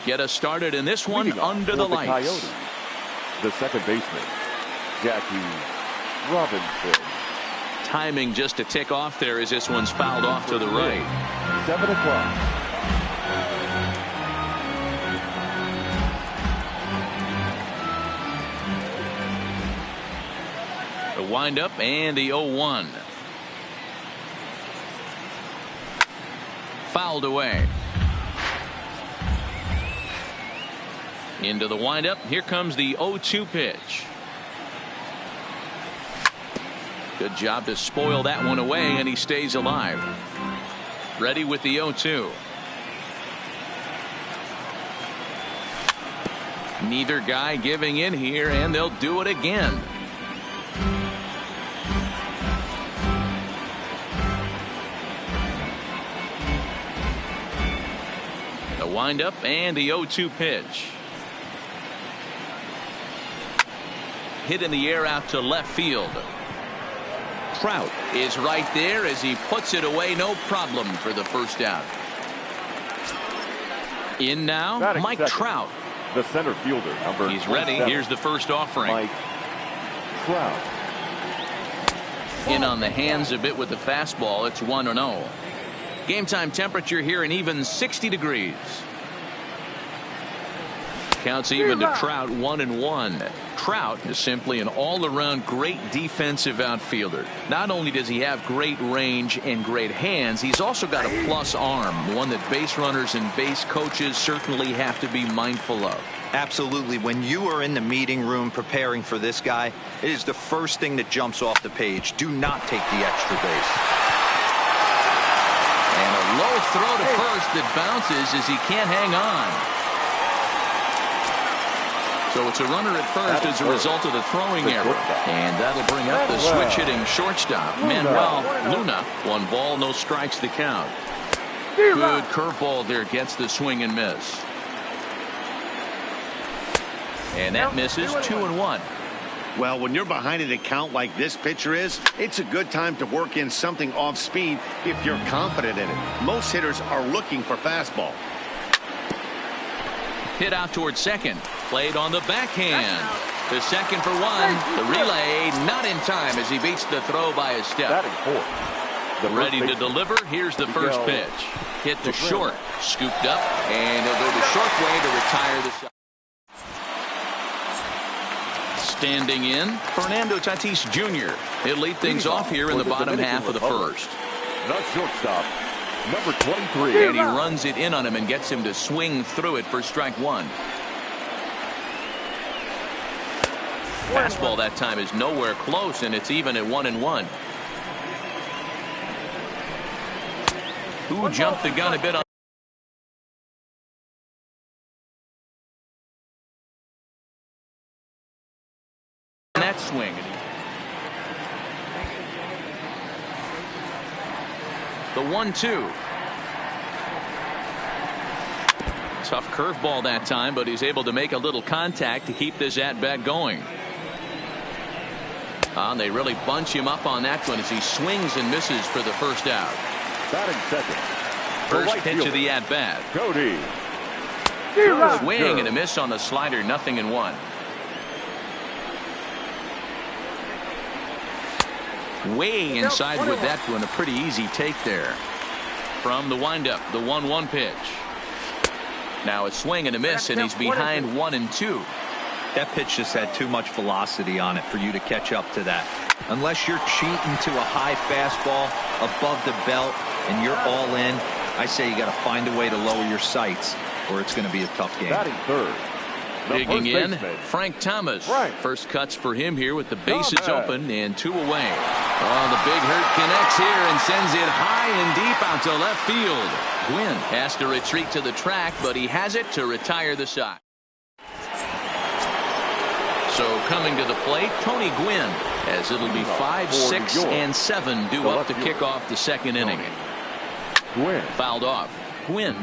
Get us started in this one under the lights. Coyotes, the second baseman, Jackie Robinson. Timing just to tick off there as this one's fouled off to the right. 7 o'clock. The windup and the 0-1. Fouled away. Into the windup. Here comes the 0-2 pitch. Good job to spoil that one away, and he stays alive. Ready with the 0-2. Neither guy giving in here, and they'll do it again. The windup and the 0-2 pitch. Hit in the air out to left field. Trout is right there as he puts it away, no problem for the first out. In now, Mike Trout. The center fielder, number He's ready. Here's the first offering. Mike Trout. In on the hands a bit with the fastball. It's 1-0. Game time temperature here an even 60 degrees. Counts even to Trout, 1-1. Trout is simply an all-around great defensive outfielder. Not only does he have great range and great hands, he's also got a plus arm, one that base runners and base coaches certainly have to be mindful of. Absolutely. When you are in the meeting room preparing for this guy, it is the first thing that jumps off the page. Do not take the extra base. And a low throw to first that bounces as he can't hang on. So it's a runner at first as a result of the throwing error. And that'll bring up the switch hitting shortstop, Manuel Luna. 1 ball, no strikes the count. Good curveball there, gets the swing and miss. And that misses, 2-1. Well, when you're behind an account like this pitcher is, it's a good time to work in something off speed if you're confident in it. Most hitters are looking for fastball. Hit out towards second. Played on the backhand. The second for 1. The relay not in time as he beats the throw by a step. Ready to deliver. Here's the first pitch. Hit to short. Scooped up. And he'll go the short way to retire the side. Standing in, Fernando Tatis Jr. He'll lead things off here in the bottom half of the first. The shortstop, number 23. And he runs it in on him and gets him to swing through it for strike 1. Fastball that time is nowhere close, and it's even at 1-1. Who jumped the gun a bit on that swing? The 1-2. Tough curveball that time, but he's able to make a little contact to keep this at-bat going. They really bunch him up on that one as he swings and misses for the first out. Batting second. First pitch of the at-bat. Cody. Swing and a miss on the slider, 0-1. Way inside with that one, a pretty easy take there. From the windup, the 1-1 pitch. Now a swing and a miss, and he's behind 1-2. That pitch just had too much velocity on it for you to catch up to that. Unless you're cheating to a high fastball above the belt and you're all in, I say you got to find a way to lower your sights or it's going to be a tough game. Batting third. Digging in, Frank Thomas. First cuts for him here with the bases open and 2 away. Oh, the big hurt connects here and sends it high and deep out to left field. Gwynn has to retreat to the track, but he has it to retire the side. So coming to the plate, Tony Gwynn, as it'll be 5, 6, and 7 due up to kick off the second inning. Fouled off. Gwynn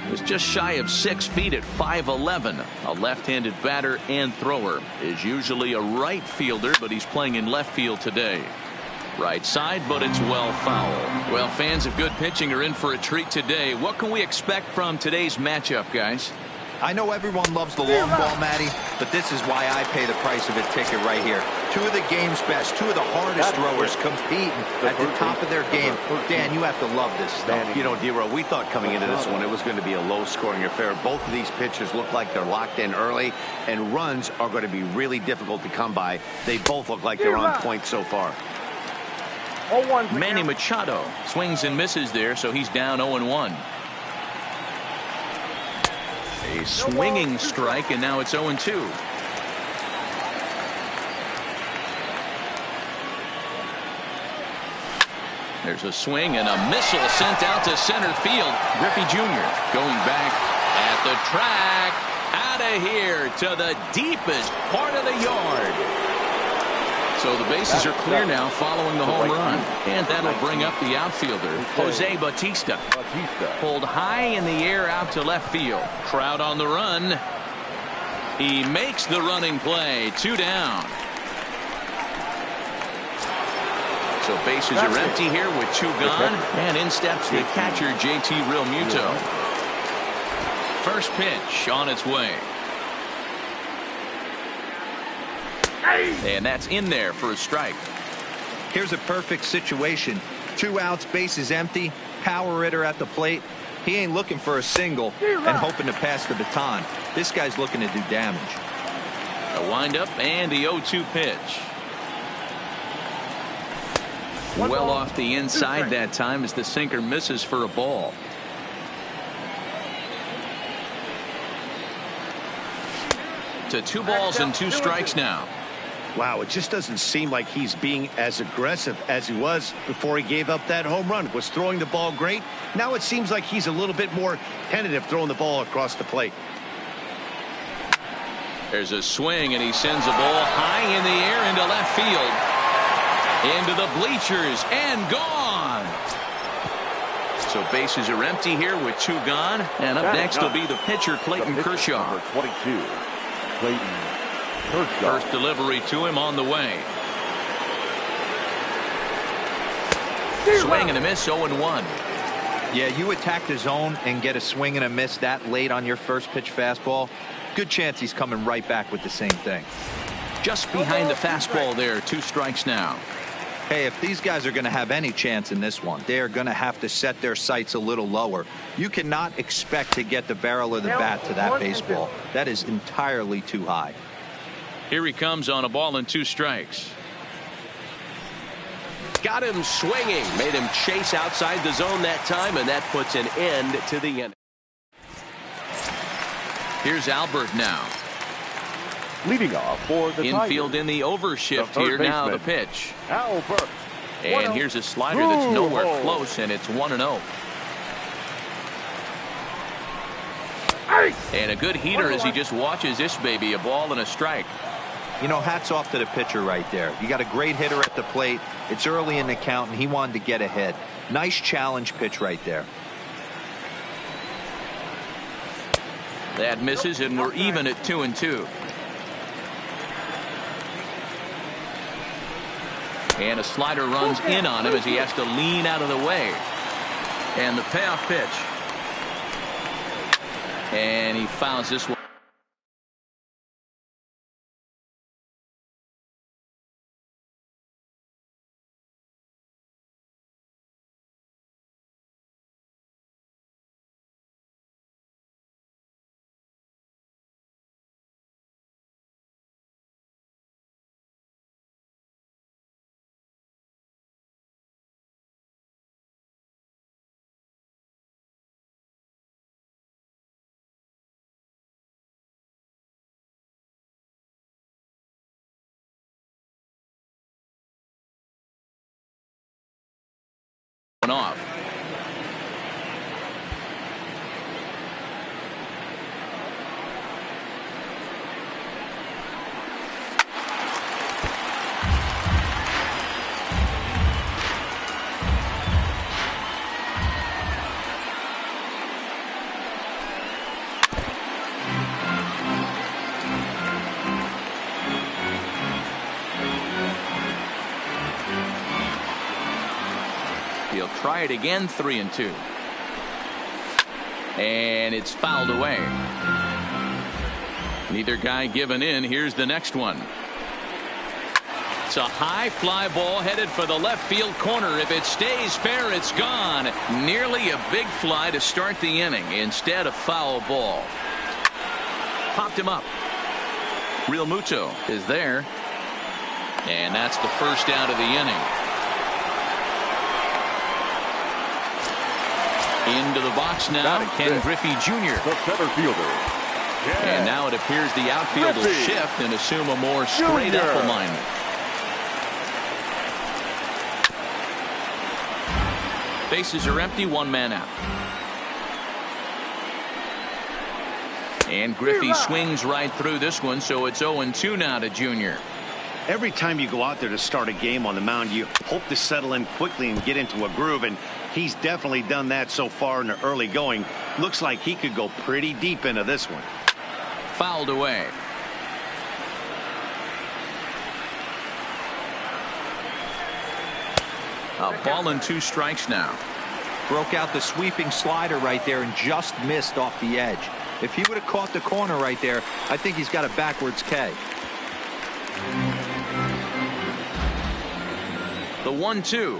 was just shy of 6 feet at 5'11". A left-handed batter and thrower. Is usually a right fielder, but he's playing in left field today. Right side, but it's well foul. Well, fans of good pitching are in for a treat today. What can we expect from today's matchup, guys? I know everyone loves the long ball, Matty, but this is why I pay the price of a ticket right here. Two of the game's best, two of the hardest throwers competing at the top of their game. Dan, you have to love this stuff. You know, D-Row, we thought coming into this one it was going to be a low-scoring affair. Both of these pitchers look like they're locked in early, and runs are going to be really difficult to come by. They both look like they're on point so far. Manny Machado swings and misses there, so he's down 0-1. A swinging strike, and now it's 0-2. There's a swing and a missile sent out to center field. Griffey Jr. going back at the track. Out of here to the deepest part of the yard. So the bases are clear now following the home run. And that'll bring up the outfielder, Jose Bautista. Pulled high in the air out to left field. Crowd on the run. He makes the running play. 2 down. So bases are empty here with 2 gone. And in steps the catcher, JT Realmuto. First pitch on its way. And that's in there for a strike. Here's a perfect situation. 2 outs, bases empty, power hitter at the plate. He ain't looking for a single and hoping to pass the baton. This guy's looking to do damage. A windup and the 0-2 pitch. Well off the inside that time as the sinker misses for a ball. To 2 balls and 2 strikes now. Wow, it just doesn't seem like he's being as aggressive as he was before he gave up that home run. Was throwing the ball great. Now it seems like he's a little bit more tentative throwing the ball across the plate. There's a swing, and he sends a ball high in the air into left field. Into the bleachers and gone. So bases are empty here with 2 gone. And up next will be the pitcher, Clayton Kershaw. 22, Clayton Kershaw. First delivery to him on the way. Swing and a miss, 0-1. Yeah, you attack the zone and get a swing and a miss that late on your first pitch fastball. Good chance he's coming right back with the same thing. Just behind the fastball there, 2 strikes now. Hey, if these guys are going to have any chance in this one, they are going to have to set their sights a little lower. You cannot expect to get the barrel of the bat to that baseball. That is entirely too high. Here he comes on a ball and 2 strikes. Got him swinging. Made him chase outside the zone that time, and that puts an end to the inning. Here's Albert now. Leading off for the Infield Tigers, in the overshift the here. third Now the baseman, pitch. Albert. And here's a slider that's nowhere close, and it's 1-0. And a good heater as he just watches this baby, a ball and a strike. You know, hats off to the pitcher right there. You got a great hitter at the plate. It's early in the count, and he wanted to get ahead. Nice challenge pitch right there. That misses, and we're even at 2-2. And a slider runs in on him as he has to lean out of the way. And the payoff pitch. And he fouls this one. Off. He'll try it again, 3-2. And it's fouled away. Neither guy giving in. Here's the next one. It's a high fly ball headed for the left field corner. If it stays fair, it's gone. Nearly a big fly to start the inning. Instead, a foul ball. Popped him up. Real Muto is there. And that's the first out of the inning. Into the box now, Ken Griffey Jr. The center fielder. Yeah. And now it appears the outfield will shift and assume a more straight up alignment. Bases are empty, one man out. And Griffey swings right through this one, so it's 0-2 now to Junior. Every time you go out there to start a game on the mound, you hope to settle in quickly and get into a groove, and he's definitely done that so far in the early going. Looks like he could go pretty deep into this one. Fouled away. A ball and 2 strikes now. Broke out the sweeping slider right there and just missed off the edge. If he would have caught the corner right there, I think he's got a backwards K. The 1-2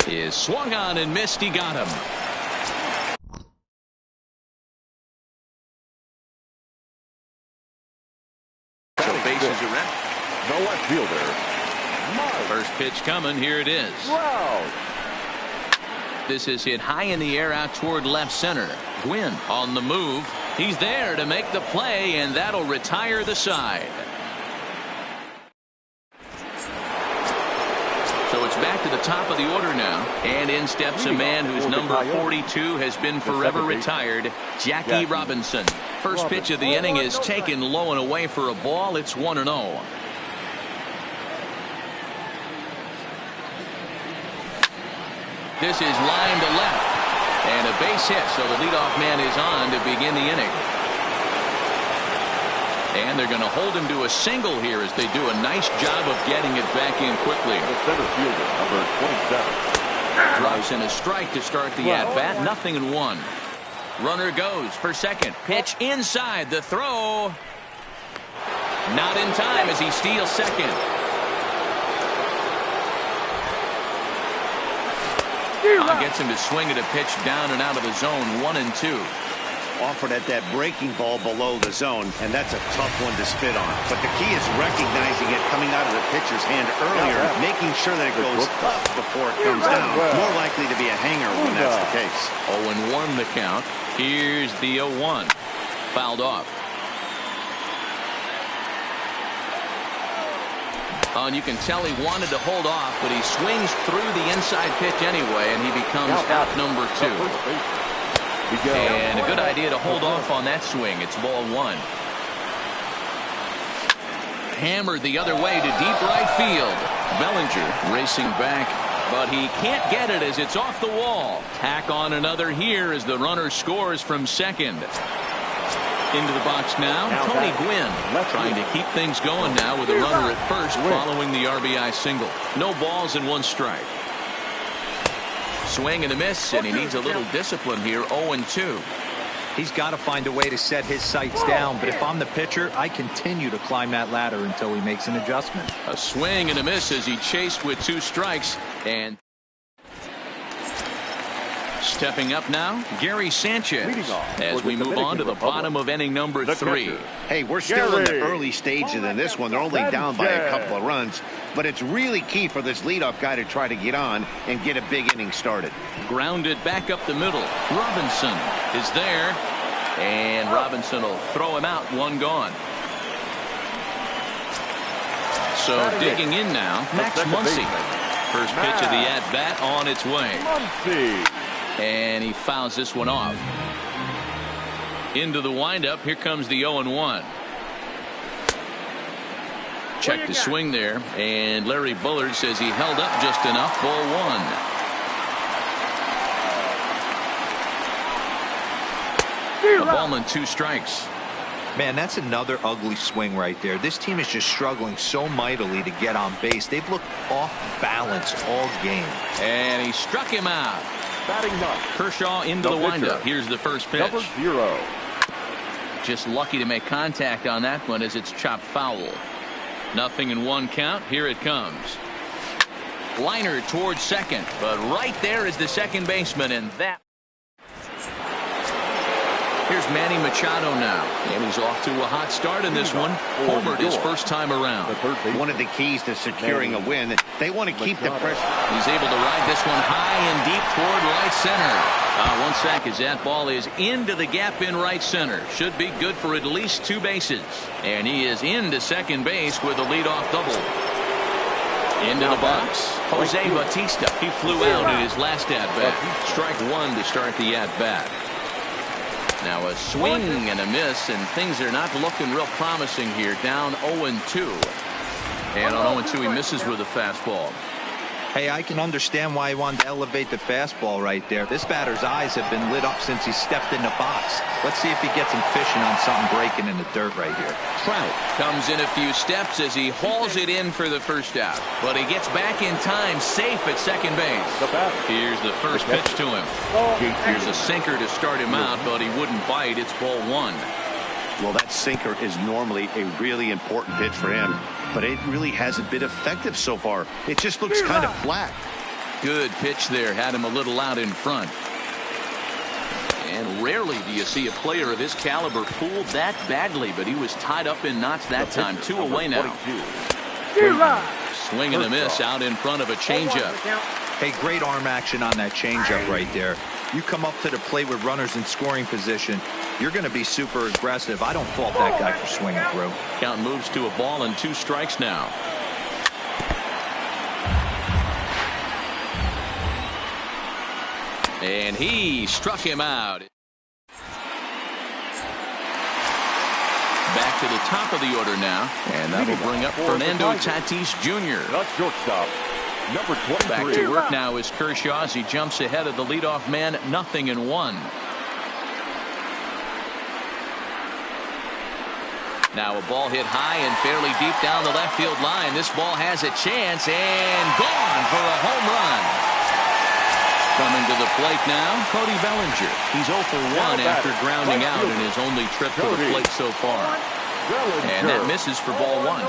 is swung on and missed. He got him. So bases are empty. The left fielder. First pitch coming. Here it is. Wow. This is hit high in the air out toward left center. Gwynn on the move. He's there to make the play, and that'll retire the side. So it's back to the top of the order now. And in steps a man whose number 42 has been forever retired, Jackie Robinson. First pitch of the inning is taken low and away for a ball. It's 1-0. This is line to left. And a base hit, so the leadoff man is on to begin the inning. And they're going to hold him to a single here as they do a nice job of getting it back in quickly. The center fielder, number 27. Drops in a strike to start the at-bat. 0-1. Runner goes for second. Pitch inside. The throw. Not in time as he steals second. Gets him to swing at a pitch down and out of the zone. 1-2. Offered at that breaking ball below the zone, and that's a tough one to spit on. But the key is recognizing it coming out of the pitcher's hand earlier, making sure that it goes up before it comes down. More likely to be a hanger when that's the case. 0-1 the count. Here's the 0-1. Fouled off. And you can tell he wanted to hold off, but he swings through the inside pitch anyway, and he becomes out number 2. And a good idea to hold off on that swing. It's ball 1. Hammered the other way to deep right field. Bellinger racing back, but he can't get it as it's off the wall. Tack on another here as the runner scores from second. Into the box now, Tony Gwynn trying to keep things going now with a runner at first following the RBI single. No balls and 1 strike. Swing and a miss, and he needs a little discipline here. 0-2. He's got to find a way to set his sights down, but if I'm the pitcher, I continue to climb that ladder until he makes an adjustment. A swing and a miss as he chased with 2 strikes. And stepping up now, Gary Sanchez, as we move on to the bottom of inning number 3. Hey, we're still in the early stages in this one. They're only down by a couple of runs, but it's really key for this leadoff guy to try to get on and get a big inning started. Grounded back up the middle. Robinson is there, and Robinson will throw him out. 1 gone. So digging in now, Max Muncy. First pitch of the at-bat on its way. And he fouls this one off. Into the windup. Here comes the 0-1. Check the swing there. And Larry Bullard says he held up just enough. Ball 1. A ball and 2 strikes. Man, that's another ugly swing right there. This team is just struggling so mightily to get on base. They've looked off balance all game. And he struck him out. Batting ninth. Kershaw into the windup. Here's the first pitch. Number 0. just lucky to make contact on that one as it's chopped foul. 0-1 count. Here it comes. Liner towards second, but right there is the second baseman, and that. Here's Manny Machado now, and he's off to a hot start in this one. Homered his first time around. One of the keys to securing a win, they want to keep the pressure. He's able to ride this one high and deep toward right center. One sec as that ball is into the gap in right center. Should be good for at least 2 bases. And he is into second base with a leadoff double. Into the box, Jose Bautista. He flew out in his last at-bat. Strike 1 to start the at-bat. Now a swing and a miss, and things are not looking real promising here. Down 0-2. And on 0-2 he misses with a fastball. Hey, I can understand why he wanted to elevate the fastball right there. This batter's eyes have been lit up since he stepped in the box. Let's see if he gets him fishing on something breaking in the dirt right here. Trout comes in a few steps as he hauls it in for the first out. But he gets back in time, safe at second base. Here's the first pitch to him. Here's a sinker to start him out, but he wouldn't bite. It's ball 1. Well, that sinker is normally a really important pitch for him, but it really hasn't been effective so far. It just looks kind of flat. Good pitch there. Had him a little out in front. And rarely do you see a player of his caliber fooled that badly, but he was tied up in knots that time. 2 away now. Swing and a miss out in front of a changeup. Hey, great arm action on that changeup right there. You come up to the plate with runners in scoring position, you're going to be super aggressive. I don't fault that guy for swinging through. Count moves to a ball and 2 strikes now. And he struck him out. Back to the top of the order now, and that will bring up Fernando Tatis Jr. That's shortstop. Number 23. Back to work now is Kershaw as he jumps ahead of the leadoff man. 0-1. Now a ball hit high and fairly deep down the left field line. This ball has a chance and gone for a home run. Coming to the plate now, Cody Bellinger. He's 0 for 1 after grounding out in his only trip to the plate so far. And that misses for ball 1.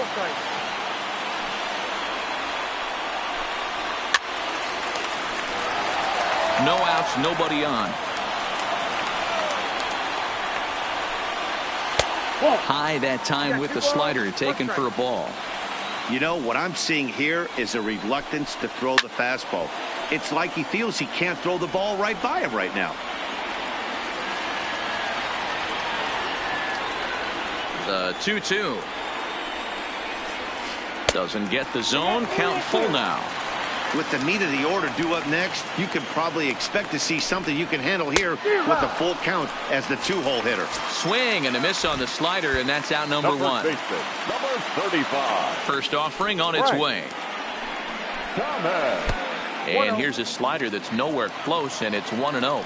No outs, nobody on. High that time with the slider, taken for a ball. You know, what I'm seeing here is a reluctance to throw the fastball. It's like he feels he can't throw the ball right by him right now. The 2-2. Doesn't get the zone. Count full now. With the meat of the order due up next, you can probably expect to see something you can handle here with a full count as the 2-hole hitter. Swing and a miss on the slider, and that's out number 1. Number 35. First offering on its way. And here's a slider that's nowhere close, and it's 1-0.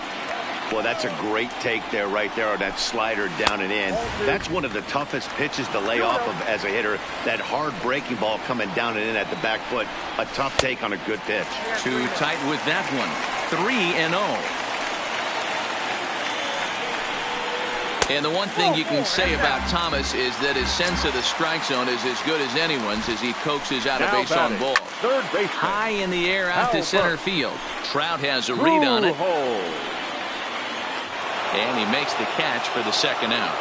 Well, that's a great take there, right there on that slider down and in. That's one of the toughest pitches to lay off of as a hitter. That hard breaking ball coming down and in at the back foot. A tough take on a good pitch. Too tight with that one. 3-0. And the one thing you can say about Thomas is that his sense of the strike zone is as good as anyone's as he coaxes out a base on ball. High in the air out to center field. Trout has a read on it. And he makes the catch for the second out.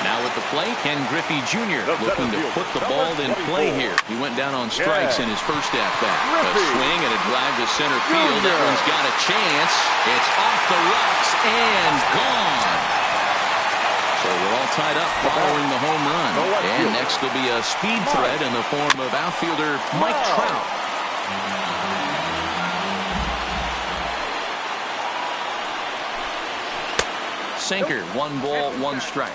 Now at the plate, Ken Griffey Jr. looking to put the ball in play here. He went down on strikes in his first at-bat. A swing and a drive to center field. That one's got a chance. It's off the rocks and gone. So we're all tied up following the home run. And next will be a speed threat in the form of outfielder Mike Trout. Sinker, 1 ball, 1 strike.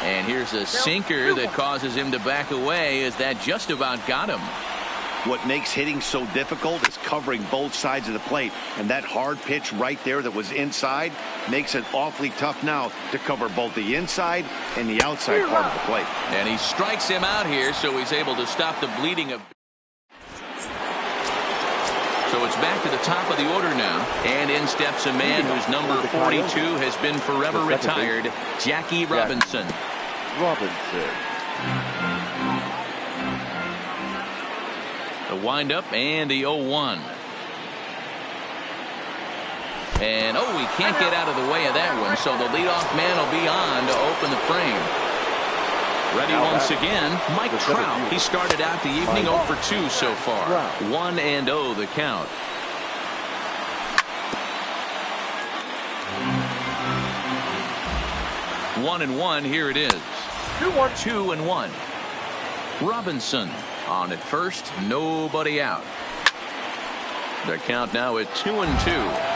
And here's a sinker that causes him to back away as that just about got him. What makes hitting so difficult is covering both sides of the plate. And that hard pitch right there that was inside makes it awfully tough now to cover both the inside and the outside part of the plate. And he strikes him out here, so he's able to stop the bleeding of. So it's back to the top of the order now. And in steps a man whose number 42 has been forever retired, Jackie Robinson. The windup and the 0-1. And, he can't get out of the way of that one, so the leadoff man will be on to open the frame. Ready once again, Mike Trout. He started out the evening 0 for 2 so far. 1-0 the count. One and one, here it is. 2-1. Robinson on at first, nobody out. The count now at 2-2.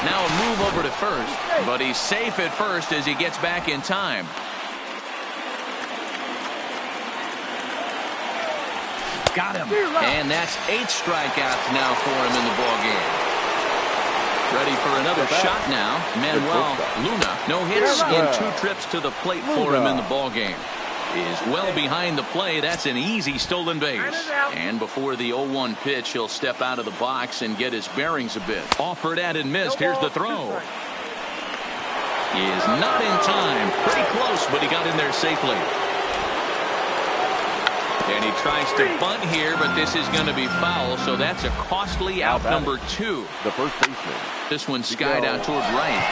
Now a move over to first, but he's safe at first as he gets back in time. Got him. And that's 8 strikeouts now for him in the ballgame. Ready for another shot now. Manuel Luna. No hits in 2 trips to the plate for him in the ballgame. Is well behind the play. That's an easy stolen base. And before the 0-1 pitch, he'll step out of the box and get his bearings a bit. Offered at and missed. Here's the throw. He is not in time. Pretty close, but he got in there safely. And he tries to bunt here, but this is going to be foul, so that's a costly out number 2. The first baseman. This one skied out toward right.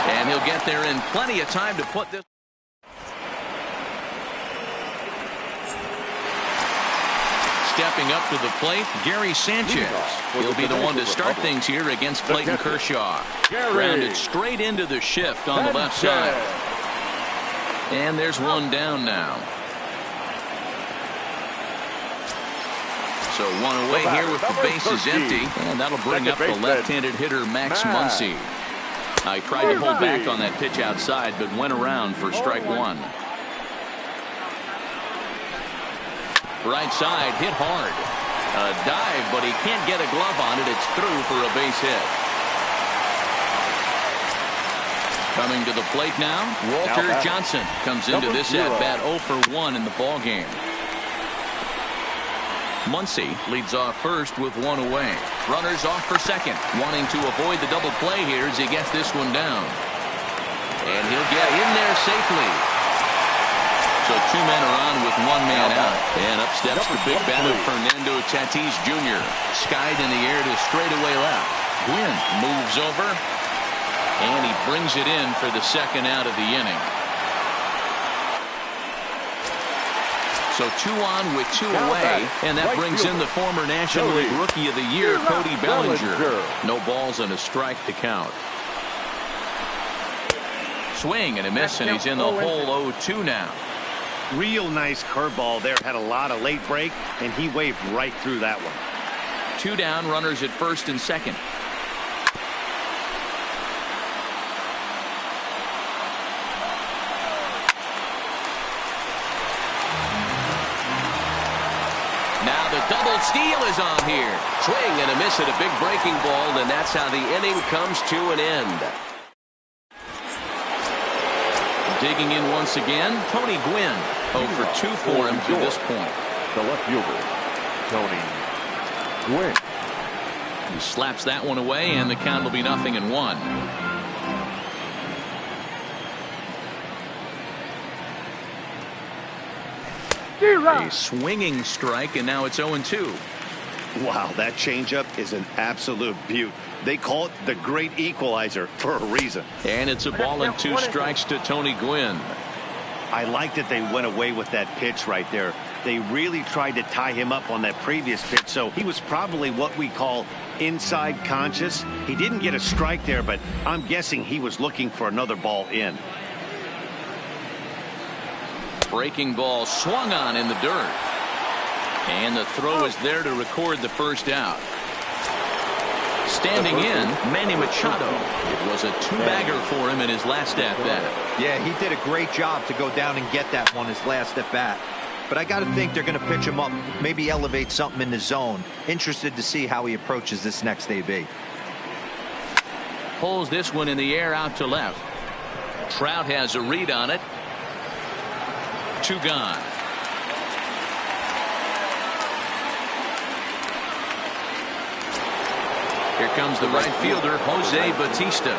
And he'll get there in plenty of time to put this. Stepping up to the plate, Gary Sanchez. He'll be the one to start things here against Clayton Kershaw. Grounded straight into the shift on the left side. And there's one down now. So one away here with the bases empty. And that'll bring up the left-handed hitter Max Muncy. He tried to hold back on that pitch outside, but went around for strike 1. Right side, hit hard. A dive, but he can't get a glove on it. It's through for a base hit. Coming to the plate now, Walter Johnson comes into this at-bat 0 for 1 in the ballgame. Muncy leads off first with 1 away. Runners off for second, wanting to avoid the double play here as he gets this one down. And he'll get in there safely. So 2 men are on with 1 man out. And up steps the big batter Fernando Tatis Jr. Skied in the air to straightaway left. Gwynn moves over. And he brings it in for the second out of the inning. So 2 on with 2 away. And that brings in the former National League Rookie of the Year, Cody Bellinger. No balls and a strike to count. Swing and a miss, and he's in the hole 0-2 now. Real nice curveball there. Had a lot of late break, and he waved right through that one. 2 down, runners at first and second. Now the double steal is on here. Swing and a miss at a big breaking ball, and that's how the inning comes to an end. Digging in once again, Tony Gwynn. 0 for 2 for him to this point. The left fielder, Tony Gwynn. He slaps that one away, and the count will be 0-1. A swinging strike, and now it's 0-2. Wow, that changeup is an absolute beaut. They call it the great equalizer for a reason. And it's a ball and 2 strikes to Tony Gwynn. I like that they went away with that pitch right there. They really tried to tie him up on that previous pitch, so he was probably what we call inside conscious. He didn't get a strike there, but I'm guessing he was looking for another ball in. Breaking ball swung on in the dirt. And the throw is there to record the first out. Standing in, Manny Machado. It was a 2-bagger for him in his last at-bat. Yeah, he did a great job to go down and get that one his last at-bat. But I got to think they're going to pitch him up, maybe elevate something in the zone. Interested to see how he approaches this next AB. Pulls this one in the air out to left. Trout has a read on it. 2 gone. Here comes the right fielder, Jose Bautista.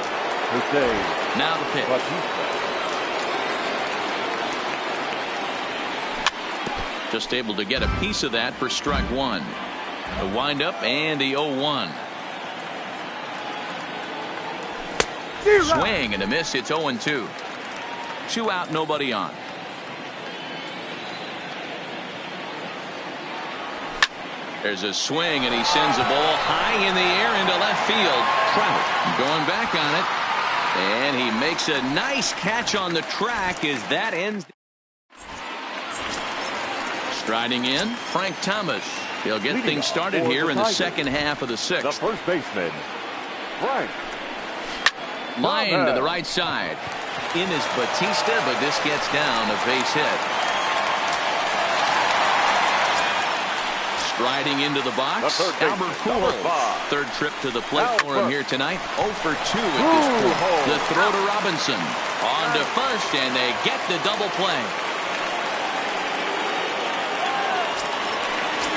Now the pitch. Just able to get a piece of that for strike one. The windup and the 0-1. Swing and a miss. It's 0-2. 2 out, nobody on. There's a swing, and he sends a ball high in the air into left field. Trout going back on it, and he makes a nice catch on the track as that ends. Striding in, Frank Thomas. He'll get things started here in the second half of the sixth. The first baseman, Frank. Line to the right side. In is Bautista, but this gets down a base hit. Striding into the box, Albert Pujols. Third trip to the plate for him here tonight. 0 for 2 at this point. The throw to Robinson. On to first, and they get the double play.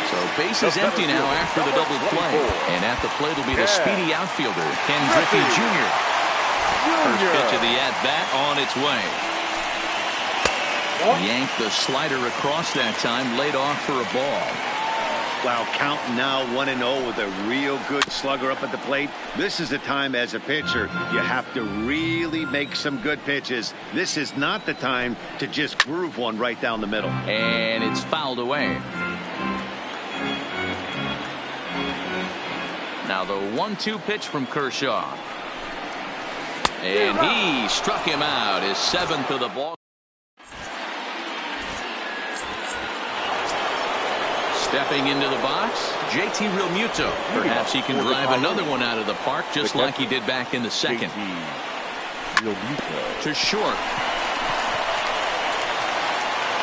So base is empty now after the double play. And at the plate will be the speedy outfielder, Ken Griffey Jr. First pitch of the at-bat on its way. Yanked the slider across that time, laid off for a ball. Wow, count now 1-0 with a real good slugger up at the plate. This is the time as a pitcher you have to really make some good pitches. This is not the time to just groove one right down the middle. And it's fouled away. Now the 1-2 pitch from Kershaw. And he struck him out, his 7th of the ball. Stepping into the box, JT Realmuto. Perhaps he can drive another one out of the park just like he did back in the second. To short.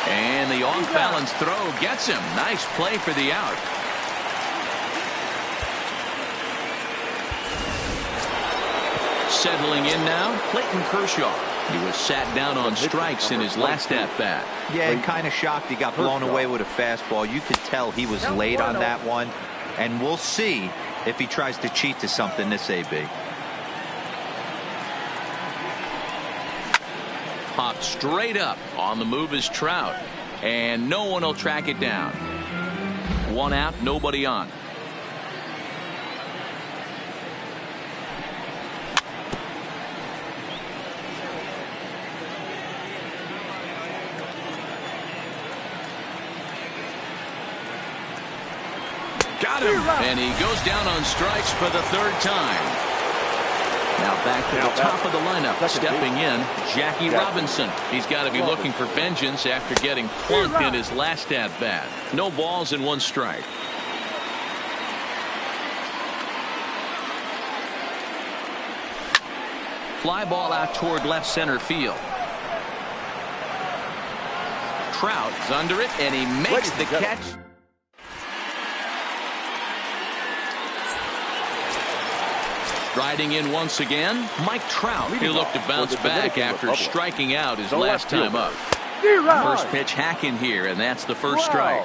And the off-balance throw gets him. Nice play for the out. Settling in now, Clayton Kershaw. He was sat down on strikes in his last at-bat. Yeah, and kind of shocked he got blown away with a fastball. You could tell he was late on that one. And we'll see if he tries to cheat to something this AB. Popped straight up. On the move is Trout. And no one will track it down. 1 out, nobody on. Got him. And he goes down on strikes for the 3rd time. Now back to the top of the lineup. Stepping in, Jackie Robinson. He's got to be looking for vengeance after getting plunked in his last at-bat. No balls and 1 strike. Fly ball out toward left center field. Trout's under it, and he makes the catch. Riding in once again, Mike Trout. He'll look to bounce back after striking out his last time up. First pitch hacking here, and that's the first strike.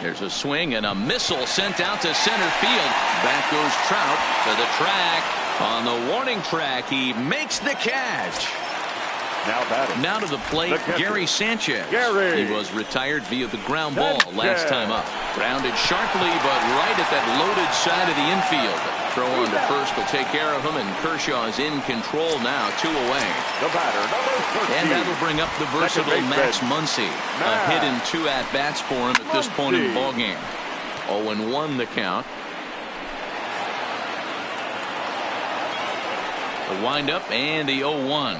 There's a swing and a missile sent out to center field. Back goes Trout to the track. On the warning track, he makes the catch. Now to the plate, Gary Sanchez. He was retired via the ground ball last time up. Grounded sharply, but right at that loaded side of the infield. Throw on to first will take care of him, and Kershaw is in control now, 2 away. The batter, number 13. And that'll bring up the versatile Max Muncy. A hit in 2 at-bats for him at this point in the ballgame. 0-1 the count. The windup and the 0-1.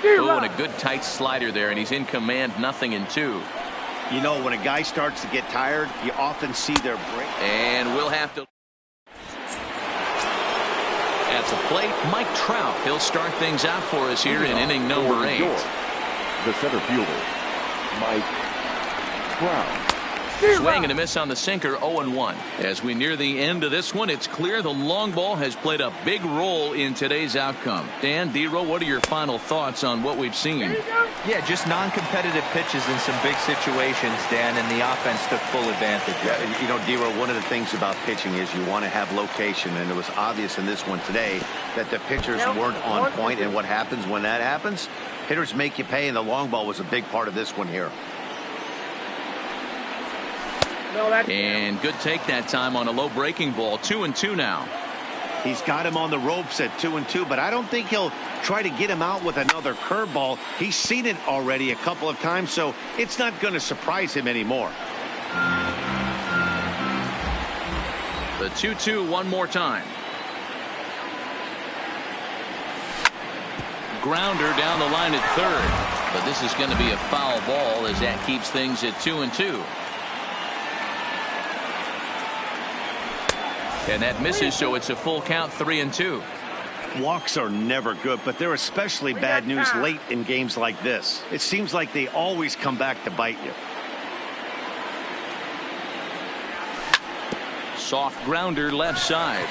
Oh, and a good tight slider there, and he's in command, 0-2. You know, when a guy starts to get tired, you often see their break. And we'll have to. At the plate, Mike Trout. He'll start things out for us here in inning number 8. The center fielder, Mike Trout. Swing and a miss on the sinker, 0-1. As we near the end of this one, it's clear the long ball has played a big role in today's outcome. Dan, D-Row, what are your final thoughts on what we've seen? Yeah, just non-competitive pitches in some big situations, Dan, and the offense took full advantage. Yeah, you know, D-Row, one of the things about pitching is you want to have location, and it was obvious in this one today that the pitchers weren't on point, and what happens when that happens? Hitters make you pay, and the long ball was a big part of this one here. And good take that time on a low breaking ball. 2-2 now. He's got him on the ropes at 2-2, but I don't think he'll try to get him out with another curveball. He's seen it already a couple of times, so it's not going to surprise him anymore. The 2-2 one more time. Grounder down the line at third, but this is going to be a foul ball as that keeps things at 2-2. And that misses, so it's a full count, 3-2. Walks are never good, but they're especially bad news late in games like this. It seems like they always come back to bite you. Soft grounder left side.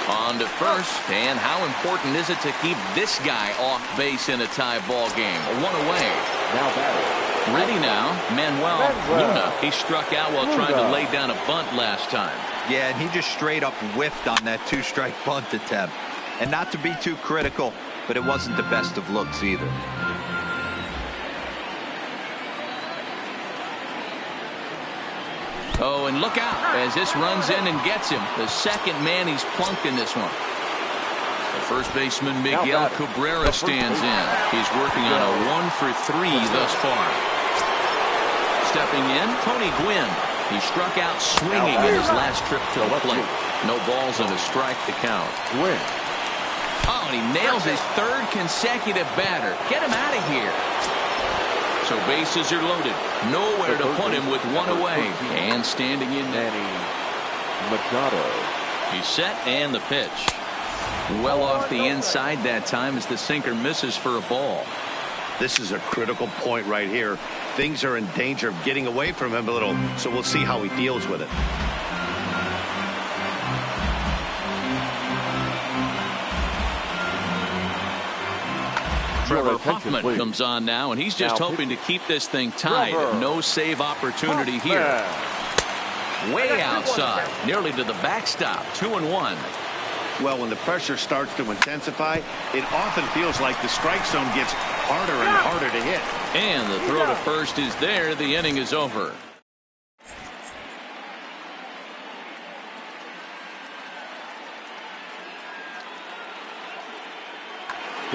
On to first, and how important is it to keep this guy off base in a tie ball game? One away. Now batting. Ready now, Manuel Luna. He struck out while trying to lay down a bunt last time. Yeah, and he just straight up whiffed on that two-strike bunt attempt. And not to be too critical, but it wasn't the best of looks either. Oh, and look out as this runs in and gets him. The second man he's plunked in this one. The first baseman Miguel Cabrera stands in. He's working on a 1-for-3 thus far. Stepping in, Tony Gwynn. He struck out swinging in his last trip to the plate. No balls and a strike to count. Oh, and he nails his third consecutive batter. Get him out of here. So bases are loaded. Nowhere to put him with one away. And standing in Machado. He's set and the pitch. Well off the inside that time as the sinker misses for a ball. This is a critical point right here. Things are in danger of getting away from him a little, so we'll see how he deals with it. Trevor Hoffman comes on now, and he's just hoping to keep this thing tied. No save opportunity here. Way outside, nearly to the backstop. 2-1. Well, when the pressure starts to intensify, it often feels like the strike zone gets harder and harder to hit. And the throw to first is there. The inning is over.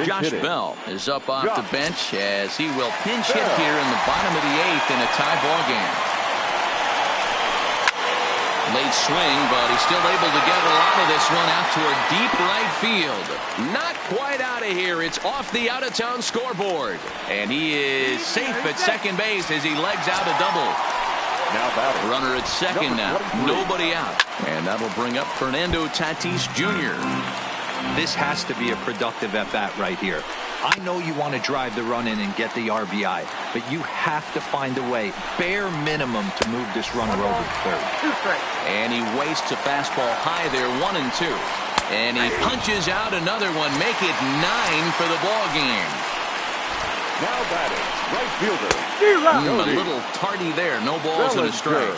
Josh Bell is up off the bench as he will pinch hit here in the bottom of the 8th in a tie ball game. Late swing, but he's still able to get a lot of this one out toward deep right field. Not quite out of here. It's off the out-of-town scoreboard. And he is safe at second base as he legs out a double. Now batting. Runner at second now. Nobody out. And that'll bring up Fernando Tatis Jr. This has to be a productive at-bat right here. I know you want to drive the run in and get the RBI, but you have to find a way, bare minimum, to move this runner over to third. And he wastes a fastball high there, 1-2. And he punches out another one, make it 9 for the ball game. Now batting, right fielder. A little tardy there, no balls and a strike.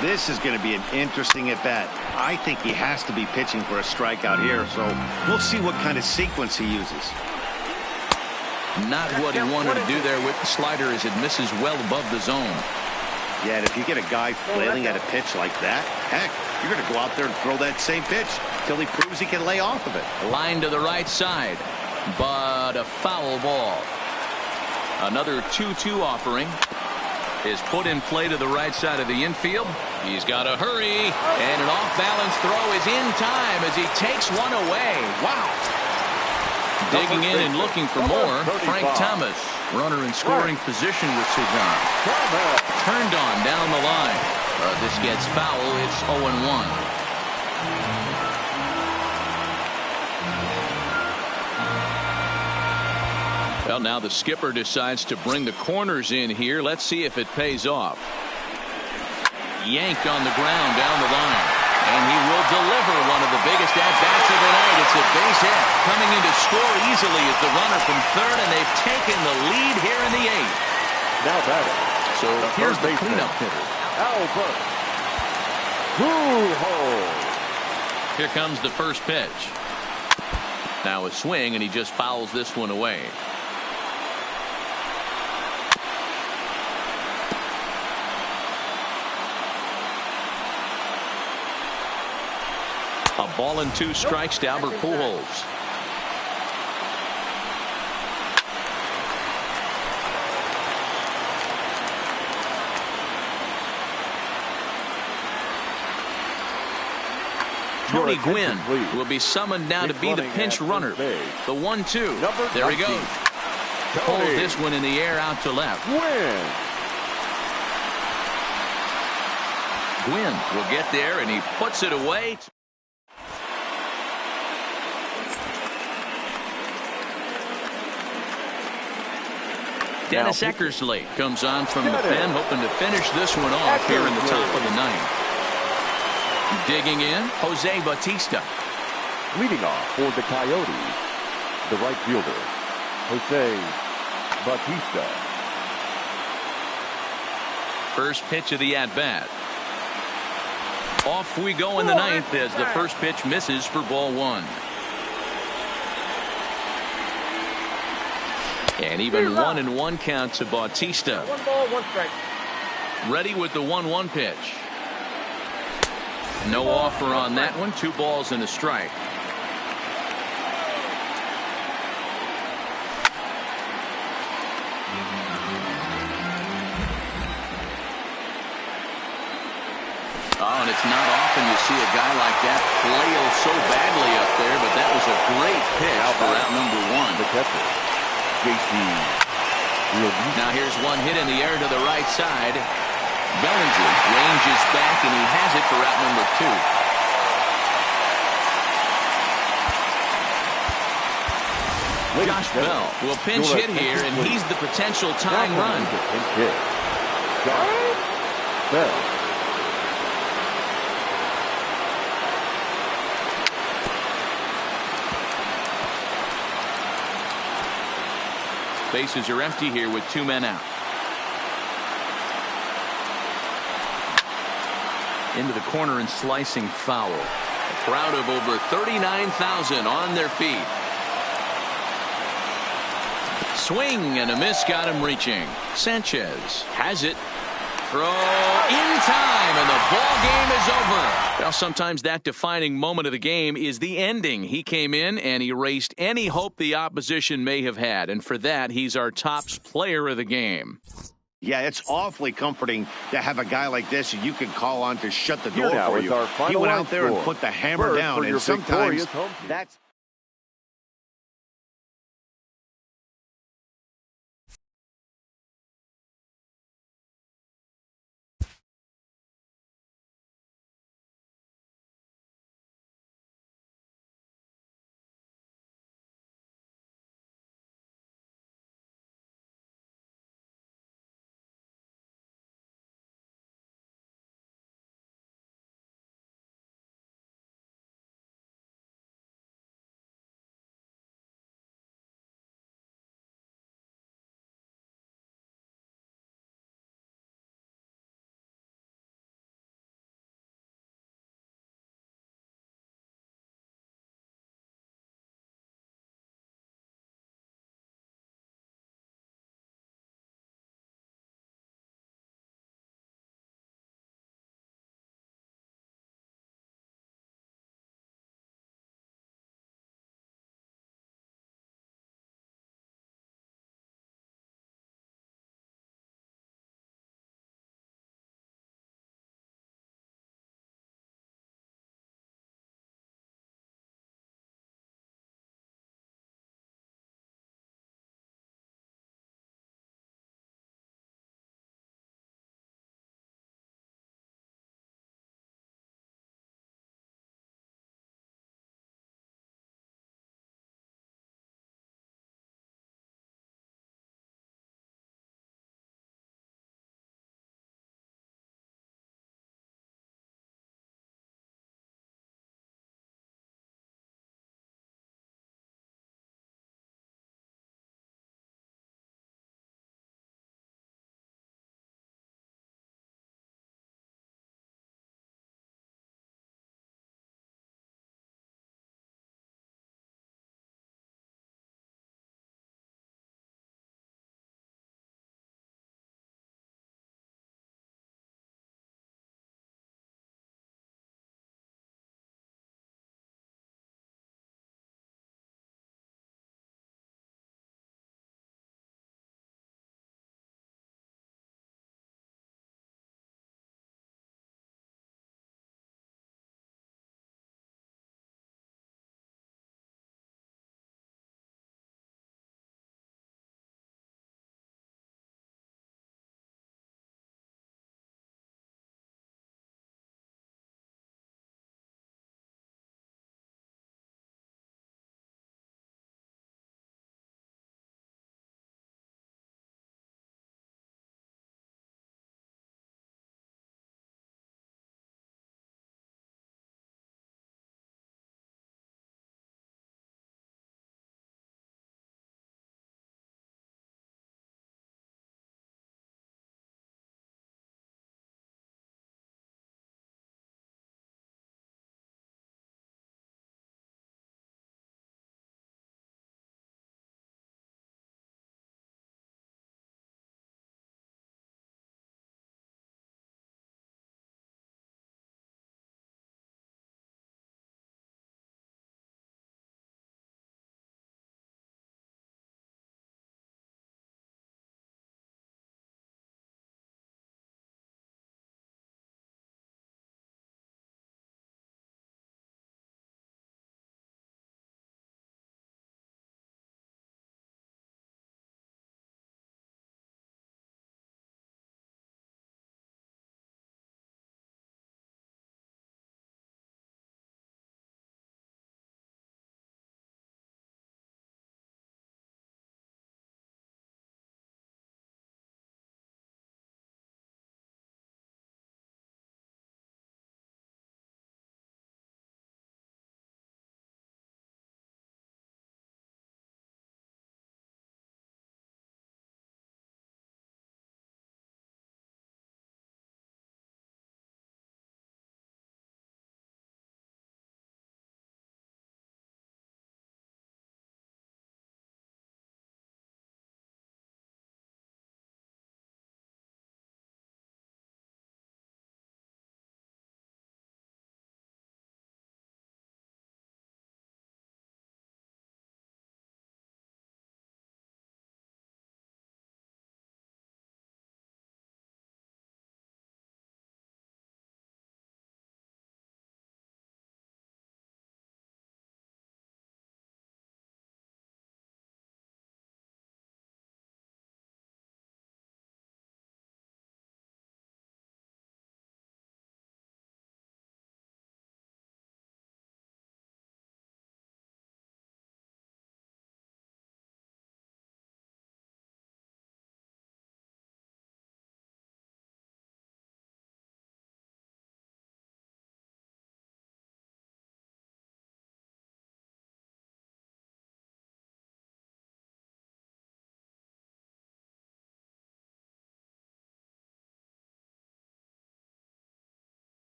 This is going to be an interesting at-bat. I think he has to be pitching for a strikeout here, so we'll see what kind of sequence he uses. Not what he wanted to do there with the slider as it misses well above the zone. Yeah, and if you get a guy flailing at a pitch like that, heck, you're going to go out there and throw that same pitch till he proves he can lay off of it. Line to the right side, but a foul ball. Another 2-2 offering is put in play to the right side of the infield. He's got to hurry, and an off-balance throw is in time as he takes one away. Wow. Digging in and looking for more, Frank Thomas. Runner in scoring position with 2 gone. Turned on down the line. This gets foul. It's 0-1. Well, now the skipper decides to bring the corners in here. Let's see if it pays off. Yanked on the ground down the line. And he will deliver one of the biggest at-bats of the night. It's a base hit. Coming in to score easily is the runner from third, and they've taken the lead here in the eighth. Now batting. So here's the cleanup hitter. Albert Pujols. Here comes the first pitch. Now a swing, and he just fouls this one away. A ball and 2 strikes to Albert Pujols. Tony Gwynn will be summoned now to be the pinch runner. The 1-2. There he goes. Pulls this one in the air out to left. Gwynn will get there, and he puts it away. Dennis Eckersley comes on from the pen, hoping to finish this one off here in the top of the ninth. Digging in, Jose Bautista. Leading off for the Coyotes, the right fielder, Jose Bautista. First pitch of the at-bat. Off we go in the ninth as the first pitch misses for ball 1. And even 1-1 count to Bautista. 1 ball, 1 strike. Ready with the 1-1 pitch. No offer on that one. 2 balls and a strike. Oh, and it's not often you see a guy like that flail so badly up there, but that was a great pitch for out number 1. The catcher, JC. Now here's one hit in the air to the right side. Bellinger ranges back, and he has it for out number 2. Josh Bell will pinch hit here, and he's the potential tying run. Josh Bell. Bases are empty here with 2 men out. Into the corner and slicing foul. A crowd of over 39,000 on their feet. Swing and a miss got him reaching. Sanchez has it. Throw in time, and the ball game is over. Well, sometimes that defining moment of the game is the ending. He came in and erased any hope the opposition may have had, and for that, he's our top player of the game. Yeah, it's awfully comforting to have a guy like this you can call on to shut the door for you. He went out there and put the hammer down, and sometimes that's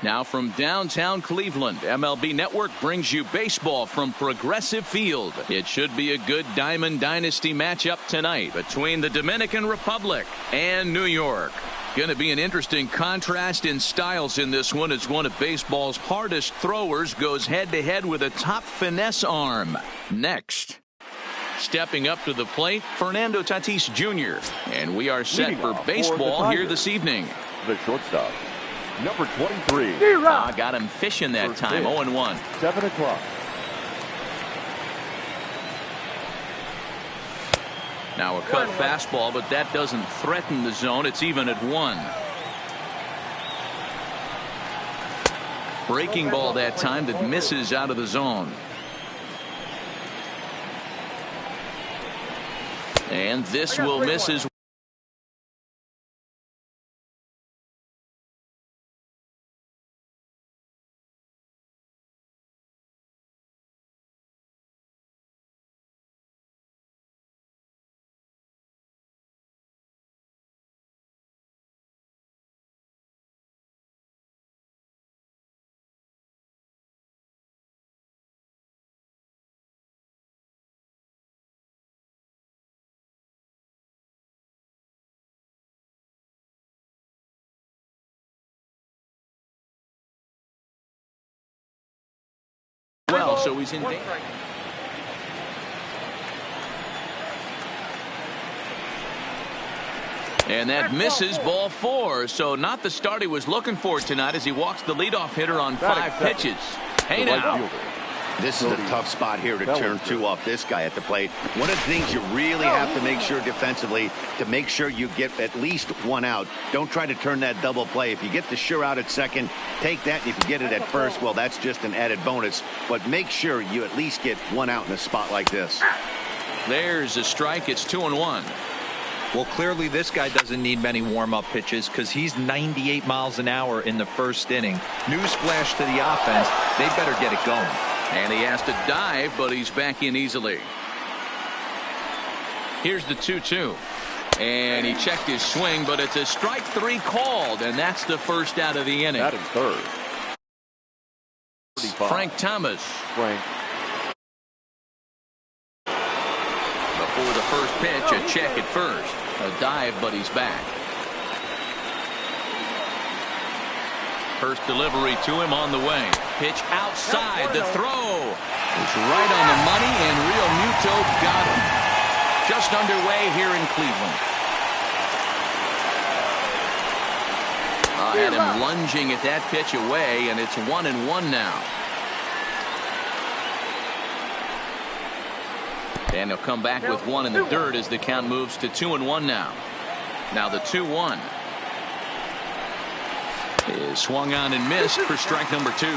Now from downtown Cleveland, MLB Network brings you baseball from Progressive Field. It should be a good Diamond Dynasty matchup tonight between the Dominican Republic and New York. Going to be an interesting contrast in styles in this one as one of baseball's hardest throwers goes head-to-head with a top finesse arm. Next. Stepping up to the plate, Fernando Tatis Jr. And we are set for baseball here this evening. The shortstop, number 23. Got him fishing that time, 0-1. 7 o'clock. Now a cut fastball, but that doesn't threaten the zone. It's even at 1. Breaking ball that time that misses out of the zone. And this will miss as well. So he's in danger. And that misses, ball 4. So not the start he was looking for tonight as he walks the leadoff hitter on 5 pitches. Hey now. This is a tough spot here to turn 2 off this guy at the plate. One of the things you really have to make sure defensively to make sure you get at least 1 out. Don't try to turn that double play. If you get the sure out at second, take that. And if you get it at first, well, that's just an added bonus. But make sure you at least get 1 out in a spot like this. There's a strike. It's 2-1. Well, clearly this guy doesn't need many warm-up pitches because he's 98 miles an hour in the first inning. Newsflash to the offense. They better get it going. And he has to dive, but he's back in easily. Here's the 2-2. And he checked his swing, but it's a strike 3 called, and that's the first out of the inning. That is third. Frank Thomas. Frank. Before the first pitch, a check at first. A dive, but he's back. First delivery to him on the way. Pitch outside. The throw is right on the money, and Real Muto got him. Just underway here in Cleveland. Had him lunging at that pitch away, and it's 1-1 now. And he'll come back with 1 in the dirt as the count moves to 2-1 now. Now the 2-1. Is swung on and missed for strike number 2.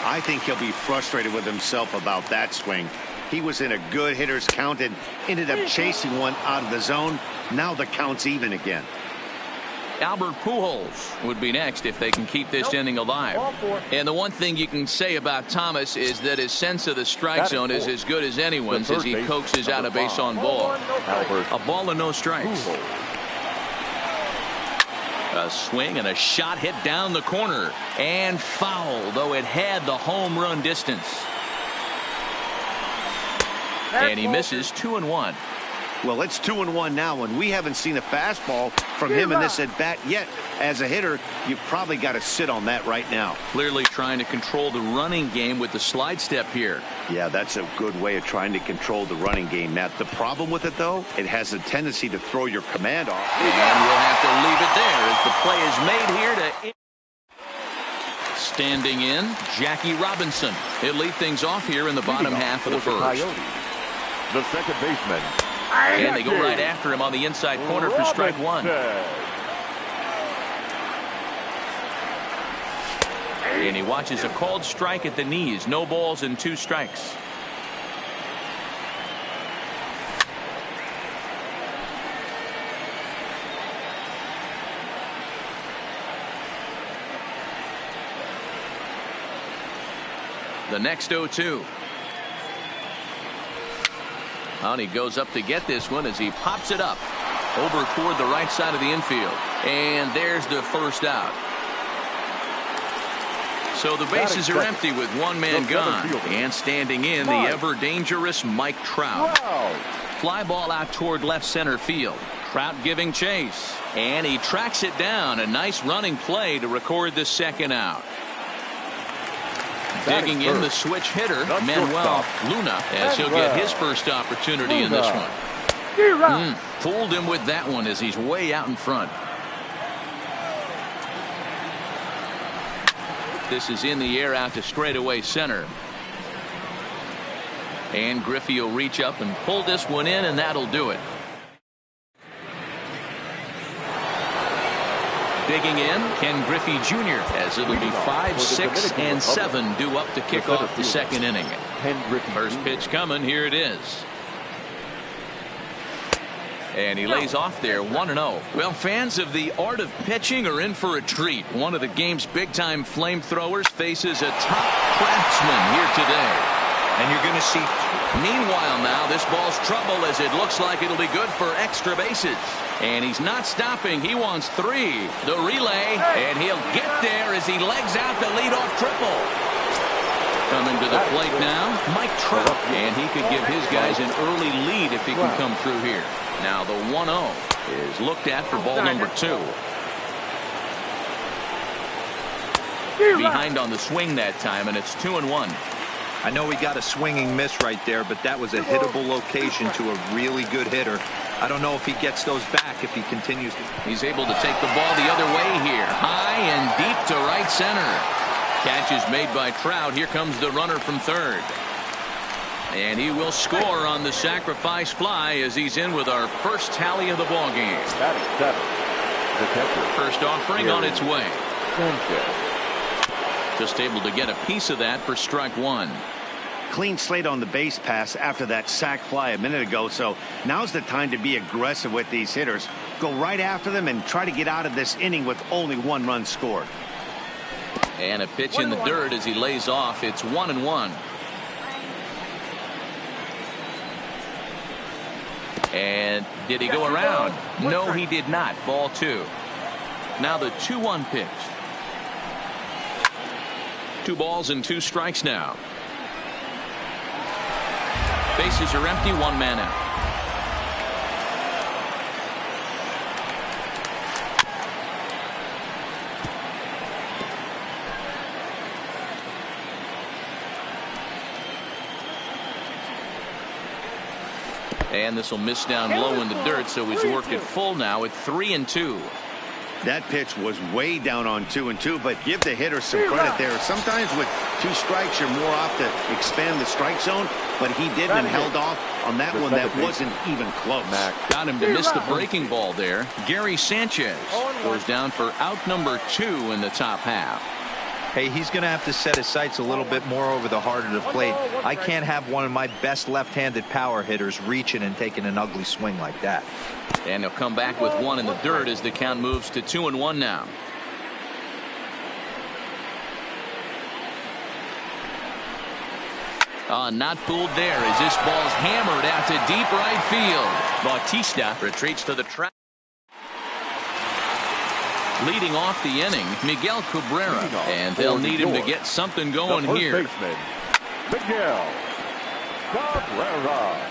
I think he'll be frustrated with himself about that swing. He was in a good hitter's count and ended up chasing one out of the zone. Now the count's even again. Albert Pujols would be next if they can keep this inning alive. And the one thing you can say about Thomas is that his sense of the strike zone is as good as anyone's as he coaxes out a base on ball. A ball and no strikes. A swing and a shot hit down the corner and foul, though it had the home run distance. And he misses 2-1. Well, it's 2-1 now, and we haven't seen a fastball from him in this at bat yet. As a hitter, you've probably got to sit on that right now. Clearly trying to control the running game with the slide step here. Yeah, that's a good way of trying to control the running game, Matt. The problem with it, though, it has a tendency to throw your command off. And we'll have to leave it there as the play is made here to... Standing in, Jackie Robinson. He'll lead things off here in the bottom half of the first. The second baseman. And they go right after him on the inside corner for strike 1. And he watches a called strike at the knees. No balls and 2 strikes. The next 0-2. And he goes up to get this one as he pops it up over toward the right side of the infield. And there's the first out. So the bases are empty with one man gone. And standing in, the ever-dangerous Mike Trout. Fly ball out toward left center field. Trout giving chase. And he tracks it down. A nice running play to record the second out. Digging in the switch hitter, Manuel Luna, as he'll get his first opportunity in this one. Fooled him with that one as he's way out in front. This is in the air out to straightaway center. And Griffey will reach up and pull this one in, and that'll do it. Digging in, Ken Griffey Jr. as it'll be 5, 6, and 7 due up to kick off the second inning. First pitch coming. Here it is. And he lays off there 1-0. Well, fans of the art of pitching are in for a treat. One of the game's big-time flamethrowers faces a top craftsman here today. And you're going to see. Meanwhile now, this ball's trouble as it looks like it'll be good for extra bases. And he's not stopping. He wants 3. The relay, and he'll get there as he legs out the leadoff triple. Coming to the plate now, Mike Trout. And he could give his guys an early lead if he can come through here. Now the 1-0 is looked at for ball number 2. Behind on the swing that time, and it's 2-1. I know he got a swinging miss right there, but that was a hittable location to a really good hitter. I don't know if he gets those back if he continues to. He's able to take the ball the other way here. High and deep to right center. Catch is made by Trout. Here comes the runner from third. And he will score on the sacrifice fly as he's in with our first tally of the ball game. First offering on its way. Just able to get a piece of that for strike 1. Clean slate on the base pass after that sac fly a minute ago, so now's the time to be aggressive with these hitters. Go right after them and try to get out of this inning with only 1 run scored. And a pitch in the dirt as he lays off. It's 1-1. And did he go around? No, he did not. Ball 2. Now the 2-1 pitch. 2 balls and 2 strikes now. Bases are empty, 1 man out. And this will miss down low in the dirt, so he's worked it full now at 3-2. That pitch was way down on 2-2, but give the hitter some credit there. Sometimes with 2 strikes, you're more off to expand the strike zone, but he didn't and held off on that one that wasn't even close. Got him to miss the breaking ball there. Gary Sanchez goes down for out number 2 in the top half. Hey, he's going to have to set his sights a little bit more over the heart of the plate. I can't have one of my best left-handed power hitters reaching and taking an ugly swing like that. And he'll come back with 1 in the dirt as the count moves to 2-1 now. Not fooled there as this ball's hammered out to deep right field. Bautista retreats to the track. Leading off the inning, Miguel Cabrera, and they'll need him to get something going here. Miguel Cabrera.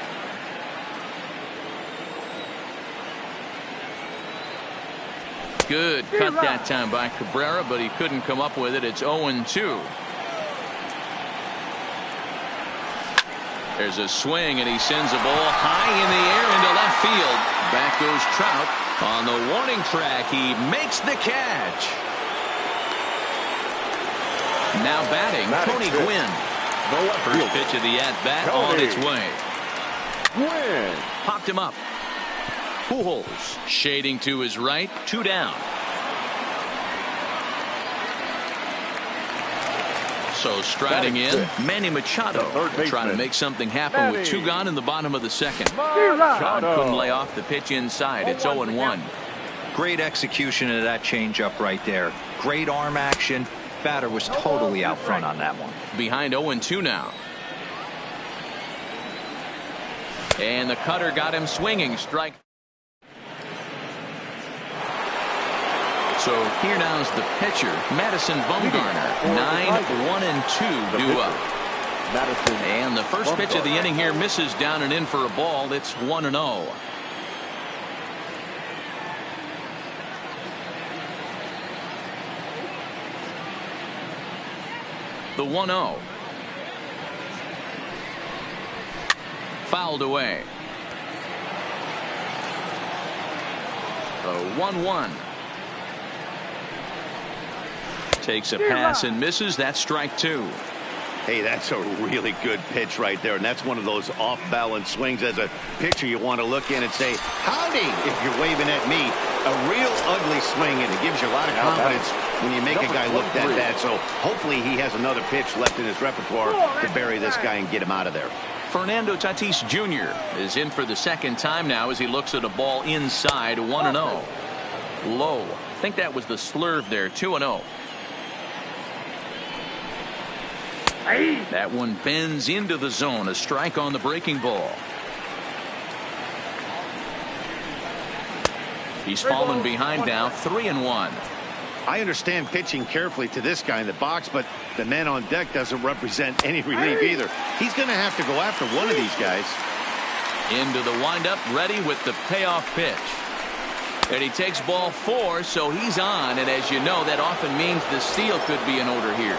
Good cut that time by Cabrera, but he couldn't come up with it. It's 0-2. There's a swing, and he sends a ball high in the air into left field. Back goes Trout. On the warning track, he makes the catch. Now batting, Tony Gwynn. First pitch of the at-bat on its way. Gwynn Popped him up. Pujols shading to his right. 2 down. So striding in, Manny Machado trying to make something happen with 2 gone in the bottom of the second. Trout couldn't lay off the pitch inside. It's 0-1. Great execution of that changeup right there. Great arm action. Batter was totally out front on that one. Behind 0-2 now. And the cutter got him swinging. Strike. So here now is the pitcher, Madison Bumgarner. 9-1-2 due up. And the first pitch of the inning here misses down and in for a ball. It's 1-0. The 1-0. Fouled away. The 1-1. Takes a pass and misses. That's strike two. Hey, that's a really good pitch right there, and that's one of those off-balance swings. As a pitcher, you want to look in and say, howdy, if you're waving at me. A real ugly swing, and it gives you a lot of confidence when you make a guy look that bad. So hopefully he has another pitch left in his repertoire to bury this guy and get him out of there. Fernando Tatis Jr. is in for the second time now as he looks at a ball inside. 1-0. Low. I think that was the slurve there. 2-0. That one bends into the zone. A strike on the breaking ball. He's fallen behind now. 3-1. I understand pitching carefully to this guy in the box, but the man on deck doesn't represent any relief either. He's going to have to go after one of these guys. Into the windup, ready with the payoff pitch. And he takes ball 4, so he's on. And as you know, that often means the steal could be in order here.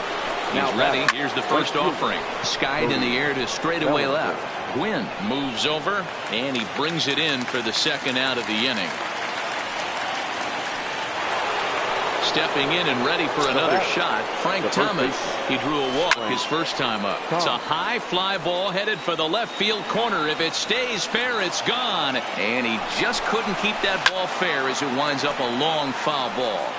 He's ready. Here's the first offering. Skied in the air to straightaway left. Gwynn moves over, and he brings it in for the second out of the inning. Stepping in and ready for another shot, Frank Thomas. He drew a walk his first time up. It's a high fly ball headed for the left field corner. If it stays fair, it's gone. And he just couldn't keep that ball fair as it winds up a long foul ball.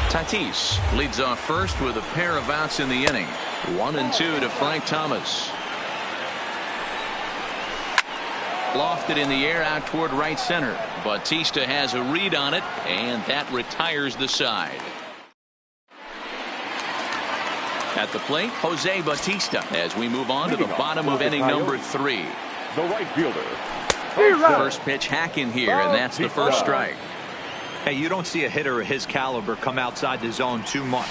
Tatis leads off first with a pair of outs in the inning. 1-2 to Frank Thomas. Lofted in the air out toward right center. Bautista has a read on it, and that retires the side. At the plate, Jose Bautista as we move on to the bottom of inning number 3. The right fielder. First pitch hacking here, and that's the first strike. Hey, you don't see a hitter of his caliber come outside the zone too much.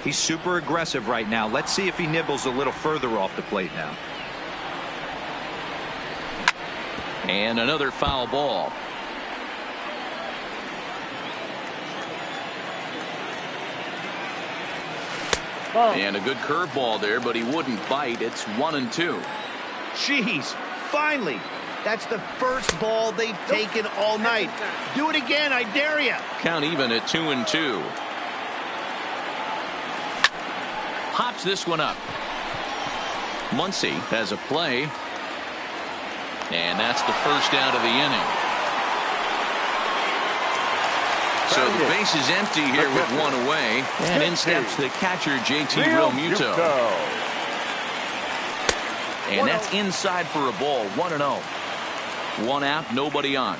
He's super aggressive right now. Let's see if he nibbles a little further off the plate now. And another foul ball. And a good curveball there, but he wouldn't bite. It's 1-2. Jeez, finally. That's the first ball they've taken all night. Do it again, I dare you. Count even at 2-2. Hops this one up. Muncy has a play. And that's the first out of the inning. So the base is empty here with one away. And in steps the catcher, JT Realmuto. And that's inside for a ball. 1-0. One out, nobody on.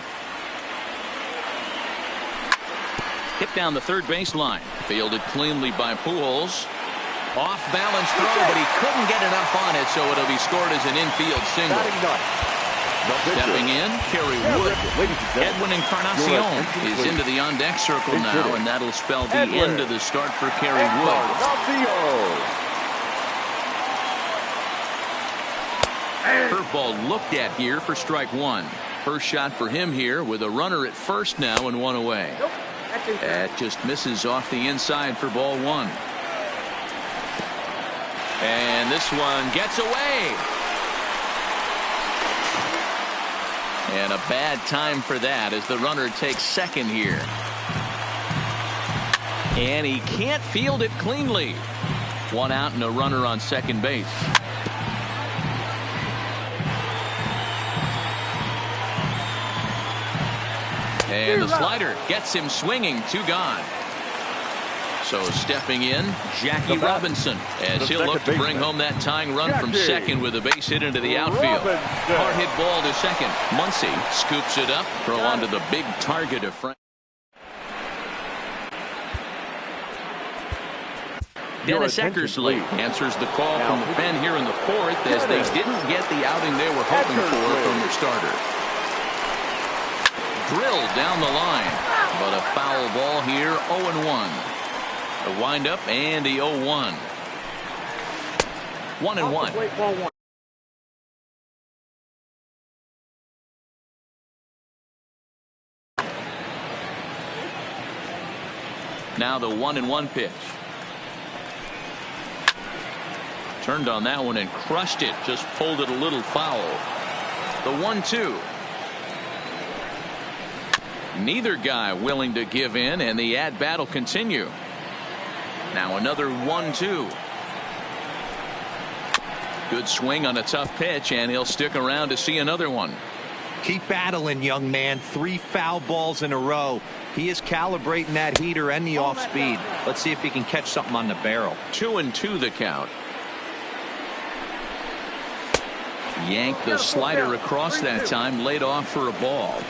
Hit down the third baseline. Fielded cleanly by Pujols. Off balance throw, but he couldn't get enough on it, so it'll be scored as an infield single. Stepping in, Kerry Wood. Edwin Encarnacion is into the on-deck circle now, and that'll spell the end of the start for Kerry Wood. Curveball looked at here for strike one. First shot for him here with a runner at first now and one away. That just misses off the inside for ball one. And this one gets away. And a bad time for that as the runner takes second here. And he can't field it cleanly. One out and a runner on second base. And the slider gets him swinging. Two gone. So stepping in, Jackie Robinson as he'll look to bring home that tying run from second with a base hit into the outfield. Hard hit ball to second. Muncy scoops it up, throw onto the big target of Frank. Dennis Eckersley answers the call from the pen here in the fourth as they didn't get the outing they were hoping for from their starter. Drilled down the line, but a foul ball here. 0-1. A windup and the 0-1. 1-1. Now the 1-1 pitch. Turned on that one and crushed it. Just pulled it a little foul. The 1-2. Neither guy willing to give in, and the at-bat will continue. Now another 1-2. Good swing on a tough pitch, and he'll stick around to see another one. Keep battling, young man. 3 foul balls in a row. He is calibrating that heater and the off speed. Let's see if he can catch something on the barrel. 2-2 the count. Yanked the slider across that time, laid off for a ball.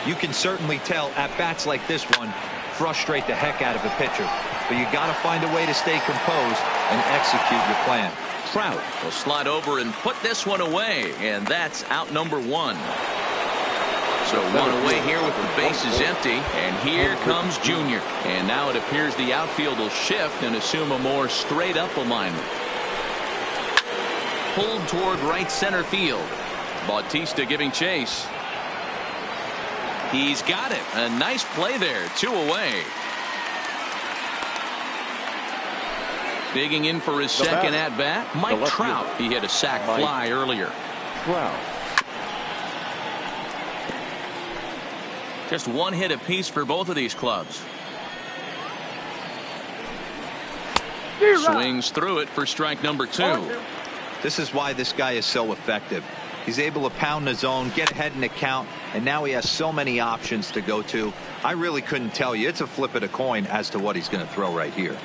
You can certainly tell at bats like this one frustrate the heck out of a pitcher, but you got to find a way to stay composed and execute your plan. Trout will slide over and put this one away, and that's out number 1. So one away here with the bases empty, and here comes Junior. And now it appears the outfield will shift and assume a more straight up alignment. Pulled toward right center field. Bautista giving chase. He's got it. A nice play there. 2 away. Digging in for his second at bat, Mike Trout. He hit a sac fly earlier. Trout. Just 1 hit apiece for both of these clubs. Swings through it for strike number 2. This is why this guy is so effective. He's able to pound the zone, get ahead in the count, and now he has so many options to go to. I really couldn't tell you. It's a flip of the coin as to what he's going to throw right here.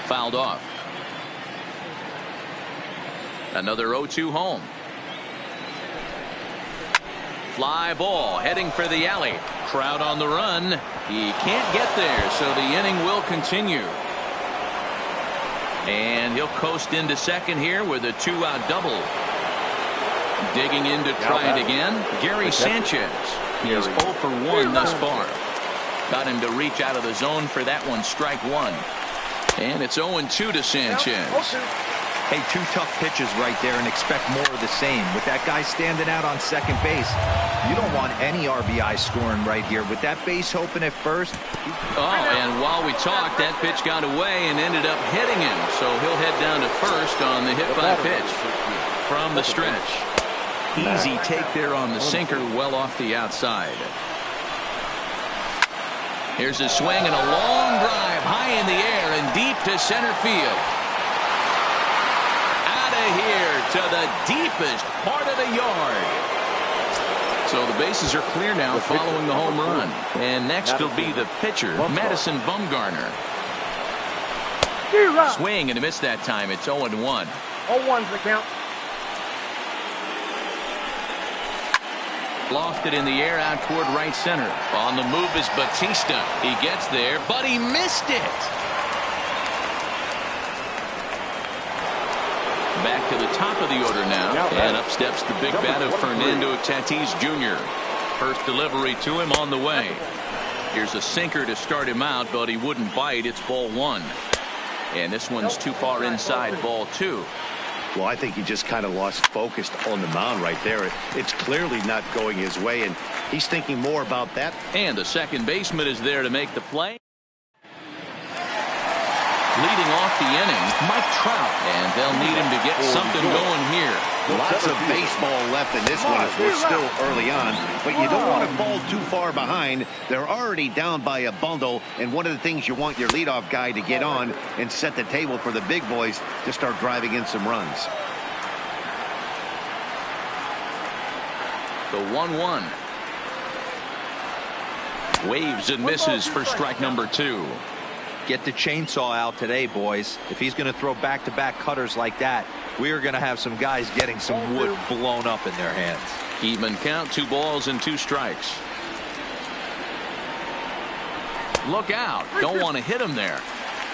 Fouled off. Another 0-2 home. Fly ball heading for the alley. Trout on the run. He can't get there, so the inning will continue. And he'll coast into second here with a 2-out double. Digging in to try it again, Gary Sanchez. He is 0 for 1 thus far. Got him to reach out of the zone for that one, strike 1. And it's 0-2 to Sanchez. Hey, 2 tough pitches right there, and expect more of the same. With that guy standing out on second base, you don't want any RBI scoring right here. With that base open at first. Oh, and while we talked, that pitch got away and ended up hitting him. So he'll head down to first on the hit by pitch from the stretch. Easy take there on the sinker, well off the outside. Here's a swing and a long drive high in the air and deep to center field. Here to the deepest part of the yard. So the bases are clear now following the home run. And next will be the pitcher, Madison Bumgarner. Swing and a miss that time. It's 0-1. 0-1's the count. Lofted in the air out toward right center. On the move is Bautista. He gets there, but he missed it. Back to the top of the order now, and up steps the big bat of Fernando Tatis Jr. First delivery to him on the way. Here's a sinker to start him out, but he wouldn't bite. It's ball 1. And this one's too far inside, ball 2. Well, I think he just kind of lost focus on the mound right there. It's clearly not going his way, and he's thinking more about that. And the second baseman is there to make the play. Leading off the inning, Mike Trout, and they'll need him to get something going here. Lots of baseball left in this one as we're still early on, but you don't want to fall too far behind. They're already down by a bundle, and one of the things you want your leadoff guy to get on and set the table for the big boys to start driving in some runs. The 1-1. Waves and misses for strike number 2. Get the chainsaw out today, boys. If he's going to throw back-to-back cutters like that, we are going to have some guys getting some wood blown up in their hands. Even count, 2 balls and 2 strikes. Look out. Don't want to hit him there.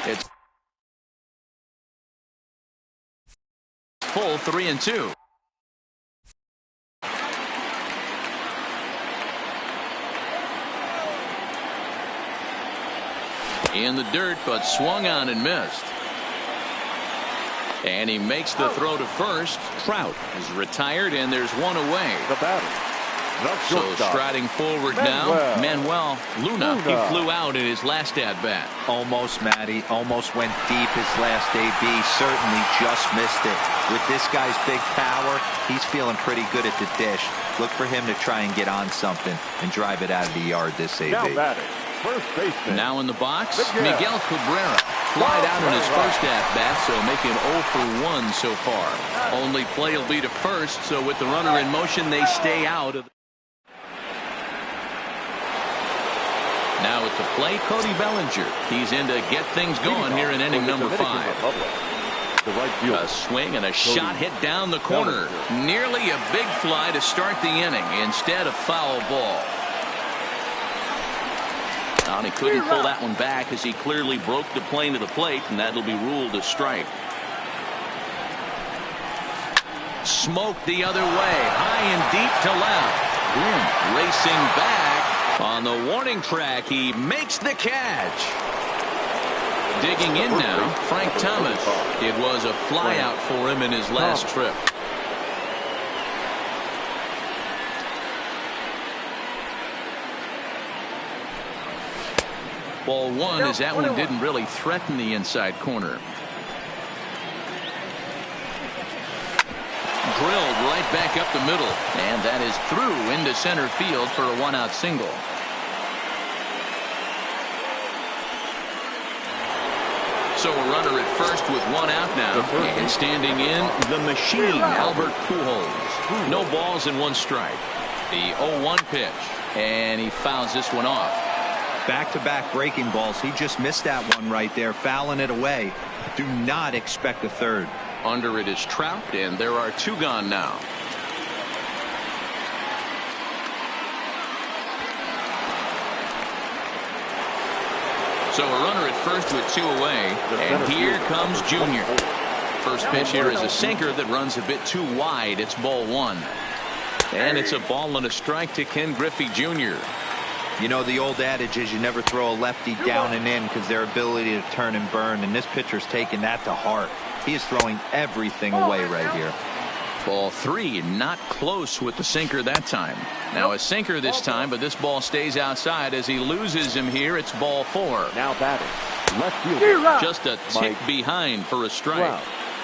It's full 3-2. In the dirt, but swung on and missed. And he makes the throw to first. Trout is retired, and there's one away. The batter. So striding forward now, Manuel Luna. He flew out in his last at-bat. Almost, Matty. Almost went deep his last AB. Certainly just missed it. With this guy's big power, he's feeling pretty good at the dish. Look for him to try and get on something and drive it out of the yard this AB. Now batting, first baseman. Now in the box, Miguel Cabrera. Flied out in his first at-bat, so making 0 for 1 so far. Only play will be to first, so with the runner in motion, they stay out of. Now at the plate, Cody Bellinger. He's in to get things going here in inning number 5. A swing and a shot hit down the corner. Nearly a big fly to start the inning. Instead, a foul ball. And he couldn't pull that one back as he clearly broke the plane to the plate, and that'll be ruled a strike. Smoked the other way, high and deep to left. Racing back on the warning track. He makes the catch. Digging in now, Frank Thomas. It was a fly out for him in his last trip. Ball 1 as that one didn't really threaten the inside corner. Drilled right back up the middle, and that is through into center field for a 1-out single. So a runner at first with 1 out now, and standing in the machine, Albert Pujols. No balls and 1 strike. The 0-1 pitch, and he fouls this one off. Back-to-back breaking balls. He just missed that one right there, fouling it away. Do not expect a third. Under it is Trout, and there are 2 gone now. So a runner at first with 2 away, and here comes Junior. First pitch here is a sinker that runs a bit too wide. It's ball 1. And it's a ball and a strike to Ken Griffey Jr. You know, the old adage is you never throw a lefty down and in because their ability to turn and burn, and this pitcher's taking that to heart. He is throwing everything away right here. Ball 3, not close with the sinker that time. Now a sinker this time, but this ball stays outside as he loses him here. It's ball 4. Now batting, left fielder. Just a tick behind for a strike.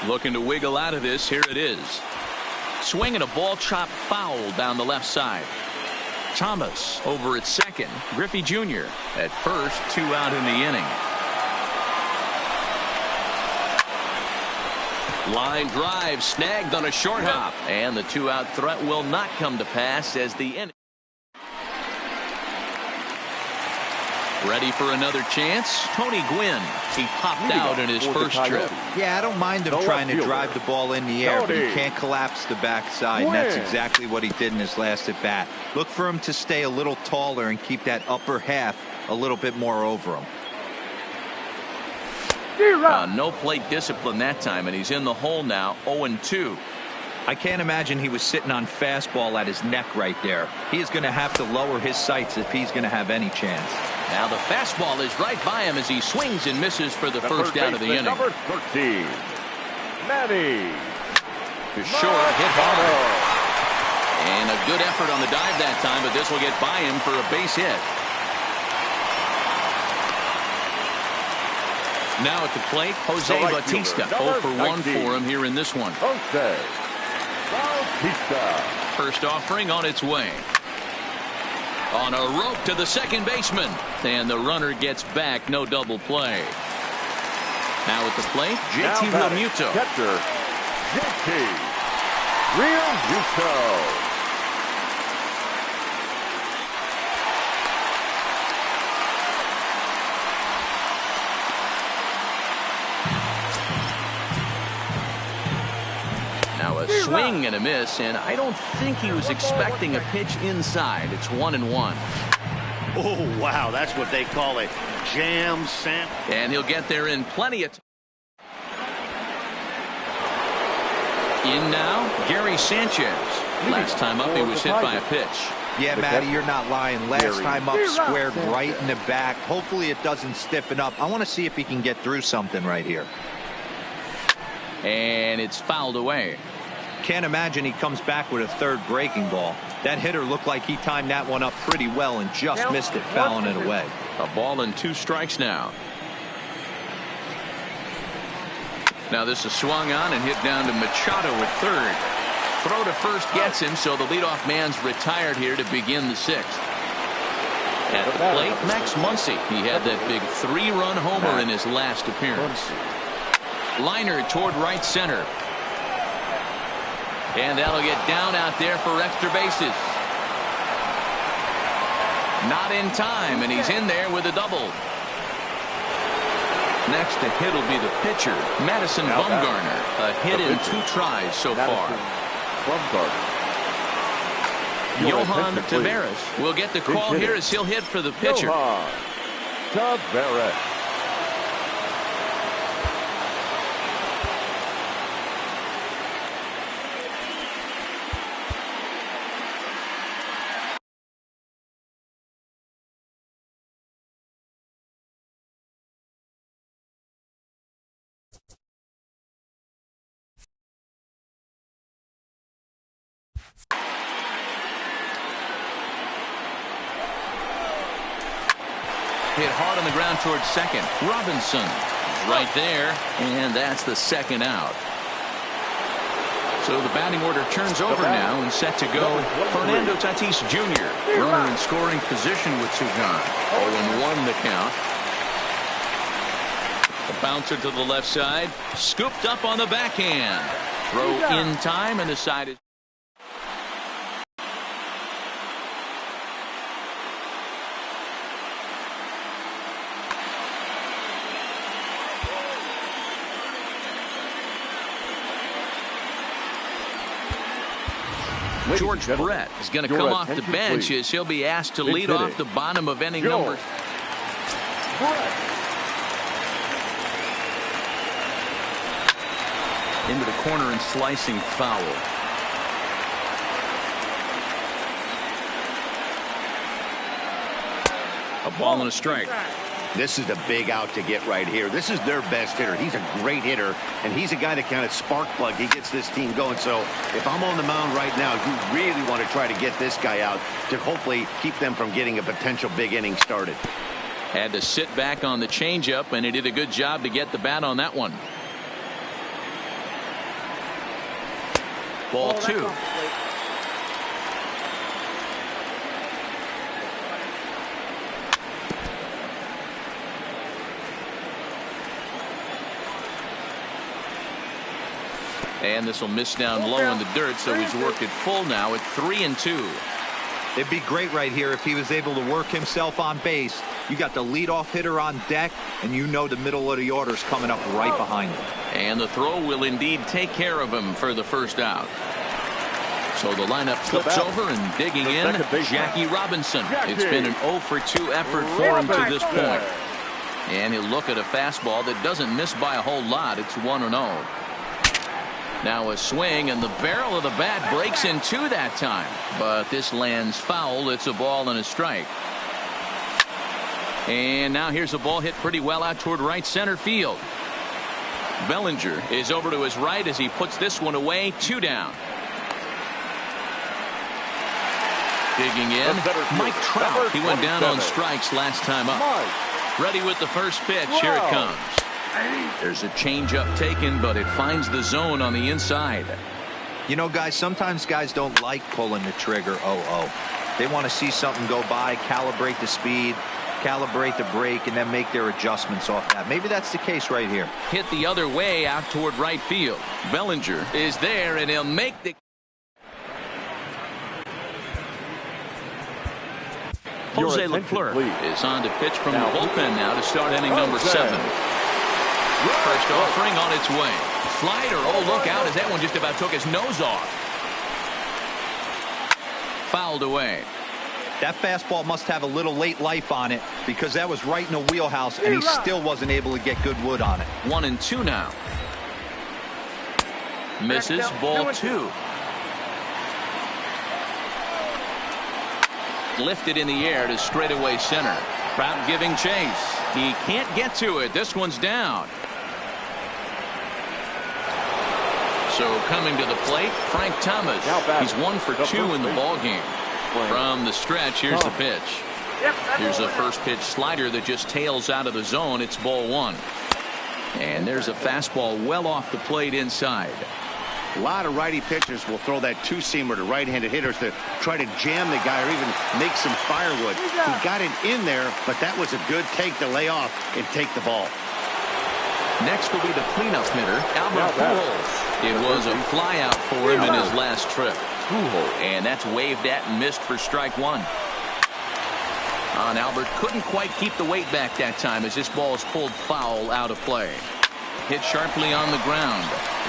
Looking to wiggle out of this. Here it is. Swinging a ball chopped foul down the left side. Thomas over at second. Griffey Jr. at first. 2 out in the inning. Line drive snagged on a short hop, and the 2-out threat will not come to pass as the inning. Ready for another chance? Tony Gwynn. He popped out in his first trip. Yeah, I don't mind him trying to drive the ball in the air, but he can't collapse the backside, and that's exactly what he did in his last at bat. Look for him to stay a little taller and keep that upper half a little bit more over him. No plate discipline that time, and he's in the hole now. 0-2. I can't imagine he was sitting on fastball at his neck right there. He is going to have to lower his sights if he's going to have any chance. Now the fastball is right by him as he swings and misses for the first out of the inning. Number 13, Manny. Short, hit hard. And a good effort on the dive that time, but this will get by him for a base hit. Now at the plate, Jose Bautista. 0 for 1 for him here in this one. Jose Bautista. First offering on its way. On a rope to the second baseman. And the runner gets back. No double play. Now at the plate, JT Realmuto. Catcher, JT Realmuto. Swing and a miss, and I don't think he was expecting a pitch inside. It's 1-1. Oh, wow, that's what they call a jam sandwich. And he'll get there in plenty of time. In now, Gary Sanchez. Last time up, he was hit by a pitch. Yeah, Matty, you're not lying. Last time up, squared right in the back. Hopefully it doesn't stiffen up. I want to see if he can get through something right here. And it's fouled away. Can't imagine he comes back with a third breaking ball. That hitter looked like he timed that one up pretty well and just missed it, fouling it away. A ball and 2 strikes now. Now this is swung on and hit down to Machado at third. Throw to first gets him, so the leadoff man's retired here to begin the 6th. At the plate, Max Muncy. He had that big 3-run homer in his last appearance. Liner toward right center. And that'll get down out there for extra bases. Not in time, and he's in there with a double. Next to hit will be the pitcher, Madison Bumgarner. A hit in 2 tries so far. Johan Tavares will get the call here as he'll hit for the pitcher. Tavares. Hit hard on the ground towards second. Robinson right there, and that's the 2nd out. So the batting order turns over now and set to go. Fernando Tatis Jr. runner in scoring position with 2 gone. 0-1 the count. The bouncer to the left side, scooped up on the backhand. Throw in time, and the side is. George Brett is going to come off the bench as he'll be asked to lead off the bottom of inning number. Into the corner and slicing foul. A ball and a strike. This is a big out to get right here. This is their best hitter. He's a great hitter, and he's a guy that kind of spark plug. He gets this team going. So if I'm on the mound right now, you really want to try to get this guy out to hopefully keep them from getting a potential big inning started. Had to sit back on the changeup, and he did a good job to get the bat on that one. Ball 2. And this will miss down low in the dirt, so he's worked it full now at 3-2. It'd be great right here if he was able to work himself on base. You got the leadoff hitter on deck, and you know the middle of the order's coming up right behind him. And the throw will indeed take care of him for the first out. So the lineup flips over, and digging in, Jackie Robinson. It's been an 0-for-2 effort for him to this point. And he'll look at a fastball that doesn't miss by a whole lot. It's 1-0. Now a swing, and the barrel of the bat breaks in 2 that time. But this lands foul. It's a ball and a strike. And now here's a ball hit pretty well out toward right center field. Bellinger is over to his right as he puts this one away. 2 down. Digging in, Mike Trout. He went down on strikes last time up. Ready with the first pitch. Here it comes. There's a changeup taken, but it finds the zone on the inside. You know, guys, sometimes guys don't like pulling the trigger. They want to see something go by, calibrate the speed, calibrate the brake, and then make their adjustments off that. Maybe that's the case right here. Hit the other way out toward right field. Bellinger is there, and he'll make the. Jose Leclerc is on to pitch from the bullpen now to start inning number 7. First offering on its way. Slider, oh, look out as that one just about took his nose off. Fouled away. That fastball must have a little late life on it because that was right in the wheelhouse, and he still wasn't able to get good wood on it. 1-2 now. Misses, ball 2. Lifted in the air to straightaway center. Trout giving chase. He can't get to it. This one's down. So coming to the plate, Frank Thomas. He's 1 for 2 in the ballgame. From the stretch, here's the pitch. Here's a first pitch slider that just tails out of the zone. It's ball 1. And there's a fastball well off the plate inside. A lot of righty pitchers will throw that two-seamer to right-handed hitters to try to jam the guy or even make some firewood. He got it in there, but that was a good take to lay off and take the ball. Next will be the cleanup hitter, Albert Pujols. It was a fly out for him in his last trip. And that's waved at and missed for strike 1. Albert couldn't quite keep the weight back that time as this ball is pulled foul out of play. Hit sharply on the ground.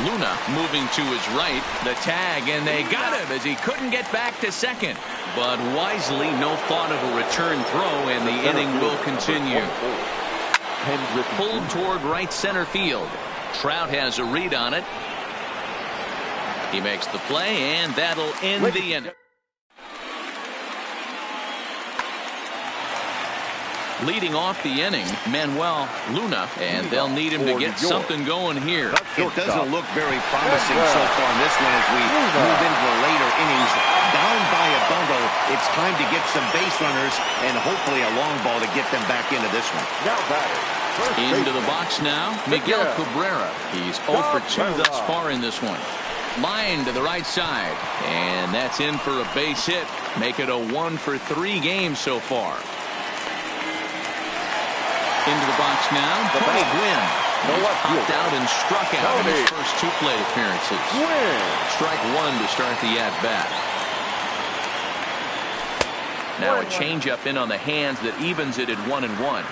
Luna moving to his right. The tag, and they got him as he couldn't get back to second. But wisely, no thought of a return throw, and the inning will continue. Pulled toward right center field. Trout has a read on it. He makes the play, and that'll end the inning. Leading off the inning, Manuel Luna, and they'll need him to get something going here. It doesn't look very promising so far in this one as we move into the later innings. Down by a bundle, it's time to get some base runners and hopefully a long ball to get them back into this one. Into the box now, Miguel Cabrera. He's 0 for 2 thus far in this one. Line to the right side, and that's in for a base hit. Make it a 1 for 3 game so far. Into the box now, Tony Gwynn. Popped out and struck out in his first 2 plate appearances. Strike 1 to start the at-bat. Now a changeup in on the hands that evens it at 1-1.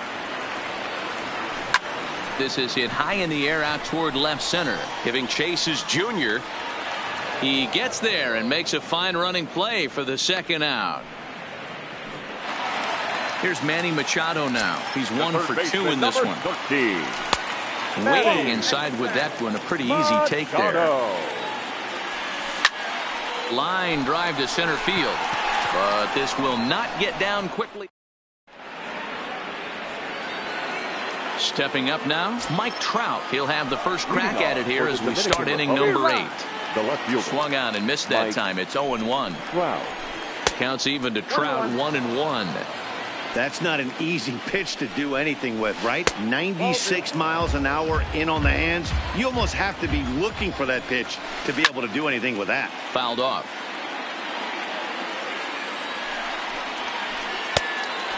This is hit high in the air out toward left center. Giving chase is Junior. He gets there and makes a fine running play for the second out. Here's Manny Machado now. He's 1 for 2 in this one. Waiting inside with that one. A pretty easy take there. Line drive to center field. But this will not get down quickly. Stepping up now, Mike Trout. He'll have the first crack at it here as we start inning number 8. Swung on and missed that time. It's 0-1. Counts even to Trout, 1-1. That's not an easy pitch to do anything with, right? 96 miles an hour in on the hands. You almost have to be looking for that pitch to be able to do anything with that. Fouled off.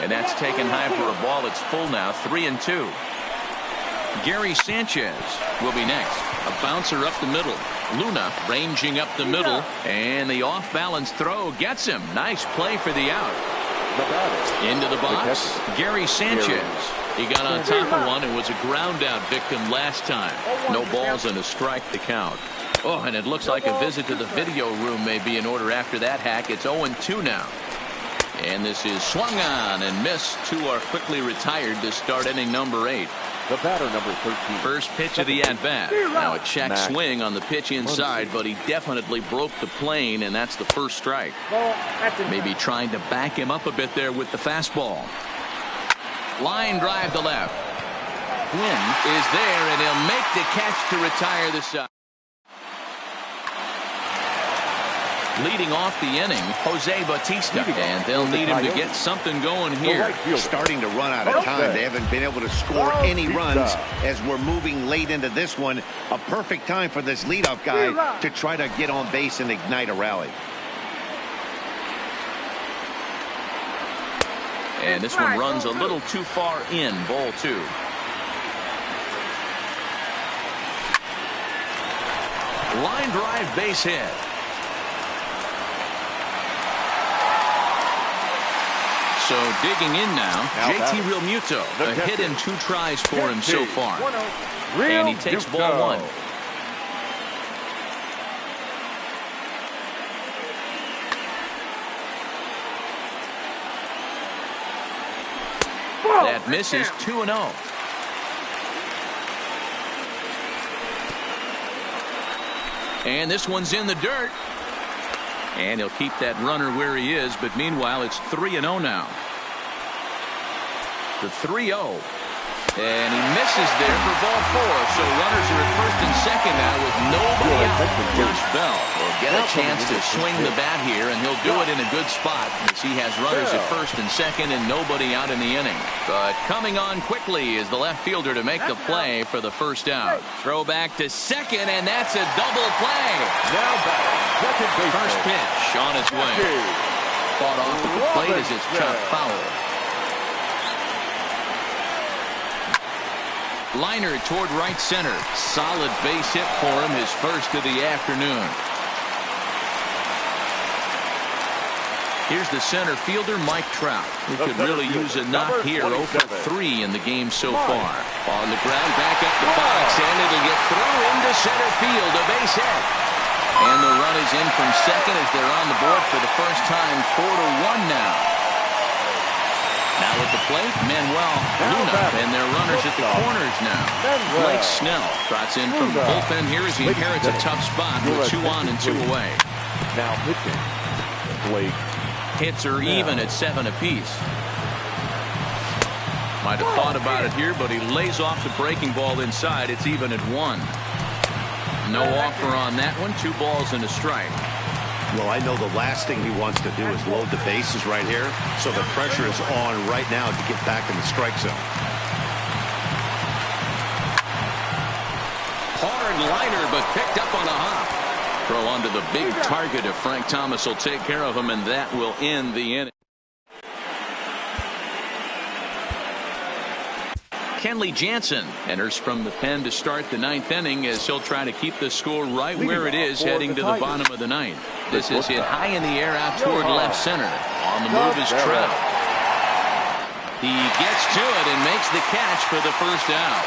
And that's taken high for a ball. It's full now, 3-2. Gary Sanchez will be next. A bouncer up the middle. Luna ranging up the middle, and the off-balance throw gets him. Nice play for the out. Into the box, Gary Sanchez. He got on top of one and was a ground-out victim last time. No balls and a strike to count. Oh, and it looks like a visit to the video room may be in order after that hack. It's 0-2 now. And this is swung on and missed. 2 are quickly retired to start inning number 8. The batter, number 13. First pitch of the at-bat. Now a check swing on the pitch inside, but he definitely broke the plane, and that's the first strike. Maybe trying to back him up a bit there with the fastball. Line drive to left. Gwynn is there, and he'll make the catch to retire the side. Leading off the inning, Jose Bautista, and they'll need him to get something going here. Starting to run out of time. They haven't been able to score any runs as we're moving late into this one. A perfect time for this leadoff guy to try to get on base and ignite a rally. And this one runs a little too far in, ball 2. Line drive, base hit. So digging in now, JT Realmuto. A hit in 2 tries for him so far. And he takes ball 1. That misses. 2-0. And this one's in the dirt. And he'll keep that runner where he is, but meanwhile it's 3-0 now. The 3-0. And he misses there for ball 4. So runners are at first and second now with nobody out. Josh Bell will get a chance to swing the bat here, and he'll do it in a good spot as he has runners at first and second and nobody out in the inning. But coming on quickly is the left fielder to make the play for the first out. Throw back to second, and that's a double play. Now back, second base. First pitch on its way. Fought off at the plate as it's chopped foul. Liner toward right center. Solid base hit for him, his first of the afternoon. Here's the center fielder, Mike Trout, who could really use a knock here. 0 for 3 in the game so far. On the ground, back up the box, and it'll get through into center field. A base hit. And the run is in from second as they're on the board for the first time. 4-1 now. Now at the plate, Manuel Luna, and their runners at the corners now. Blake Snell trots in from the bullpen here as he inherits a tough spot with 2 on and 2 away. Now pitching, Blake. Hits are even at 7 apiece. Might have thought about it here, but he lays off the breaking ball inside. It's even at 1. No offer on that one. 2 balls and a strike. Well, I know the last thing he wants to do is load the bases right here, so the pressure is on right now to get back in the strike zone. Hard liner, but picked up on a hop. Throw onto the big target if Frank Thomas will take care of him, and that will end the inning. Kenley Jansen enters from the pen to start the 9th inning as he'll try to keep the score right where it is heading to the bottom of the 9th. This is hit high in the air out toward left center. On the move is Trout. He gets to it and makes the catch for the first out.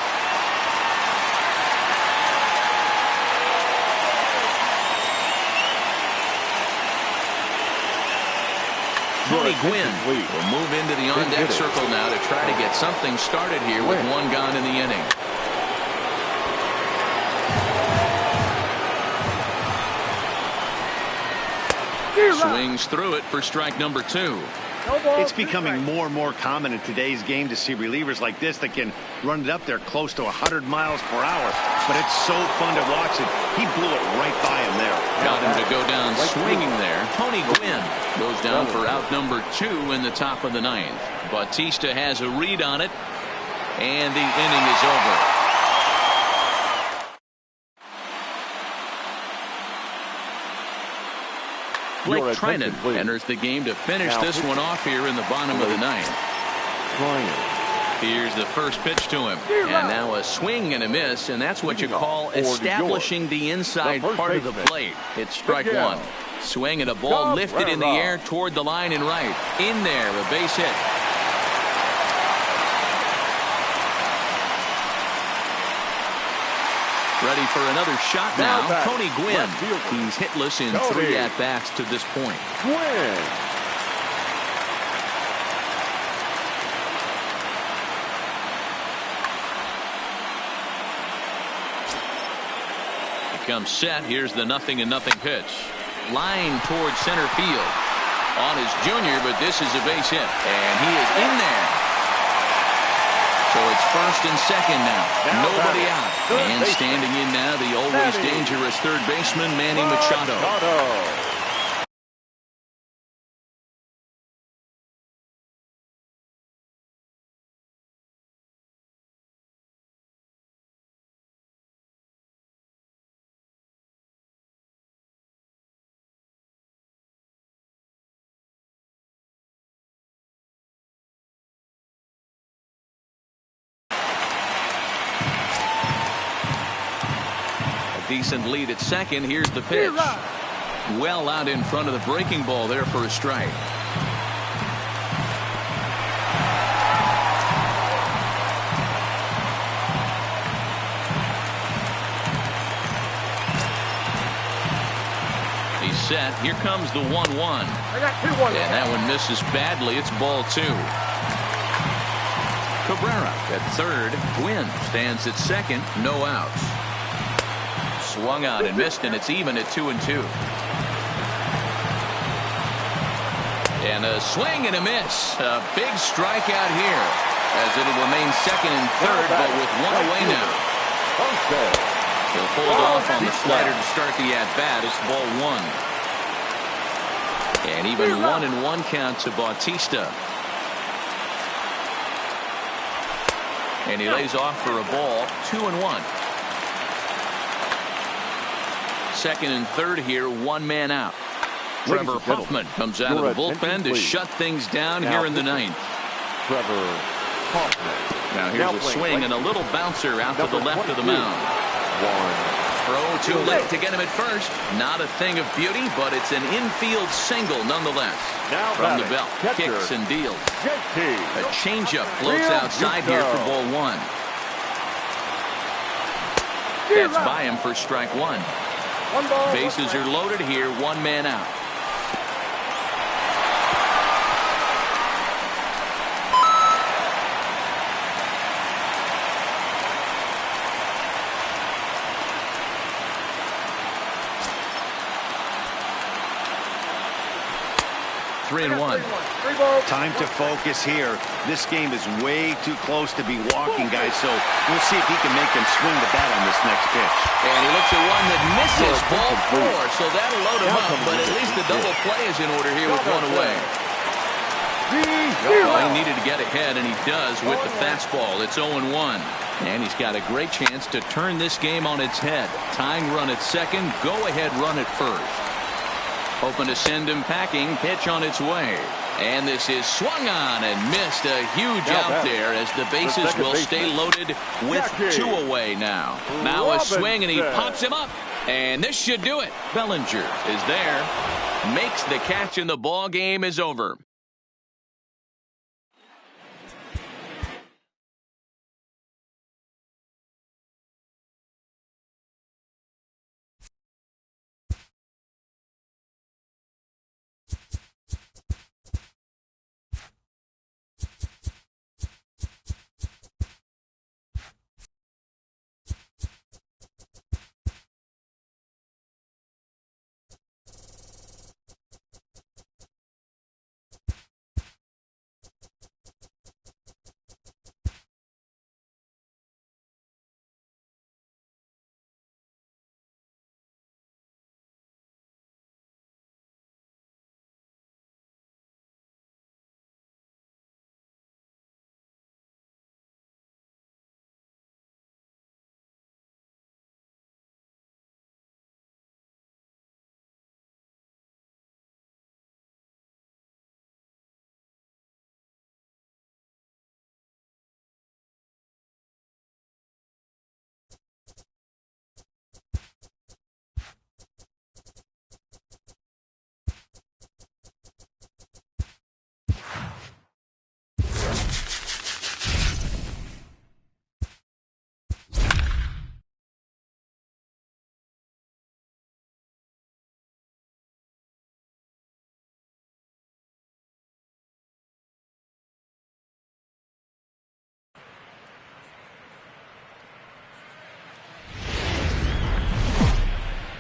Tony Gwynn will move into the on-deck circle now to try to get something started here with 1 gone in the inning. Swings through it for strike number 2. It's becoming more and more common in today's game to see relievers like this that can run it up there close to 100 miles per hour. But it's so fun to watch it. He blew it right by him there. Got him to go down swinging there. Tony Gwynn goes down for out number 2 in the top of the 9th. Bautista has a read on it, and the inning is over. Blake Trinan enters the game to finish this one off here in the bottom of the 9th. Here's the first pitch to him, and now a swing and a miss, and that's what you call establishing the inside part of the plate. It's strike 1. Swing and a ball lifted in the air toward the line and right. In there, a base hit. Ready for another shot now. Tony Gwynn. He's hitless in 3 at-bats to this point. Gwynn. Comes set. Here's the 0-0 pitch. Line towards center field. On his junior, but this is a base hit. And he is in there. So it's first and second now. Nobody out. And standing in now, the always dangerous third baseman, Manny Machado. Decent lead at second. Here's the pitch. Well out in front of the breaking ball there for a strike. He's set. Here comes the 1-1. I got 2-1. And that one misses badly. It's ball 2. Cabrera at third. Gwynn stands at second. No outs. Swung out and missed, and it's even at 2-2. And a swing and a miss. A big strikeout here, as it'll remain second and third, but with one away now. He'll hold off on the slider to start the at-bat. It's ball one. And even 1-1 count to Bautista. And he lays off for a ball. 2-1. Second and third here, one man out. Trevor Hoffman comes out of the bullpen to shut things down here in the ninth. Trevor Hoffman. Now here's a swing and a little bouncer out to the left of the mound. Throw too late to get him at first. Not a thing of beauty, but it's an infield single nonetheless. From the belt, kicks and deals. A changeup floats outside here for ball one. That's by him for strike one. Bases are loaded here, one man out. Three and one. Time to focus here. This game is way too close to be walking, guys, so we'll see if he can make them swing the bat on this next pitch. And he looks at one that misses, ball four, so that'll load him up, but at least the double play is in order here with one away. Well, he needed to get ahead, and he does with the fastball. It's 0-1. And he's got a great chance to turn this game on its head. Tying run at second, go-ahead run at first. Hoping to send him packing. Pitch on its way. And this is swung on and missed. A huge out there as the bases will stay loaded with two away now. Now a swing and he pops him up. And this should do it. Bellinger is there. Makes the catch and the ball game is over.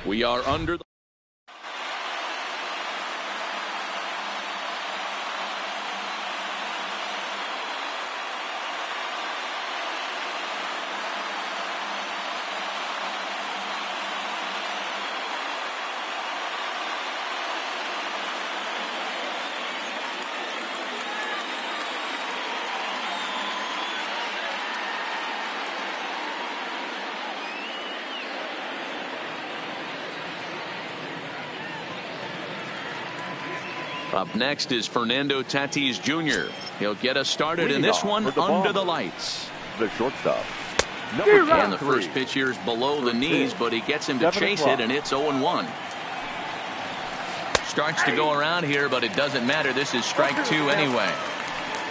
We are under the Up next is Fernando Tatis Jr. He'll get us started in this one under the lights. The shortstop. And the first pitch here is below the knees, but he gets him to chase it, and it's 0-1. Starts to go around here, but it doesn't matter. This is strike two anyway.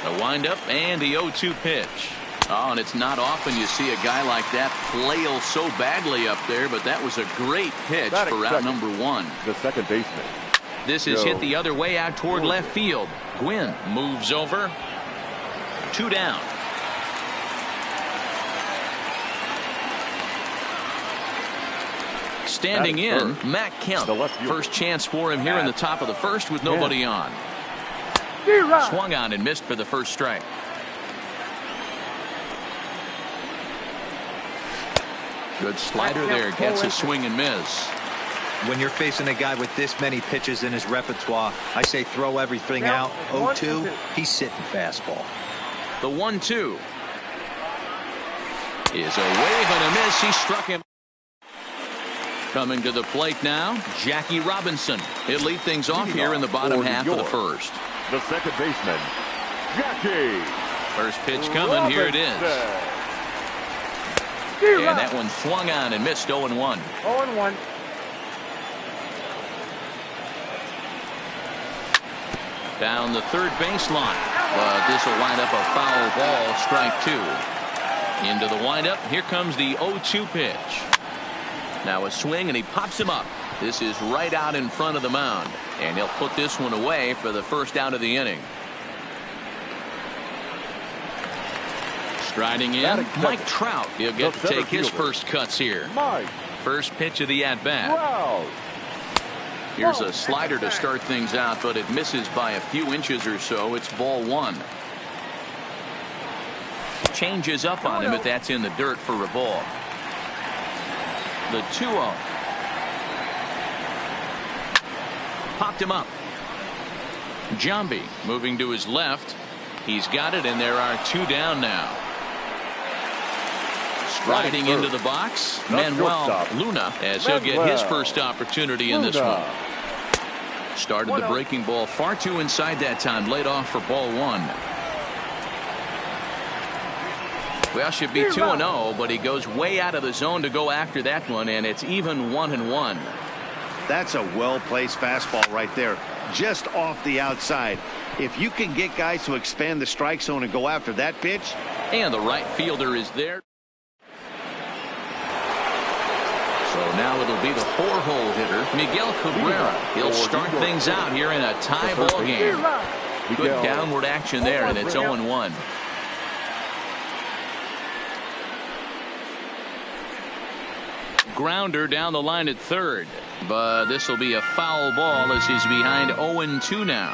The windup and the 0-2 pitch. Oh, and it's not often you see a guy like that flail so badly up there, but that was a great pitch for out number one. The second baseman. This is hit the other way out toward left field. Gwynn moves over. Two down. Standing in, Matt Kemp. First chance for him here in the top of the first with nobody on. Swung on and missed for the first strike. Good slider there. Gets a swing and miss. When you're facing a guy with this many pitches in his repertoire, I say throw everything out. 0-2, he's sitting fastball. The 1-2 is a wave and a miss. He struck him. Coming to the plate now, Jackie Robinson. He'll lead things off here in the bottom half of the first. The second baseman, Jackie. First pitch coming. Here it is. And that one swung on and missed. 0-1. 0-1. Down the third baseline. But this will wind up a foul ball. Strike 2. Into the windup. Here comes the 0-2 pitch. Now a swing and he pops him up. This is right out in front of the mound. And he'll put this one away for the first out of the inning. Striding in, Mike Trout. He'll get to take his first cuts here. First pitch of the at-bat. Here's a slider to start things out, but it misses by a few inches or so. It's ball 1. Changes up on him, but that's in the dirt for a ball. The 2-0. Popped him up. Jambi moving to his left. He's got it, and there are 2 down now. Striding into the box, Manuel Luna, as he'll get his first opportunity in this one. Started the breaking ball far too inside that time. Laid off for ball 1. Well, should be 2-0, but he goes way out of the zone to go after that one, and it's even 1-1. That's a well-placed fastball right there, just off the outside. If you can get guys to expand the strike zone and go after that pitch. And the right fielder is there. So now it'll be the 4-hole hitter, Miguel Cabrera. He'll start things out here in a tie ball game. Good downward action there, and it's 0-1. Grounder down the line at third, but this will be a foul ball as he's behind 0-2 now.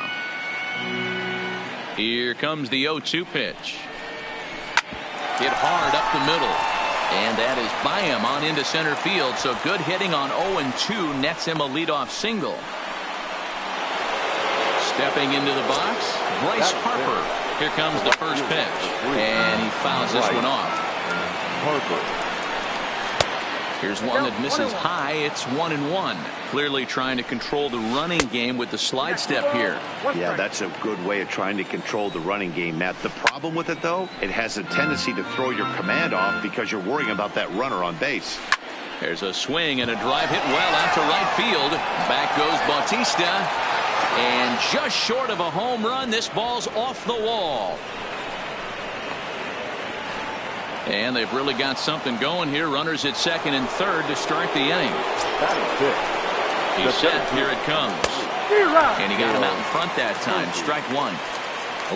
Here comes the 0-2 pitch. Hit hard up the middle, and that is by him on into center field. So good hitting on 0-2 nets him a leadoff single. Stepping into the box, Bryce Harper. Here comes the first pitch, and he fouls this one off. Harper. Here's one that misses high. It's 1-1. Clearly trying to control the running game with the slide step here. Yeah, that's a good way of trying to control the running game, Matt. The problem with it, though, it has a tendency to throw your command off because you're worrying about that runner on base. There's a swing and a drive hit well out to right field. Back goes Bautista. And just short of a home run, this ball's off the wall. And they've really got something going here. Runners at second and third to start the inning. He's set. Here it comes. And he got him out in front that time. Strike 1.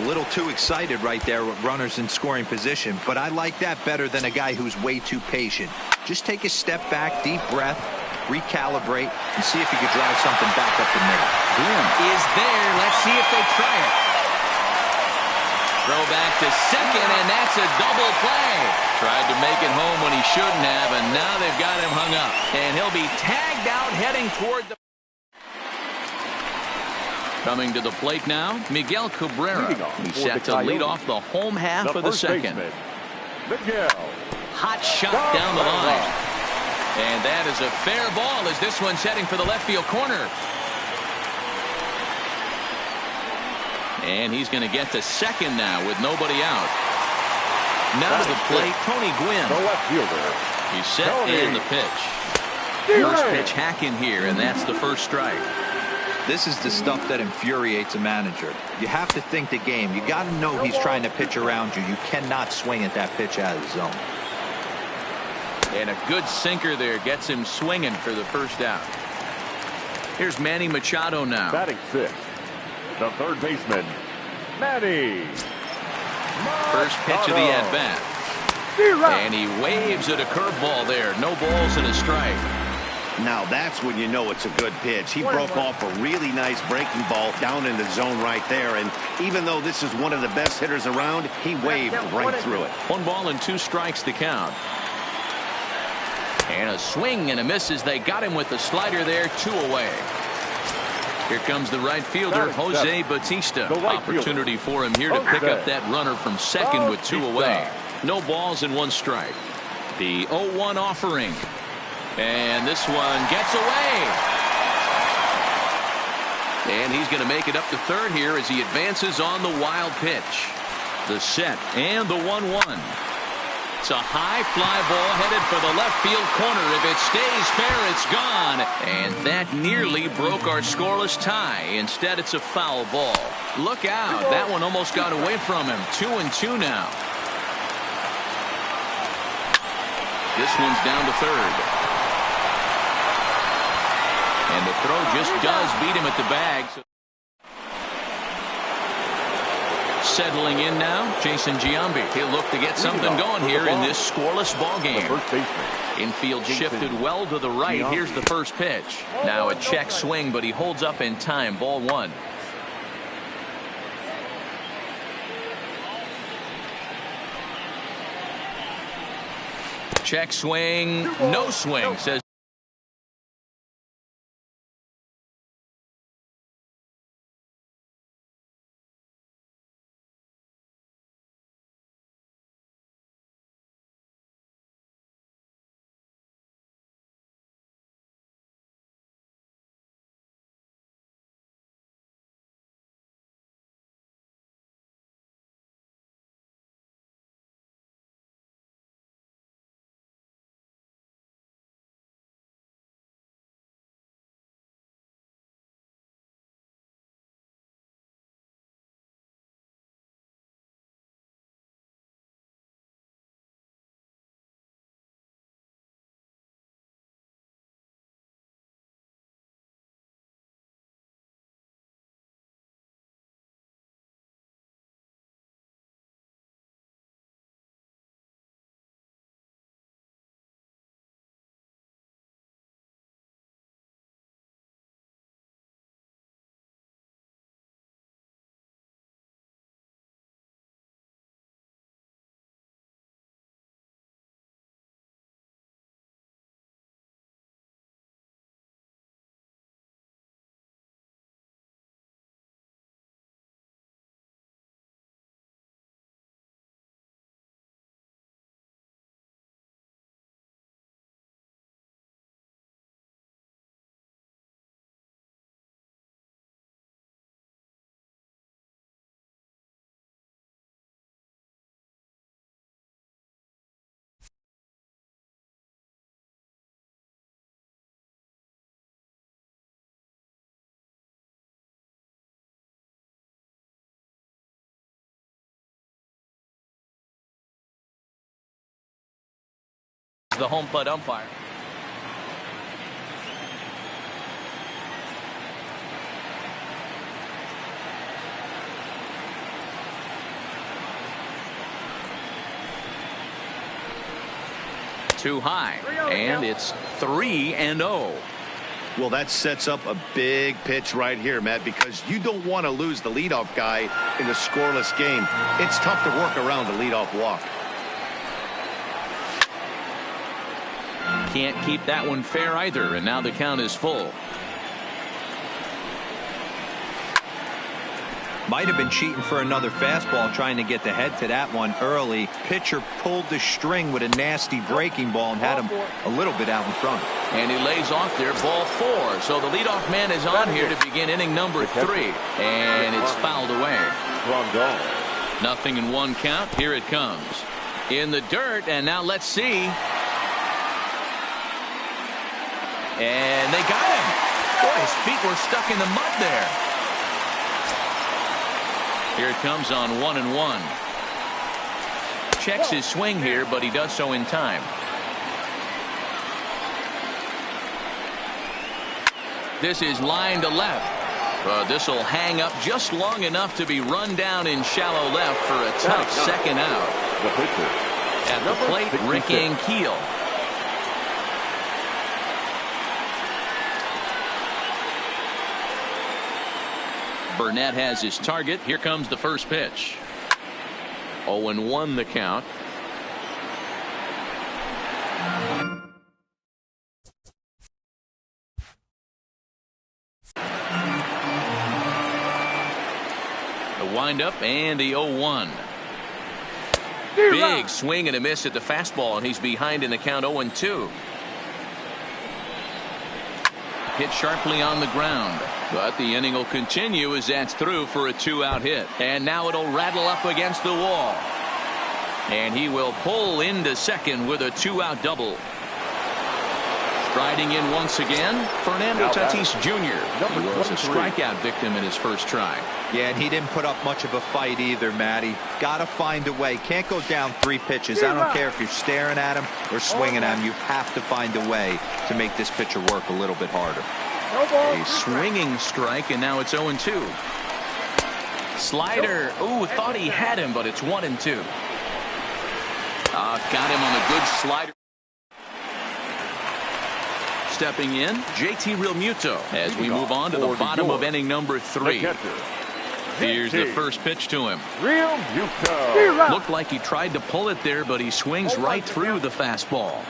A little too excited right there with runners in scoring position, but I like that better than a guy who's way too patient. Just take a step back, deep breath, recalibrate, and see if you can drive something back up the middle. Gwynn is there. Let's see if they try it. Throw back to second, and that's a double play. Tried to make it home when he shouldn't have, and now they've got him hung up. And he'll be tagged out heading toward the... Coming to the plate now, Miguel Cabrera. He's set to lead off the home half of the second. Hot shot down the line. And that is a fair ball as this one's heading for the left field corner. And he's going to get to second now with nobody out. Now to the plate, Tony Gwynn. The left fielder. He's set and the pitch. First pitch hacking here, and that's the first strike. This is the stuff that infuriates a manager. You have to think the game. You got to know he's trying to pitch around you. You cannot swing at that pitch out of the zone. And a good sinker there gets him swinging for the first out. Here's Manny Machado now. Batting fifth, the third baseman, Manny. First pitch of the at-bat. And he waves at a curveball there. No balls and a strike. Now that's when you know it's a good pitch. He broke off a really nice breaking ball down in the zone right there. And even though this is one of the best hitters around, he waved right through it. 1 ball and 2 strikes the count. And a swing and a miss as they got him with the slider there, 2 away. Here comes the right fielder, Jose Bautista. Opportunity for him here to pick up that runner from second with 2 away. No balls and 1 strike. The 0-1 offering. And this one gets away. And he's going to make it up to third here as he advances on the wild pitch. The set and the 1-1. It's a high fly ball headed for the left field corner. If it stays fair, it's gone. And that nearly broke our scoreless tie. Instead, it's a foul ball. Look out. That one almost got away from him. 2-2 now. This one's down to third. And the throw just does beat him at the bag. Settling in now, Jason Giambi. He'll look to get something going here in this scoreless ball game. Infield shifted well to the right. Here's the first pitch. Now a check swing, but he holds up in time. Ball 1. Check swing, no swing, says. The home plate umpire. Too high, and it's 3-0. Well, that sets up a big pitch right here, Matt, because you don't want to lose the leadoff guy in a scoreless game. It's tough to work around the leadoff walk. Can't keep that one fair either, and now the count is full. Might have been cheating for another fastball, trying to get the head to that one early. Pitcher pulled the string with a nasty breaking ball and had him a little bit out in front. And he lays off there, ball 4. So the leadoff man is on here to begin inning number 3. And it's fouled away. Nothing in 1 count. Here it comes. In the dirt, and now let's see. And they got him. Boy, his feet were stuck in the mud there. Here it comes on 1-1. Checks his swing here, but he does so in time. This is line to left. This will hang up just long enough to be run down in shallow left for a tough second out. At the plate, Rick Ankiel. Burnett has his target. Here comes the first pitch. 0-1 the count. The windup and the 0-1. Big swing and a miss at the fastball, and he's behind in the count 0-2. Hit sharply on the ground, but the inning will continue as that's through for a 2-out hit. And now it'll rattle up against the wall. And he will pull into second with a 2-out double. Striding in once again, Fernando Tatis Jr. He was a strikeout victim in his first try. Yeah, and he didn't put up much of a fight either, Matty. Got to find a way. Can't go down 3 pitches. I don't care if you're staring at him or swinging at him. You have to find a way to make this pitcher work a little bit harder. A swinging strike, and now it's 0-2. Slider. Ooh, thought he had him, but it's 1-2. Got him on a good slider. Stepping in, JT Realmuto as we move on to the bottom of inning number 3. Here's the first pitch to him. Looked like he tried to pull it there, but he swings right through the fastball.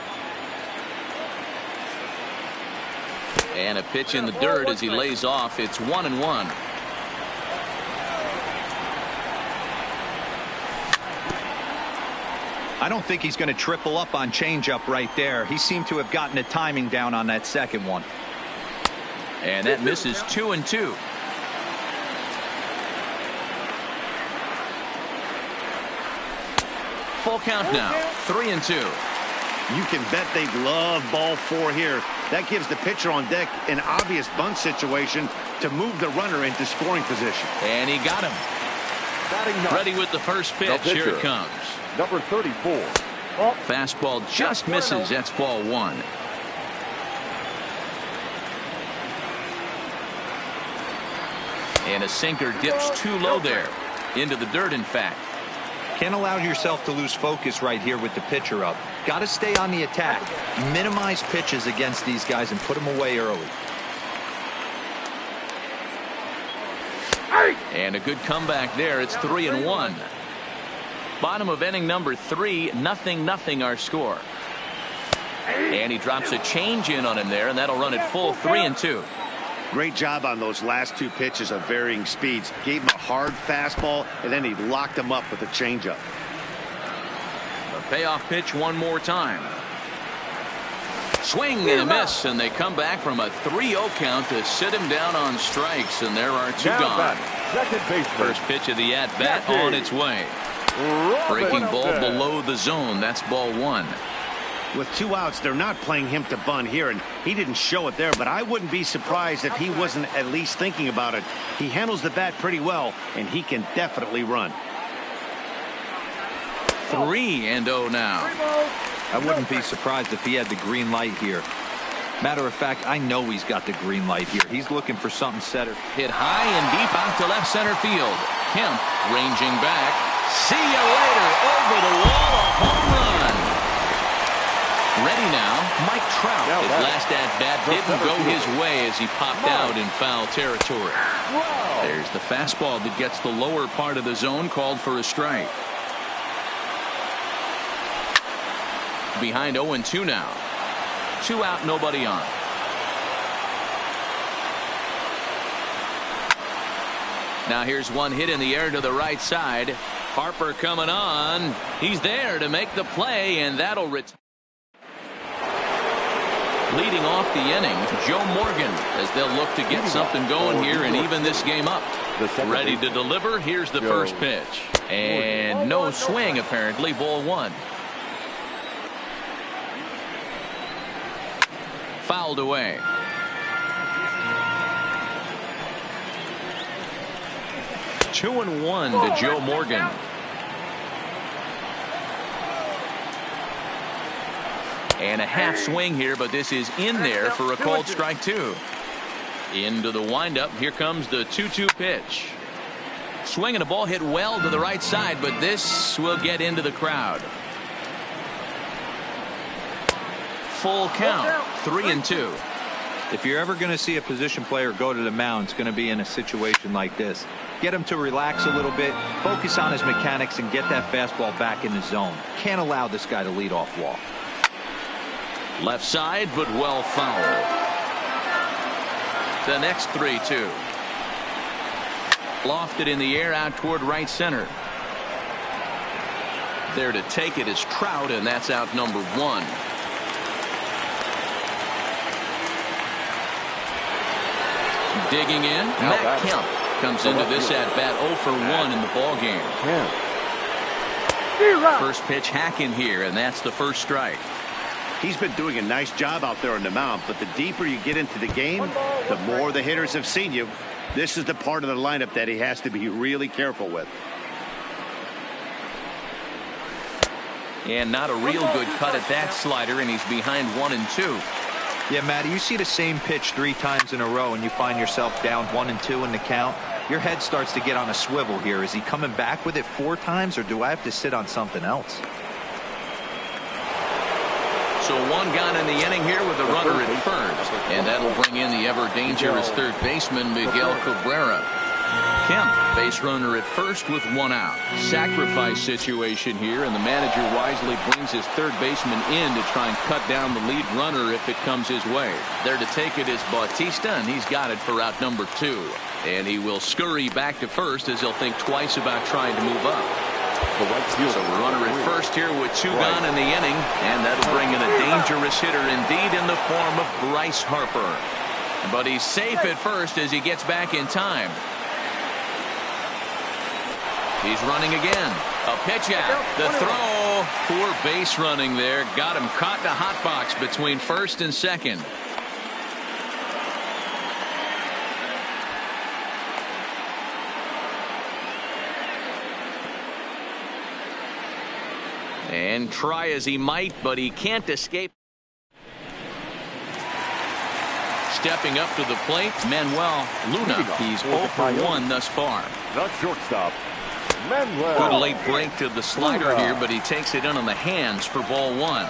And a pitch in the dirt as he lays off. It's 1-1. I don't think he's going to triple up on changeup right there. He seemed to have gotten the timing down on that second one. And that misses 2-2. Full count now, 3-2. You can bet they love ball 4 here. That gives the pitcher on deck an obvious bunt situation to move the runner into scoring position. And he got him. Ready with the first pitch. Here it comes. Number 34. Fastball just misses. That's ball 1. And a sinker dips too low there. Into the dirt, in fact. Can't allow yourself to lose focus right here with the pitcher up. Got to stay on the attack. Minimize pitches against these guys and put them away early. And a good comeback there. It's 3-1. Bottom of inning number 3, 0-0 our score. And he drops a change in on him there, and that'll run it full 3-2. Great job on those last 2 pitches of varying speeds. Gave him a hard fastball, and then he locked him up with a changeup. The payoff pitch one more time. Swing and a miss, and they come back from a 3-0 count to sit him down on strikes, and there are 2 gone. First pitch of the at-bat on its way. Breaking ball below the zone. That's ball 1. With 2 outs, they're not playing him to bunt here, and he didn't show it there, but I wouldn't be surprised if he wasn't at least thinking about it. He handles the bat pretty well, and he can definitely run. 3-0 now. I wouldn't be surprised if he had the green light here. Matter of fact, I know he's got the green light here. He's looking for something setter. Hit high and deep out to left center field. Kemp ranging back. See you later. Over the wall. A home run. Ready now. Mike Trout. His last at-bat didn't go his way as he popped out in foul territory. There's the fastball that gets the lower part of the zone, called for a strike. Behind 0-2 now. 2 out, nobody on. Now here's one hit in the air to the right side. Harper coming on. He's there to make the play, and that'll retire. Leading off the inning, Joe Morgan, as they'll look to get something going here and even this game up. Ready to deliver. Here's the first pitch. And no swing, apparently. Ball 1. Fouled away. Two and 1 to Joe Morgan. And a half swing here, but this is in there for a called strike 2. Into the windup. Here comes the 2-2 pitch. Swinging a ball hit well to the right side, but this will get into the crowd. Full count. 3-2. If you're ever going to see a position player go to the mound, it's going to be in a situation like this. Get him to relax a little bit, focus on his mechanics, and get that fastball back in the zone. Can't allow this guy to lead off walk. Left side, but well fouled. The next 3-2. Lofted in the air out toward right center. There to take it is Trout, and that's out number 1. Digging in, Matt Kemp comes into this at bat 0 for 1 in the ball game. First pitch hacking here, and that's the first strike. He's been doing a nice job out there on the mound, but the deeper you get into the game, the more the hitters have seen you. This is the part of the lineup that he has to be really careful with. And not a real good cut at that slider, and he's behind 1-2. Yeah, Matty, you see the same pitch 3 times in a row and you find yourself down 1-2 in the count. Your head starts to get on a swivel here. Is he coming back with it 4 times, or do I have to sit on something else? So 1 gone in the inning here with a runner at first, and that'll bring in the ever-dangerous third baseman Miguel Cabrera. Kemp, base runner at first with 1 out. Sacrifice situation here, and the manager wisely brings his third baseman in to try and cut down the lead runner if it comes his way. There to take it is Bautista, and he's got it for out number 2. And he will scurry back to first as he'll think twice about trying to move up. So a runner at first here with 2 gone in the inning, and that'll bring in a dangerous hitter indeed in the form of Bryce Harper. But he's safe at first as he gets back in time. He's running again. A pitch out. The throw. Poor base running there. Got him caught in a hot box between first and second. And try as he might, but he can't escape. Stepping up to the plate, Manuel Luna. He's 0 for 1 thus far. The shortstop, Good late break to the slider here, but he takes it in on the hands for ball 1.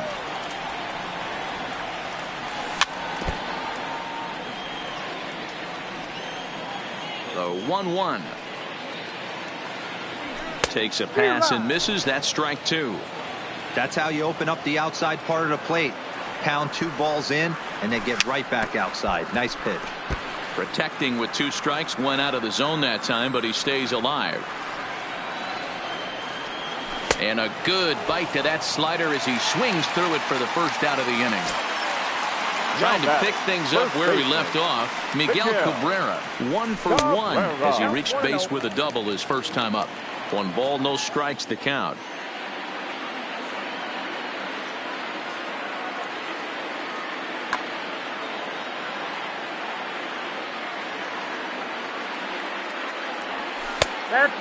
The 1-1. Takes a pass and misses. That's strike 2. That's how you open up the outside part of the plate. Pound 2 balls in and then get right back outside. Nice pitch. Protecting with 2 strikes. Went out of the zone that time, but he stays alive. And a good bite to that slider as he swings through it for the first out of the inning. Trying to pick things up where he left off, Miguel Cabrera, 1 for 1 as he reached base with a double his first time up. 1 ball, no strikes to count.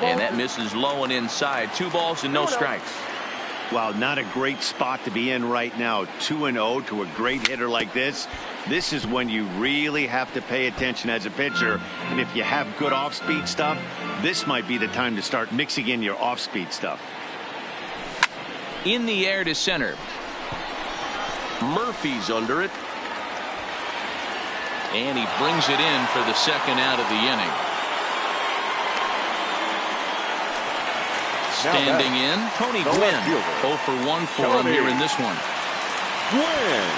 And that misses low and inside. 2 balls and no strikes. Wow, not a great spot to be in right now. 2-0 to a great hitter like this. This is when you really have to pay attention as a pitcher. And if you have good off-speed stuff, this might be the time to start mixing in your off-speed stuff. In the air to center. Murphy's under it. And he brings it in for the second out of the inning. Standing in, Tony Gwynn. 0 for 1 for him here in this one. Gwynn.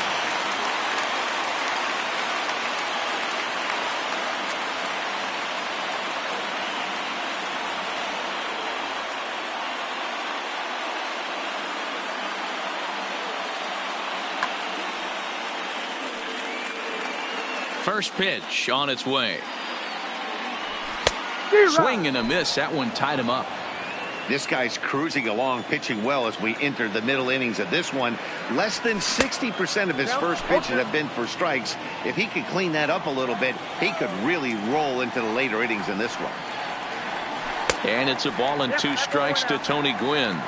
First pitch on its way. Swing and a miss. That one tied him up. This guy's cruising along, pitching well as we enter the middle innings of this one. Less than 60% of his first pitches have been for strikes. If he could clean that up a little bit, he could really roll into the later innings in this one. And it's a ball and 2 strikes to Tony Gwynn.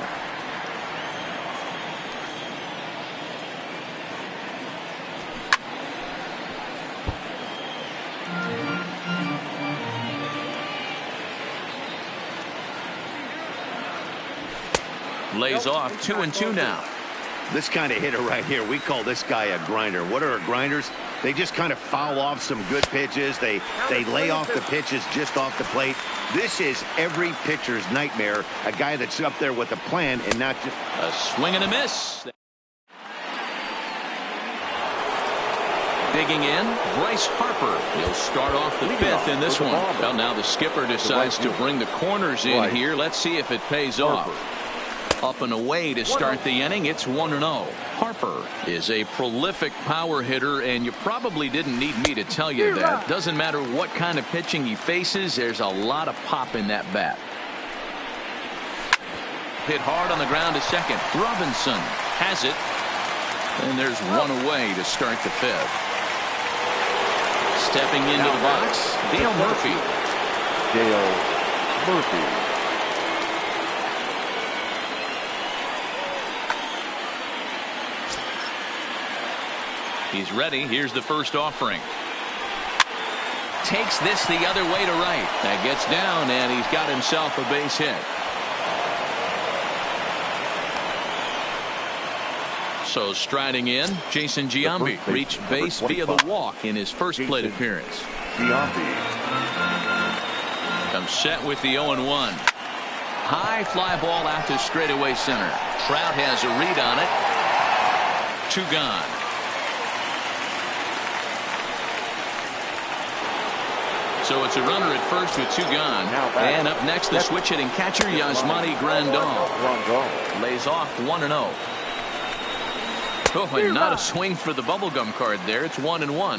Lays off 2-2 now. This kind of hitter right here, we call this guy a grinder. What are grinders? They just kind of foul off some good pitches. They lay off the pitches just off the plate. This is every pitcher's nightmare, a guy that's up there with a plan and not just a swing and a miss. Digging in, Bryce Harper. He'll start off the fifth in this one. Well, now the skipper decides to bring the corners in here. Let's see if it pays off. Up and away to start the inning. It's 1-0. Harper is a prolific power hitter, and you probably didn't need me to tell you that. Doesn't matter what kind of pitching he faces, there's a lot of pop in that bat. Hit hard on the ground to second. Robinson has it. And there's one away to start the fifth. Stepping into the box, Dale Murphy. Dale Murphy. He's ready. Here's the first offering. Takes this the other way to right. That gets down, and he's got himself a base hit. So striding in, Jason Giambi reached base via the walk in his first plate appearance. Giambi comes set with the 0-1. High fly ball out to straightaway center. Trout has a read on it. 2 gone. So it's a runner at first with 2 gone. And up next, the switch hitting catcher, Yasmani Grandal. Lays off 1-0. Oh, and not a swing for the bubblegum card there. It's 1-1.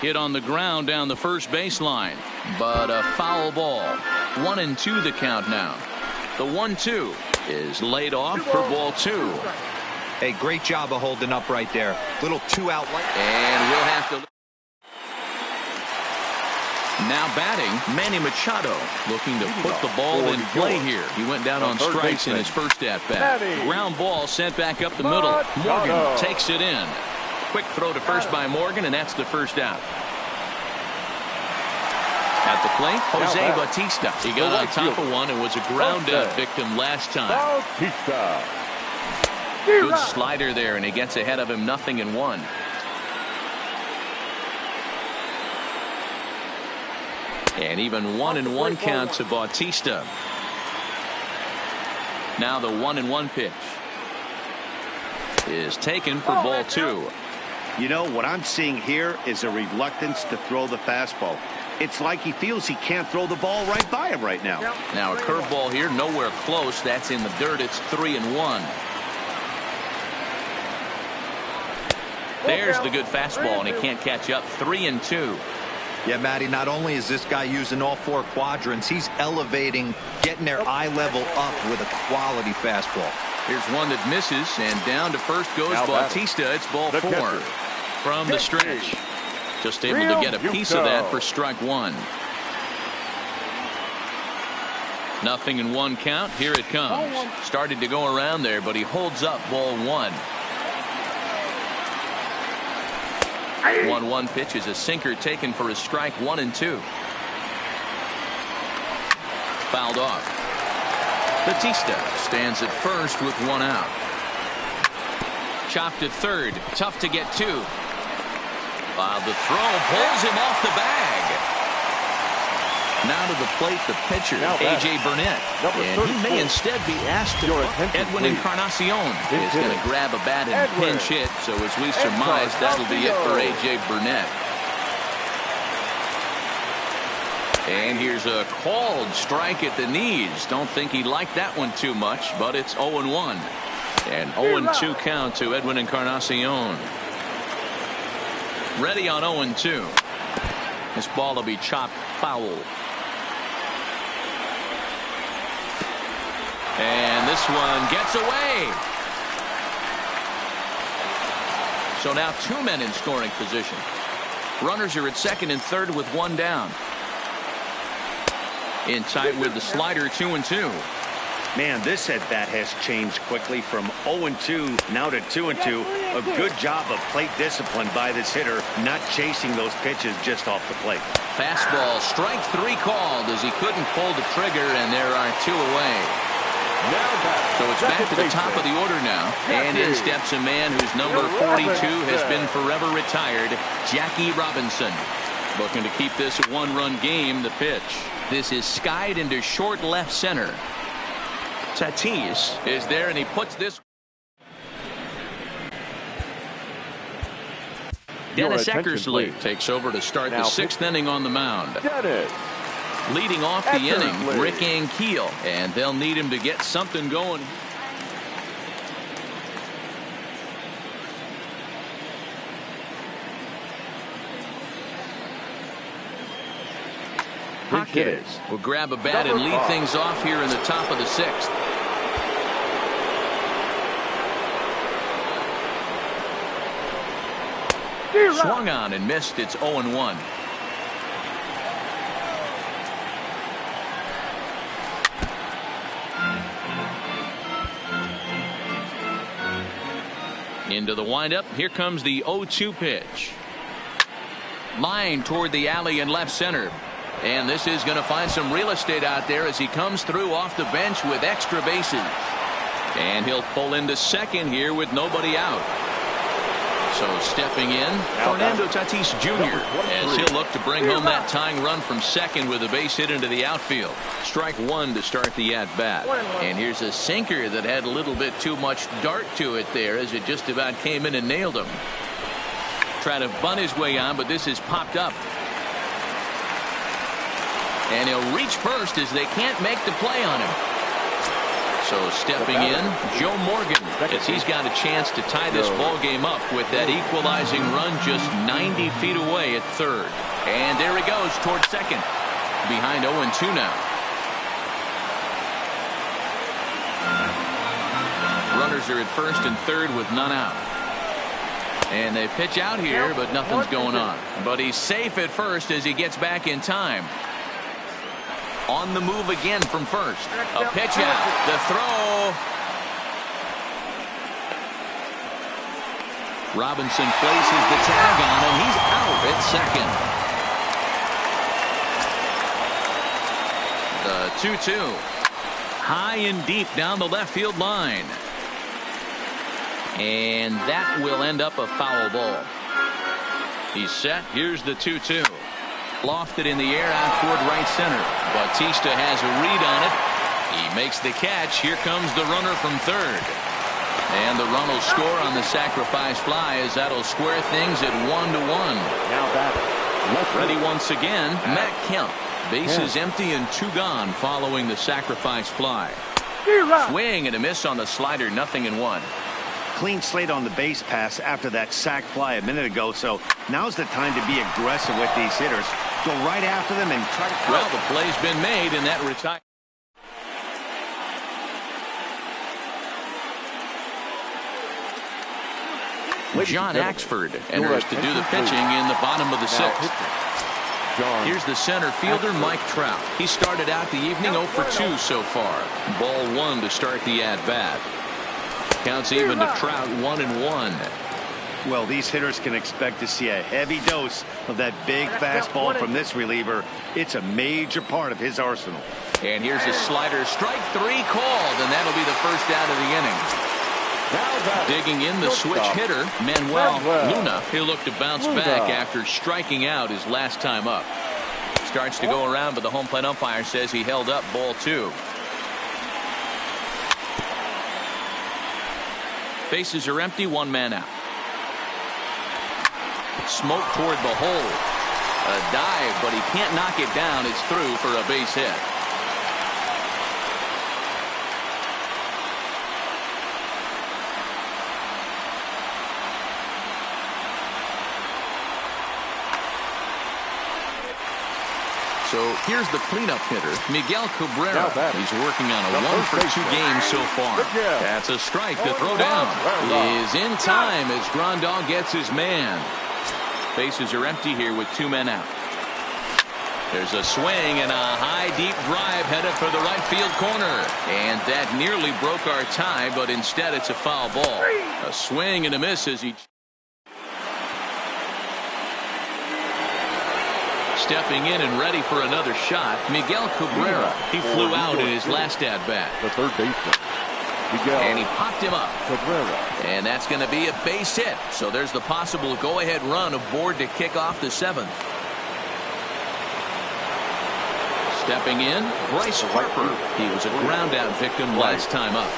Hit on the ground down the first baseline, but a foul ball. 1-2 the count now. The 1-2 is laid off for ball 2. Hey, great job of holding up right there. Little 2-out. And we'll have to. Now batting, Manny Machado, looking to put the ball in play here. He went down on strikes in his first at-bat. Ground ball sent back up the middle. Morgan takes it in. Quick throw to first by Morgan, and that's the first out. At the plate, Jose Bautista. He got on top of one and was a ground-out victim last time. Bautista. Good slider there, and he gets ahead of him 0-1. And even 1-1 count to Bautista. Now the 1-1 pitch is taken for ball 2. You know, what I'm seeing here is a reluctance to throw the fastball. It's like he feels he can't throw the ball right by him right now. Now a curveball here, nowhere close. That's in the dirt. It's 3-1. There's the good fastball, and he can't catch up. 3-2. Yeah, Matty, not only is this guy using all 4 quadrants, he's elevating, getting their eye level up with a quality fastball. Here's one that misses, and down to first goes Bautista. It's ball 4 from the stretch. Just able to get a piece of that for strike 1. 0-1 count. Here it comes. Started to go around there, but he holds up ball 1. 1-1 pitch is a sinker taken for his strike 1-2. Fouled off. Bautista stands at first with 1 out. Chopped at third. Tough to get to. While the throw pulls him off the bag. Now to the plate, the pitcher, A.J. Burnett. And he may instead be asked to Edwin Encarnacion is going to grab a bat and pinch hit. So as we surmise, that'll be it for A.J. Burnett. And here's a called strike at the knees. Don't think he liked that one too much, but it's 0-1. And 0-2 count to Edwin Encarnacion. Ready on 0-2. This ball will be chopped foul. And this one gets away. So now 2 men in scoring position. Runners are at second and third with 1 down. In tight with the slider, 2-2. Man, this at-bat has changed quickly from 0-2 now to 2-2. A good job of plate discipline by this hitter, not chasing those pitches just off the plate. Fastball, strike 3 called as he couldn't pull the trigger, and there are 2 away. So it's back to the top of the order now. And in steps a man whose number 42 has been forever retired, Jackie Robinson. Looking to keep this a one-run game. The pitch. This is skied into short left center. Tatis is there, and he puts this. Dennis Eckersley takes over to start the sixth inning on the mound. Leading off the inning, Rick Ankiel, and they'll need him to get something going. Hawkins will grab a bat and lead things off here in the top of the sixth. Swung on and missed. It's 0-1. Into the windup. Here comes the 0-2 pitch. Line toward the alley in left center. And this is going to find some real estate out there as he comes through off the bench with extra bases. And he'll pull into second here with nobody out. So stepping in, Fernando Tatis Jr. as he'll look to bring home that tying run from second with a base hit into the outfield. Strike one to start the at-bat. And here's a sinker that had a little bit too much dart to it there as it just about came in and nailed him. Trying to bunt his way on, but this is popped up. And he'll reach first as they can't make the play on him. So stepping in, Joe Morgan, as he's got a chance to tie this ball game up with that equalizing run just 90 feet away at third. And there he goes toward second. Behind 0-2 now. Runners are at first and third with none out. And they pitch out here, but nothing's going on. But he's safe at first as he gets back in time. On the move again from first. A pitch out. The throw. Robinson places the tag on, and he's out at second. The 2-2. High and deep down the left field line. And that will end up a foul ball. He's set. Here's the 2-2. Lofted in the air out toward right center. Bautista has a read on it. He makes the catch. Here comes the runner from third. And the run will score on the sacrifice fly as that'll square things at 1-1. Now batter. Ready once again, Matt Kemp. Bases empty and two gone following the sacrifice fly. Swing and a miss on the slider, 0-1. Clean slate on the base pass after that sac fly a minute ago, so now's the time to be aggressive with these hitters. Go right after them and try to... Well, the play's been made in that retire. John Axford enters to do the pitching in the bottom of the sixth. Here's the center fielder, Mike Trout. He started out the evening 0 for 2 so far. Ball one to start the at-bat. Counts even to Trout 1-1. Well, these hitters can expect to see a heavy dose of that big fastball from this reliever. It's a major part of his arsenal. And here's a slider. Strike three called, and that'll be the first out of the inning. Digging in the switch hitter, Manuel Luna. He'll look to bounce back after striking out his last time up. Starts to go around, but the home plate umpire says he held up ball two. Bases are empty, one man out. Smoke toward the hole. A dive, but he can't knock it down. It's through for a base hit. So here's the cleanup hitter, Miguel Cabrera. He's working on a 1 for 2 game so far. That's a strike. The throw down is in time as Grandal gets his man. Bases are empty here with 2 men out. There's a swing and a high deep drive headed for the right field corner. And that nearly broke our tie, but instead it's a foul ball. A swing and a miss as he... stepping in and ready for another shot, Miguel Cabrera. He flew out in his last at-bat. The third baseman, Miguel. And he popped him up. Cabrera. And that's going to be a base hit. So there's the possible go-ahead run aboard to kick off the 7th. Stepping in, Bryce Harper. He was a ground-out victim last time up.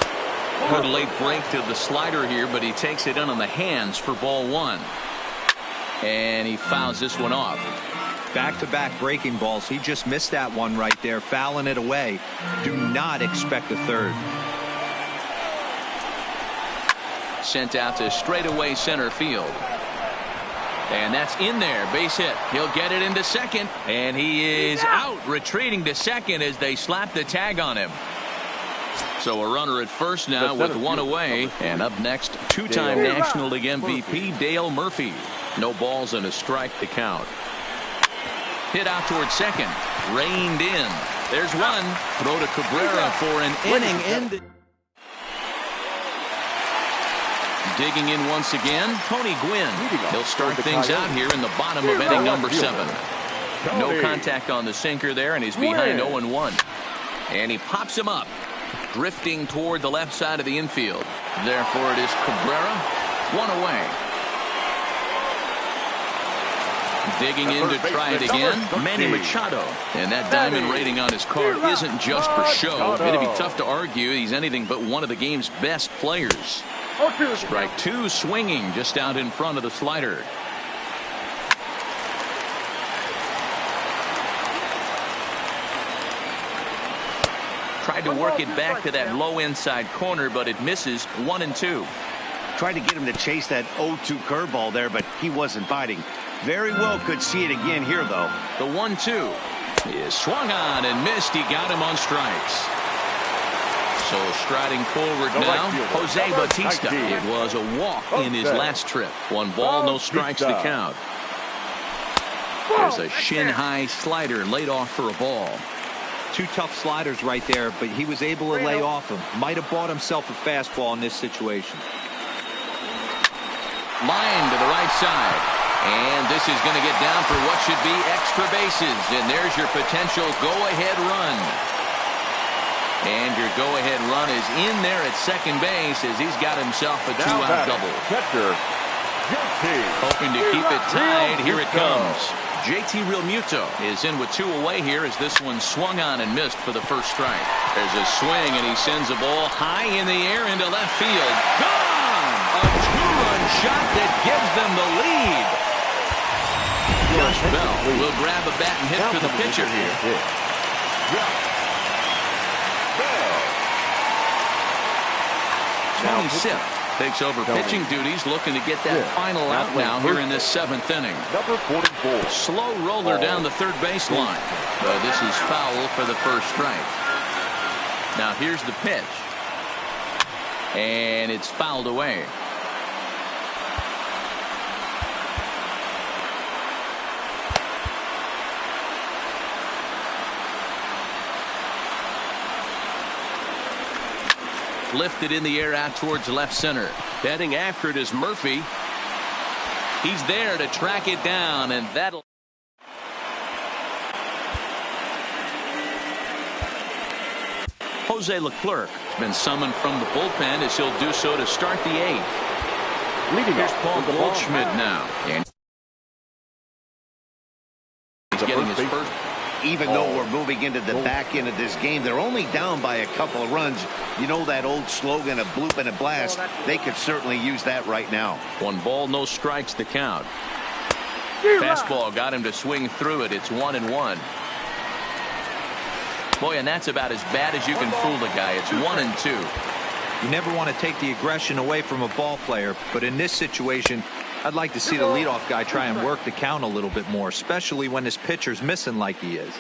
Good late break to the slider here, but he takes it in on the hands for ball 1. And he fouls this one off. Back-to-back breaking balls. He just missed that one right there, fouling it away. Do not expect a third. Sent out to straightaway center field. And that's in there. Base hit. He'll get it into second. And he is out, retreating to second as they slap the tag on him. So a runner at first now with one away. And up next, two-time National League MVP Dale Murphy. No balls and a strike to count. Hit out towards second. Reined in. There's one. Throw to Cabrera for an inning end. Digging in once again, Tony Gwynn. He'll start things out here in the bottom of inning number 7. No contact on the sinker there, and he's behind 0-1. And he pops him up, drifting toward the left side of the infield. Therefore, it is Cabrera, one away. Digging in to try it again, Manny Machado. And that diamond rating on his card isn't just for show. It'd be tough to argue he's anything but one of the game's best players. Strike 2, swinging just out in front of the slider. Tried to work it back to that low inside corner, but it misses. 1-2. Tried to get him to chase that 0-2 curveball there, but he wasn't biting. Very well could see it again here, though. The 1-2 is swung on and missed. He got him on strikes. So striding forward now, Jose Bautista. It was a walk in his last trip. 1 ball, no strikes to count. There's a shin-high slider laid off for a ball. 2 tough sliders right there, but he was able to lay off them. Might have bought himself a fastball in this situation. Line to the right side. And this is going to get down for what should be extra bases. And there's your potential go-ahead run. And your go-ahead run is in there at second base as he's got himself a 2-out double. Catcher, hoping to keep it tied. Here it comes. JT Realmuto is in with 2 away here as this one swung on and missed for the first strike. There's a swing and he sends a ball high in the air into left field. Gone! A 2-run shot that gives them the lead. Josh Bell will grab a bat and hit for the pitcher here. Tony Sipp takes over pitching duties, looking to get that final out now here in this 7th inning. Number 44. Slow roller down the third baseline. This is foul for the first strike. Now here's the pitch. And it's fouled away. Lifted in the air out towards left center. Heading after it is Murphy. He's there to track it down, and that'll. Jose Leclerc has been summoned from the bullpen as he'll do so to start the 8th. Leading Here's Paul Goldschmidt now. And he's getting his first. Even though we're moving into the back end of this game, they're only down by a couple of runs. You know that old slogan, a bloop and a blast. They could certainly use that right now. 1 ball, no strikes to count. Fastball got him to swing through it. It's 1-1. Boy, and that's about as bad as you can fool the guy. It's 1-2. You never want to take the aggression away from a ball player, but in this situation, I'd like to see the leadoff guy try and work the count a little bit more, especially when this pitcher's missing like he is.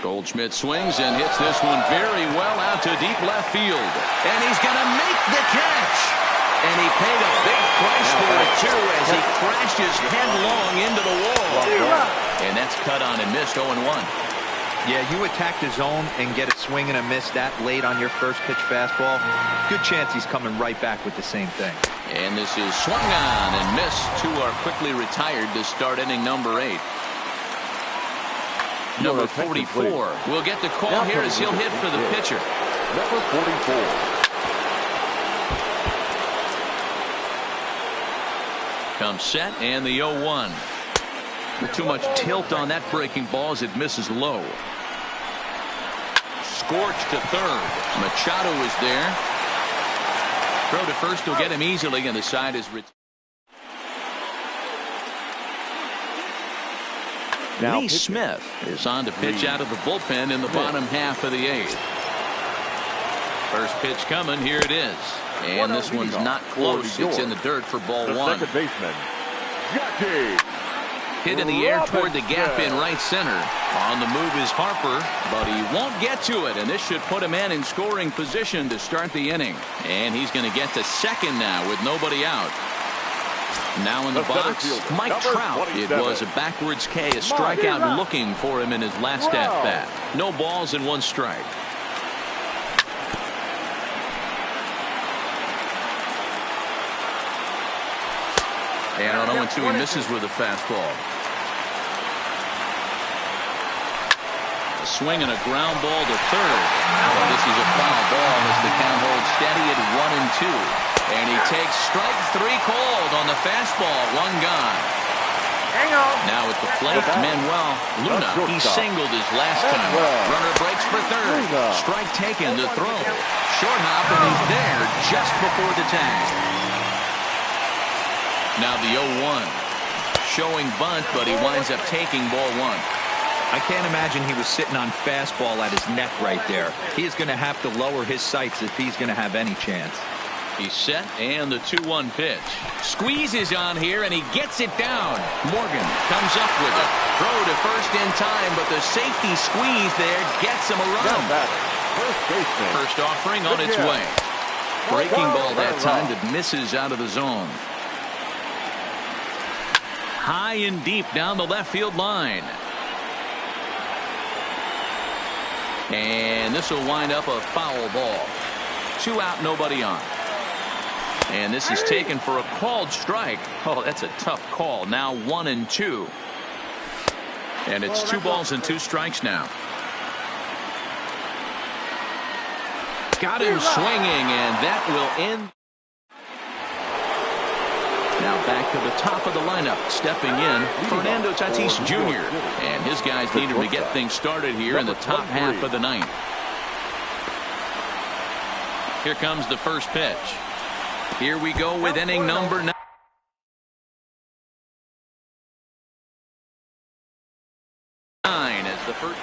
Goldschmidt swings and hits this one very well out to deep left field. And he's going to make the catch. And he paid a big price for it, too, as he crashes headlong into the wall. And that's cut on and missed 0-1. Yeah, you attack the zone and get a swing and a miss that late on your first pitch fastball. Good chance he's coming right back with the same thing. And this is swung on and missed. 2 are quickly retired to start inning number 8. Number 44 will get the call here as he'll hit for the pitcher. Number 44. Comes set and the 0-1. Too much tilt on that breaking ball as it misses low. Scorched to third. Machado is there. Throw to first will get him easily, and the side is Lee Smith is on to pitch out of the bullpen in the bottom half of the eighth. First pitch coming. Here it is. And this one's not close. It's in the dirt for ball one. Second baseman, Jackie. Hit in the air toward the gap in right center. On the move is Harper, but he won't get to it, and this should put a man in scoring position to start the inning. And he's going to get to second now with nobody out. Now in the box, Mike Trout. It was a backwards K, a strikeout looking for him in his last at-bat. No balls and one strike. And on 0-2, he misses with a fastball. A swing and a ground ball to third. Well, this is a foul ball as the count holds steady at 1-2. And he takes strike three cold on the fastball. One gone. Hang on. Now at the plate, Manuel Luna. He singled his last time. Runner breaks for third. Strike taken to throw. Short hop, and he's there just before the tag. Now the 0-1. Showing bunt, but he winds up taking ball one. I can't imagine he was sitting on fastball at his neck right there. He's going to have to lower his sights if he's going to have any chance. He's set, and the 2-1 pitch. Squeezes on here, and he gets it down. Morgan comes up with it. Throw to first in time, but the safety squeeze there gets him a run. First offering on its way. Breaking ball that time that misses out of the zone. High and deep down the left field line. And this will wind up a foul ball. 2 out, nobody on. And this is taken for a called strike. Oh, that's a tough call. Now 1-2. And it's 2 balls and 2 strikes now. Got him swinging, and that will end. Now back to the top of the lineup. Stepping in, Fernando Tatis Jr. And his guys needed to get things started here in the top half of the ninth. Here comes the first pitch. Here we go with inning number 9. As the first.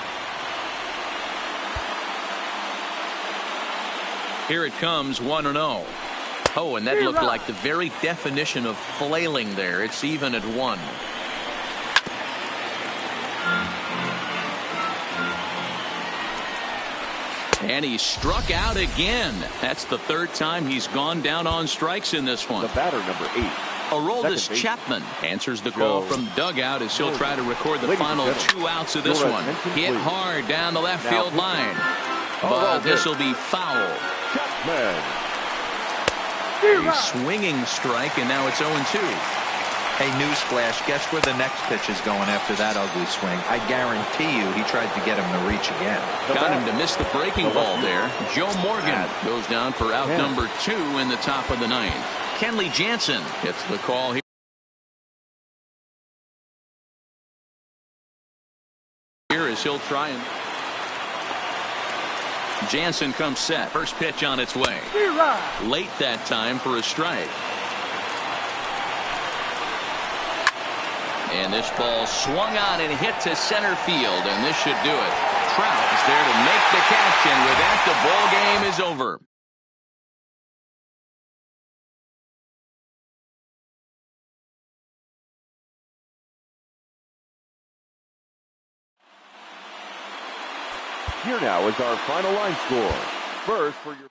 Here it comes, 1-0. Oh, and that looked like the very definition of flailing there. It's even at 1. And he struck out again. That's the 3rd time he's gone down on strikes in this one. The batter, number 8. Aroldis Chapman answers the call from the dugout as he'll try to record the final 2 outs of this one. Hit hard down the left field line. But this will be foul. Chapman. A swinging strike, and now it's 0-2. Hey, newsflash, guess where the next pitch is going after that ugly swing? I guarantee you he tried to get him to reach again. Got him to miss the breaking ball there. Joe Morgan goes down for out number 2 in the top of the 9th. Kenley Jansen gets the call here. Here as he'll try and. Jansen comes set. First pitch on its way. Late that time for a strike. And this ball swung on and hit to center field, and this should do it. Trout is there to make the catch, and with that, the ball game is over. Here now is our final line score. First for your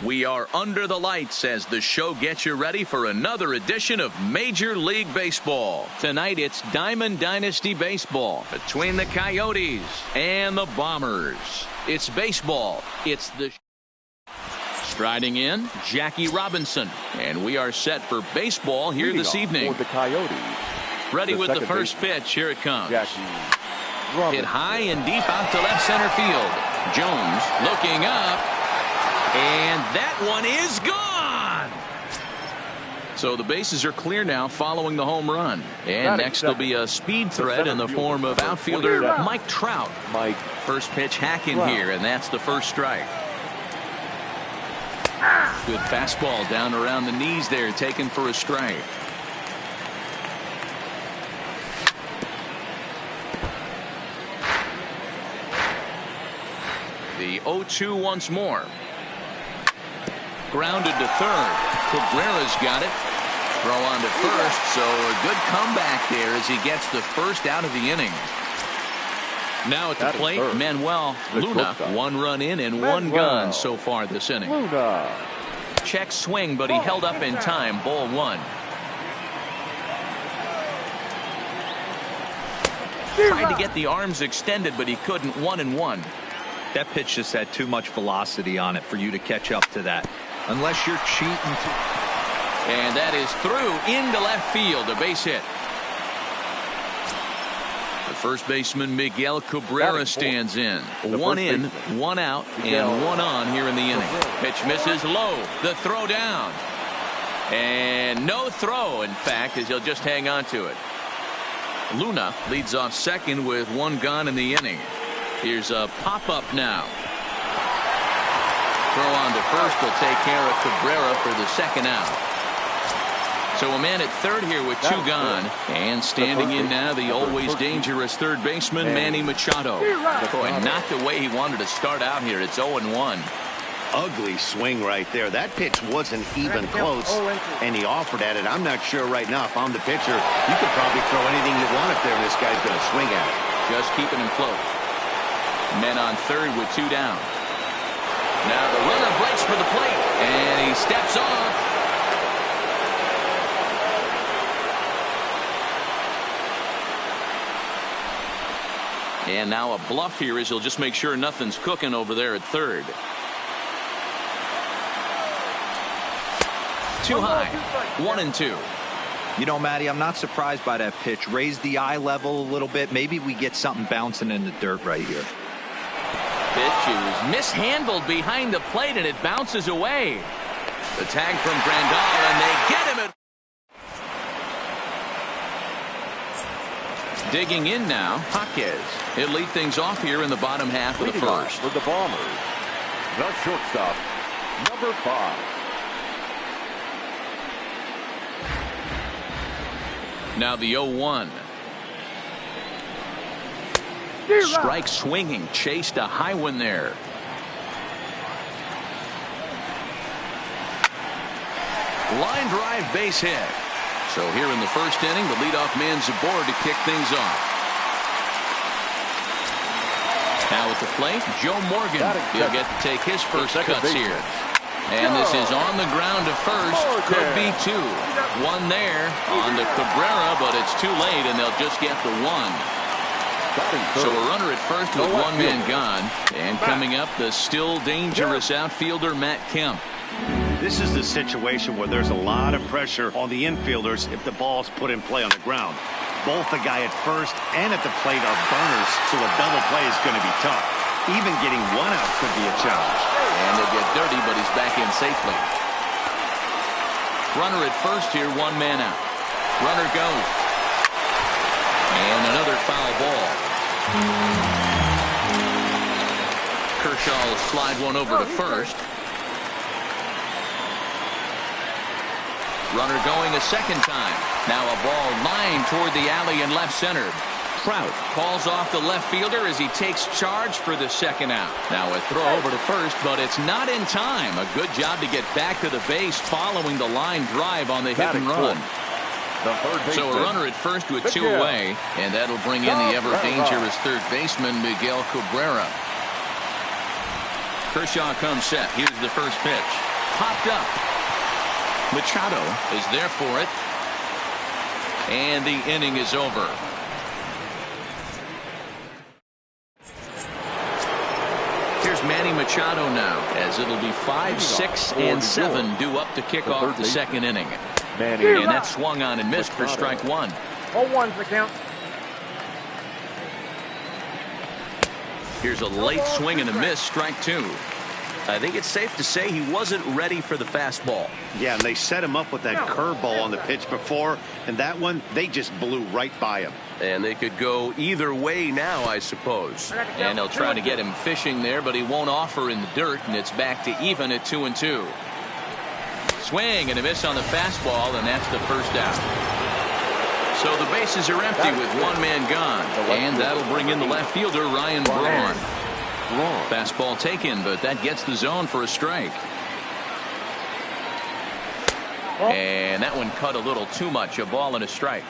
We are under the lights as the show gets you ready for another edition of Major League Baseball. Tonight it's Diamond Dynasty Baseball between the Coyotes and the Bombers. It's baseball. It's the striding in, Jackie Robinson. And we are set for baseball here this evening. For the Coyotes. Ready with the first pitch. Here it comes. Jackie Robinson. Hit high and deep out to left center field. Jones looking up. And that one is gone. So the bases are clear now following the home run. And next will be a speed threat in the form of outfielder Mike Trout. First pitch hacking here, and that's the first strike. Good fastball down around the knees there, taken for a strike. The 0-2 once more. Grounded to third. Cabrera's got it. Throw on to first, so a good comeback there as he gets the first out of the inning. Now at the plate, Manuel Luna. One run in and one gone so far this inning. Check swing, but he held up in time. Ball one. Tried to get the arms extended, but he couldn't. 1-1. That pitch just had too much velocity on it for you to catch up to that. Unless you're cheating. And that is through into left field. A base hit. The first baseman Miguel Cabrera stands in. One in, one out, and one on here in the inning. Pitch misses low. The throw down. And no throw, in fact, as he'll just hang on to it. Luna leads off second with one gone in the inning. Here's a pop-up now. Throw on to first will take care of Cabrera for the second out. So a man at third here with two gone. And standing in now, the always dangerous third baseman, Manny Machado. Boy, not the way he wanted to start out here. It's 0-1. Ugly swing right there. That pitch wasn't even close, and he offered at it. I'm not sure right now if I'm the pitcher. You could probably throw anything you want up there, and this guy's going to swing at it. Just keeping him close. Men on third with two down. Now the runner breaks for the plate, and he steps off. And now a bluff here as he'll just make sure nothing's cooking over there at third. Too high. 1-2. You know, Matty, I'm not surprised by that pitch. Raise the eye level a little bit. Maybe we get something bouncing in the dirt right here. Pitch is mishandled behind the plate, and it bounces away. The tag from Grandal, and they get him at. Digging in now, Jaquez. He'll lead things off here in the bottom half of the first. For the Bombers, the shortstop, number 5. Now the 0-1. Strike swinging, chased a high one there. Line drive base hit. So here in the first inning, the leadoff man's aboard to kick things off. Now at the plate, Joe Morgan. He'll get to take his first cuts here. And this is on the ground to first. Could be two. One there on the Cabrera, but it's too late, and they'll just get the one. So a runner at first with one man gone. And coming up, the still dangerous outfielder, Matt Kemp. This is the situation where there's a lot of pressure on the infielders if the ball's put in play on the ground. Both the guy at first and at the plate are burners, so a double play is going to be tough. Even getting one out could be a challenge. And they get dirty, but he's back in safely. Runner at first here, one man out. Runner goes. And another foul ball. Kershaw will slide one over to first. Runner going a second time. Now a ball lined toward the alley in left center. Trout calls off the left fielder as he takes charge for the second out. Now a throw over to first, but it's not in time. A good job to get back to the base following the line drive on the hit and run. So a runner at first with two away, and that'll bring in the ever-dangerous third baseman, Miguel Cabrera. Kershaw comes set. Here's the first pitch. popped up. Machado is there for it. And the inning is over. Here's Manny Machado now, as it'll be 5, 6, and 7 due up to kick off the second inning. And that swung on and missed for strike one. 0-1's the count. Here's a late swing and a miss, strike two. I think it's safe to say he wasn't ready for the fastball. Yeah, and they set him up with that curveball on the pitch before, and that one, they just blew right by him. And they could go either way now, I suppose. And they'll try to get him fishing there, but he won't offer in the dirt, and it's back to even at 2-2. Swing and a miss on the fastball, and that's the first out. So the bases are empty with one man gone, and that'll bring in the left fielder, Ryan Braun. Fastball taken, but that gets the zone for a strike. And that one cut a little too much, a ball and a strike.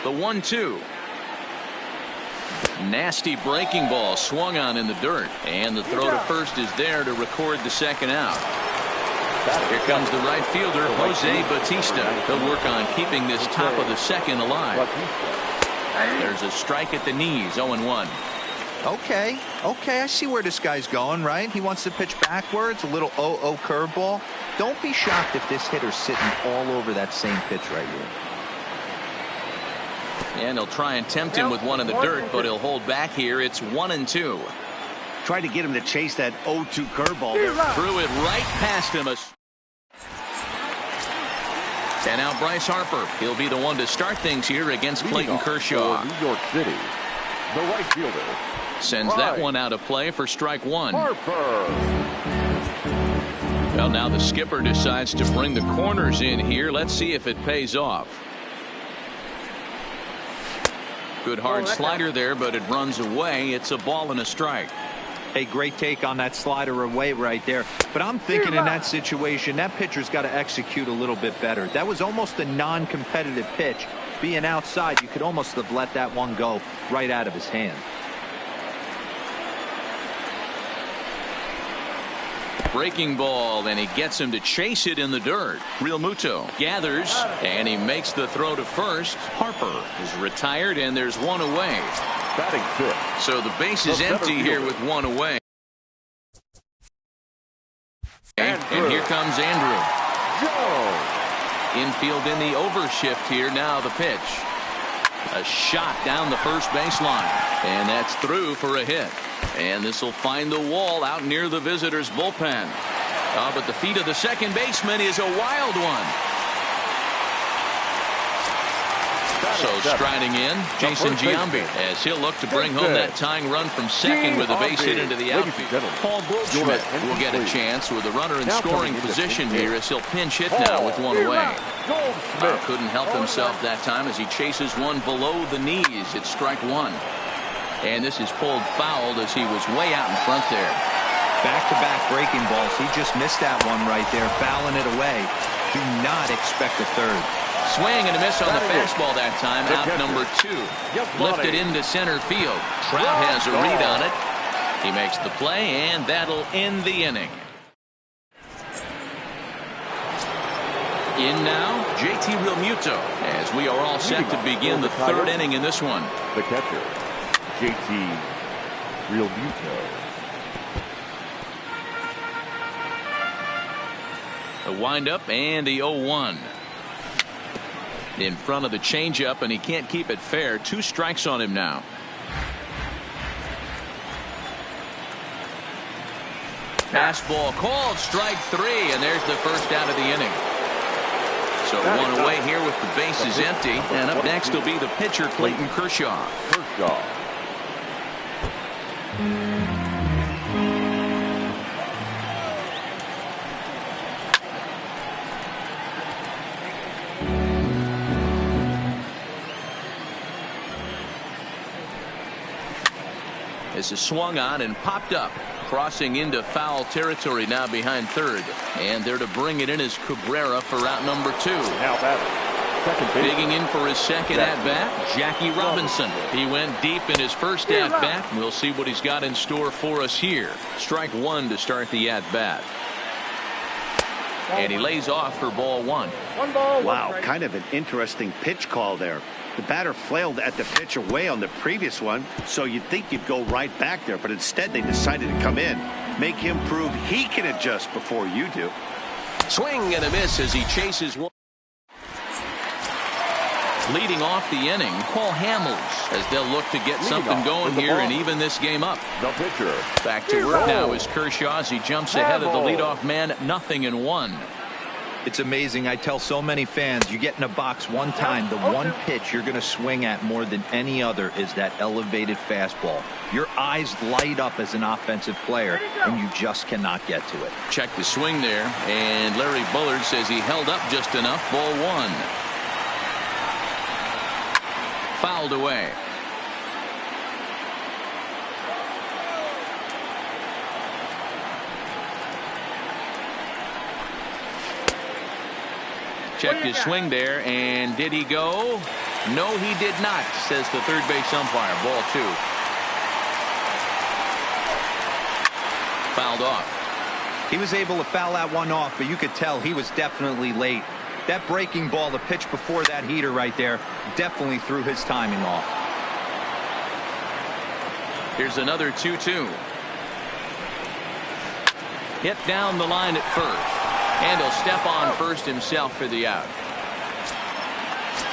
The 1-2. Nasty breaking ball swung on in the dirt, and the throw to first is there to record the second out. Here comes the right fielder, Jose Bautista. He'll work on keeping this top of the second alive. There's a strike at the knees, 0-1. Okay, I see where this guy's going, right? He wants to pitch backwards, a little 0-0 curveball. Don't be shocked if this hitter's sitting all over that same pitch right here. And he'll try and tempt him with one in the dirt, but he'll hold back here. It's 1-2. Try to get him to chase that 0-2 curveball there. Threw it right past him. And now Bryce Harper. He'll be the one to start things here against Clayton Kershaw. New York City, the right fielder sends that one out of play for strike one. Harper. Well, now the skipper decides to bring the corners in here. Let's see if it pays off. Good hard slider there, but it runs away. It's a ball and a strike. Hey, great take on that slider away right there. But I'm thinking in that situation, that pitcher's got to execute a little bit better. That was almost a non-competitive pitch. Being outside, you could almost have let that one go right out of his hand. Breaking ball, and he gets him to chase it in the dirt. Real Muto gathers, and he makes the throw to first. Harper is retired, and there's one away. Batting fifth. So the base is empty here with one away. And here comes Andrew. Infield in the overshift here. Now the pitch. A shot down the first baseline, and that's through for a hit. And this will find the wall out near the visitors' bullpen. But the feet of the second baseman is a wild one. So striding in, Jason Giambi, as he'll look to bring home that tying run from second with a base hit into the outfield. Paul Goldschmidt will get a chance with a runner in scoring position here as he'll pinch hit now with one away. Couldn't help himself that time as he chases one below the knees. It's strike one. And this is pulled fouled as he was way out in front there. Back-to-back breaking balls. He just missed that one right there, fouling it away. Do not expect a third. Swing and a miss on the fastball that time. Out number two. Lifted into center field. Trout has a read on it. He makes the play, and that'll end the inning. In now, JT Realmuto, as we are all set to begin the third inning in this one. The catcher, JT Realmuto. The windup and the 0-1. In front of the changeup, and he can't keep it fair. 2 strikes on him now. Fastball called, strike 3, and there's the first out of the inning. So one away here with the bases empty, and up next will be the pitcher, Clayton Kershaw. This is swung on and popped up, crossing into foul territory now behind third, and there to bring it in is Cabrera for out number 2. Now batter, Digging in for his second at-bat, Jackie Robinson. He went deep in his first at-bat. We'll see what he's got in store for us here. Strike one to start the at-bat. And he lays off for ball one. Wow, kind of an interesting pitch call there. The batter flailed at the pitch away on the previous one, so you'd think you'd go right back there, but instead they decided to come in. Make him prove he can adjust before you do. Swing and a miss as he chases one. Leading off the inning, Paul Hamels, as they'll look to get something going here and even this game up. The pitcher. Back to work now is Kershaw as he jumps ahead of the leadoff man, 0-1. It's amazing. I tell so many fans, you get in a box one time, the one pitch you're going to swing at more than any other is that elevated fastball. Your eyes light up as an offensive player, and you just cannot get to it. Check the swing there, and Larry Bullard says he held up just enough. Ball one. Fouled away. Checked his swing there, and did he go? No, he did not, says the third base umpire. Ball two. Fouled off. He was able to foul that one off, but you could tell he was definitely late. That breaking ball, the pitch before that heater right there, definitely threw his timing off. Here's another 2-2. Hit down the line at first. And he'll step on first himself for the out.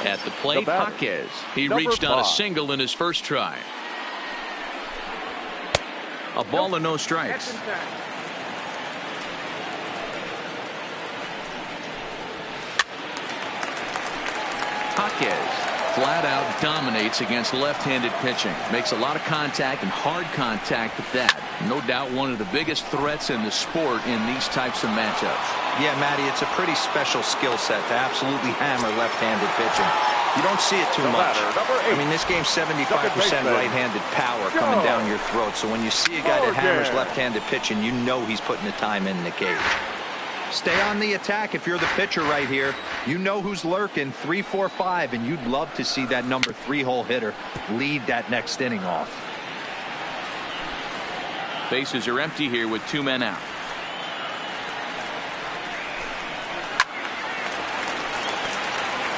At the plate, Jaquez. He reached on a single in his first try. A ball and no strikes. Jaquez flat out dominates against left-handed pitching. Makes a lot of contact and hard contact at that. No doubt one of the biggest threats in the sport in these types of matchups. Yeah, Matty, it's a pretty special skill set to absolutely hammer left-handed pitching. You don't see it too much. I mean, this game's 75% right-handed power coming down your throat. So when you see a guy that hammers left-handed pitching, you know he's putting the time in the cage. Stay on the attack if you're the pitcher right here. You know who's lurking, 3, 4, 5, and you'd love to see that number 3-hole hitter lead that next inning off. Bases are empty here with 2 men out.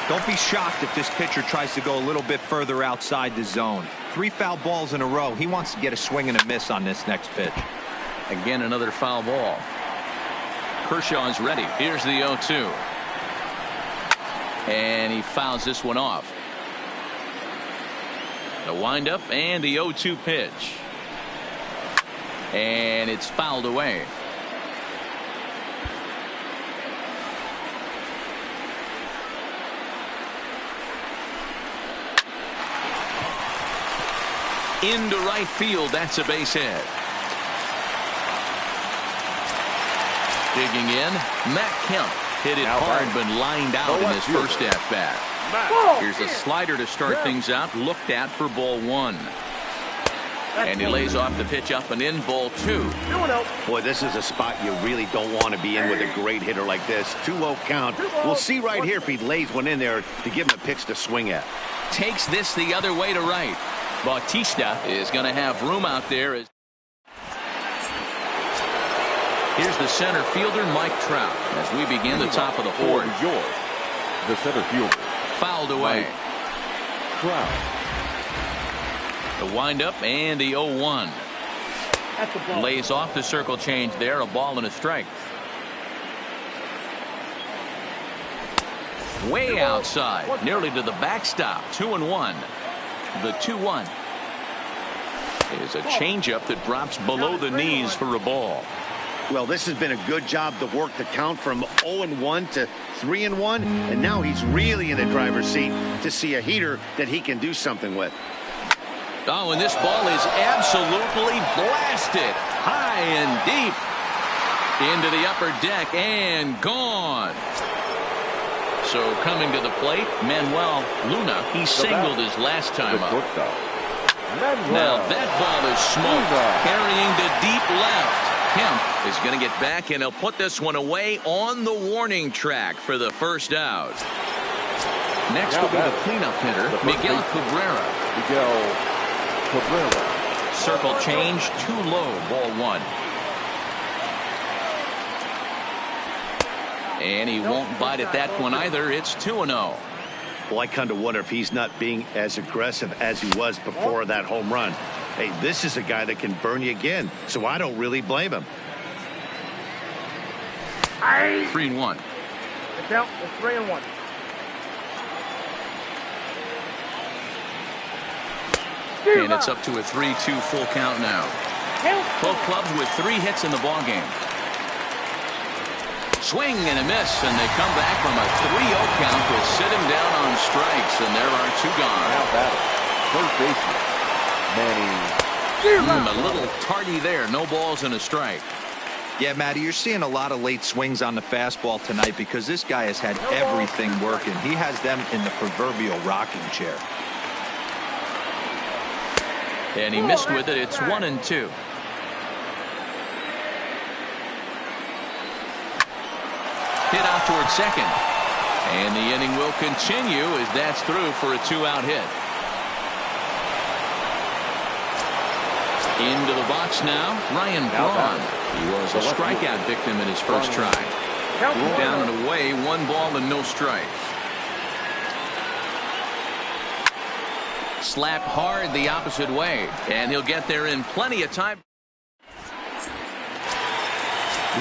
Don't be shocked if this pitcher tries to go a little bit further outside the zone. 3 foul balls in a row. He wants to get a swing and a miss on this next pitch. Again, another foul ball. Kershaw is ready. Here's the 0-2. And he fouls this one off. The windup and the 0-2 pitch. And it's fouled away. Into right field. That's a base hit. Digging in, Matt Kemp hit it hard but lined out in his first at-bat. Here's a slider to start things out, looked at for ball one. And he lays off the pitch up and in, ball two. Boy, this is a spot you really don't want to be in with a great hitter like this. 2-0 count. We'll see right here if he lays one in there to give him a pitch to swing at. Takes this the other way to right. Bautista is going to have room out there. Here's the center fielder, Mike Trout, as we begin the top of the fourth. The center fielder. Fouled away. Trout. The windup and the 0-1. Lays off the circle change there, a ball and a strike. Way outside, nearly to the backstop. 2-1. The 2-1 is a changeup that drops below the knees for a ball. Well, this has been a good job to work the count from 0-1 to 3-1, and now he's really in the driver's seat to see a heater that he can do something with. Oh, and this ball is absolutely blasted high and deep into the upper deck and gone. So coming to the plate, Manuel Luna. He singled his last time up. Now that ball is smoked, carrying to deep left. Kemp is going to get back, and he'll put this one away on the warning track for the first out. Next will be the cleanup hitter, Miguel Cabrera. Circle change, too low, ball 1. And he won't bite at that one either. It's 2-0. Well, I kind of wonder if he's not being as aggressive as he was before that home run. Hey, this is a guy that can burn you again, so I don't really blame him. 3-1. The count is 3-1. And it's up to a 3-2 full count now. Both clubs with 3 hits in the ballgame. Swing and a miss, and they come back from a 3-0 count to sit him down on strikes, and there are 2 gone. Now batting, third baseman, Manny. A little tardy there. No balls and a strike. Yeah, Matty, you're seeing a lot of late swings on the fastball tonight because this guy has had everything working. He has them in the proverbial rocking chair. And he missed with it. It's 1-2. Hit out towards second. And the inning will continue as that's through for a 2-out hit. Into the box now, Ryan Braun. He was a strikeout victim in his first try. Down and away, 1 ball and no strikes. Slapped hard the opposite way, and he'll get there in plenty of time.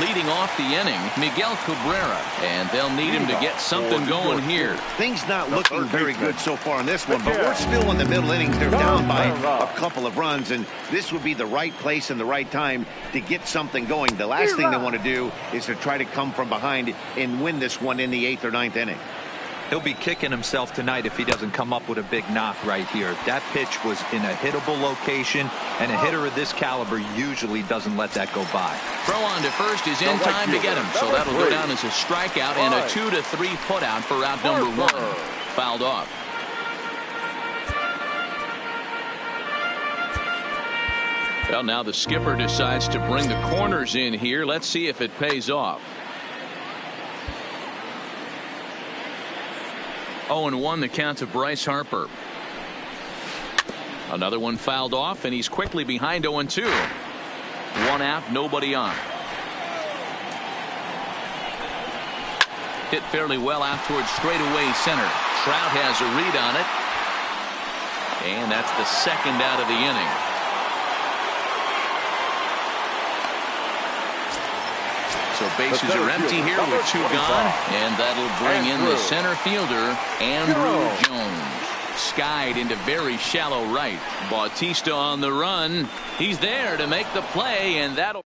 Leading off the inning, Miguel Cabrera, and they'll need him to get something going here. Things not looking very good so far in this one, but we're still in the middle innings. They're down by a couple of runs, and this would be the right place and the right time to get something going. The last thing they want to do is to try to come from behind and win this one in the 8th or 9th inning. He'll be kicking himself tonight if he doesn't come up with a big knock right here. That pitch was in a hittable location, and a hitter of this caliber usually doesn't let that go by. Throw on to first is in time to get him, so that'll go down as a strikeout and a 2-3 putout for out number 1. Fouled off. Well, now the skipper decides to bring the corners in here. Let's see if it pays off. 0-1 the count to Bryce Harper. Another one fouled off, and he's quickly behind 0-2. 1 out, nobody on. Hit fairly well out towards straightaway center. Trout has a read on it. And that's the 2nd out of the inning. So bases are empty here with 2 gone, and that'll bring in the center fielder, Andrew Jones. Skied into very shallow right. Bautista on the run. He's there to make the play, and that'll...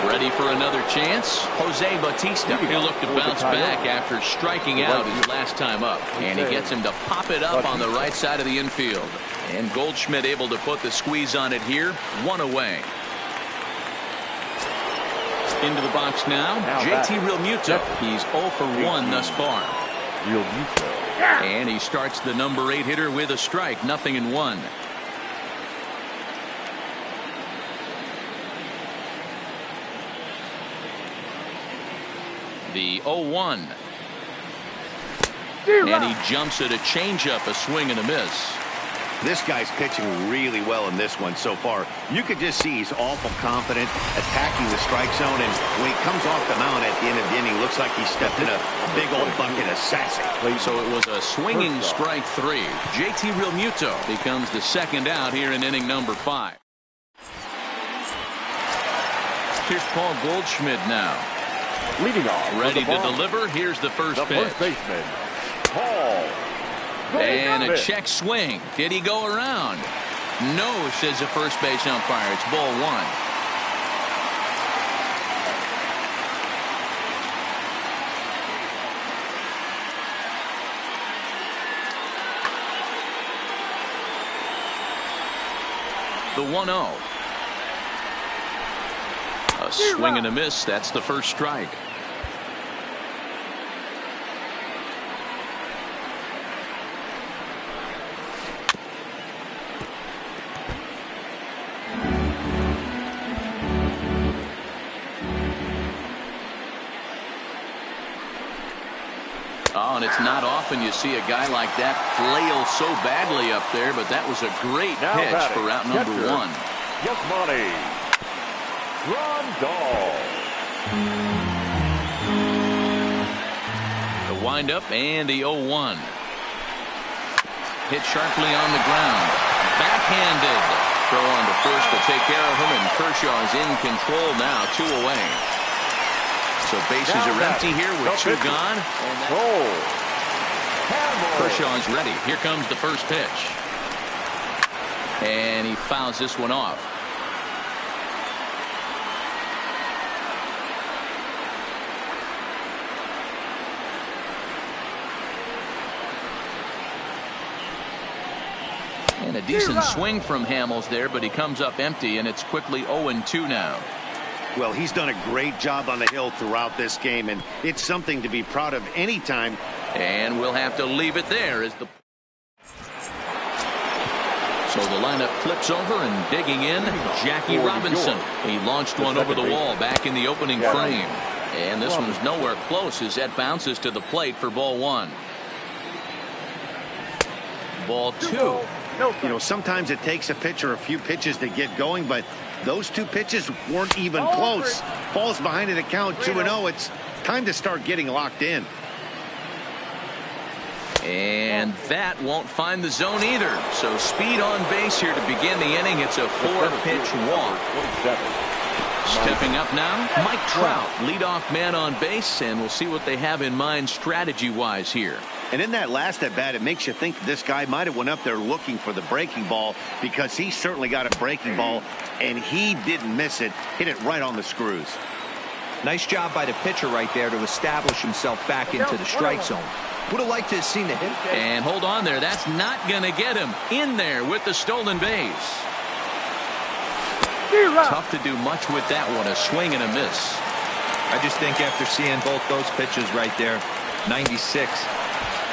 Ready for another chance? Jose Bautista. He'll look to bounce back after striking out his last time up. And he gets him to pop it up on the right side of the infield. And Goldschmidt able to put the squeeze on it here. 1 away. Into the box now, JT Realmuto. He's 0 for 1 thus far. And he starts the number 8 hitter with a strike. 0-1. The 0-1. And he jumps at a changeup, a swing and a miss. This guy's pitching really well in this one so far. You could just see he's awful confident, attacking the strike zone, and when he comes off the mound at the end of the inning, looks like he stepped in a big old bucket of sassy. So it was a swinging strike 3. JT Realmuto becomes the 2nd out here in inning number 5. Here's Paul Goldschmidt now. Leading off. Ready to deliver. Here's the first pitch. First baseman, Paul. And a check swing. Did he go around? No, says the first base umpire. It's ball 1. The 1-0. A swing and a miss. That's the first strike. one. It's not often you see a guy like that flail so badly up there, but that was a great pitch for out number one. Yasmani Grandal. The windup and the 0-1. Hit sharply on the ground. Backhanded. Throw on to first to take care of him, and Kershaw's in control now, 2 away. So bases are empty here with 2 gone. Kershaw's ready. Here comes the first pitch. And he fouls this one off. And a decent swing from Hamels there, but he comes up empty, and it's quickly 0-2 now. Well, he's done a great job on the hill throughout this game, and it's something to be proud of anytime. And we'll have to leave it there as the... So the lineup flips over, and digging in, Jackie Robinson. He launched one over the wall back in the opening frame. And this one's nowhere close as that bounces to the plate for ball 1. Ball 2. You know, sometimes it takes a pitcher a few pitches to get going, but those 2 pitches weren't even close. Falls behind at a count 2-0. It's time to start getting locked in. And that won't find the zone either. So speed on base here to begin the inning. It's a 4-pitch walk. Stepping up now, Mike Trout, leadoff man on base, and we'll see what they have in mind strategy-wise here. And in that last at bat, it makes you think this guy might have went up there looking for the breaking ball, because he certainly got a breaking ball, and he didn't miss it. Hit it right on the screws. Nice job by the pitcher right there to establish himself back into the strike zone. Would have liked to have seen the hit. And hold on there. That's not going to get him in there with the stolen base. Tough to do much with that one. A swing and a miss. I just think after seeing both those pitches right there, 96,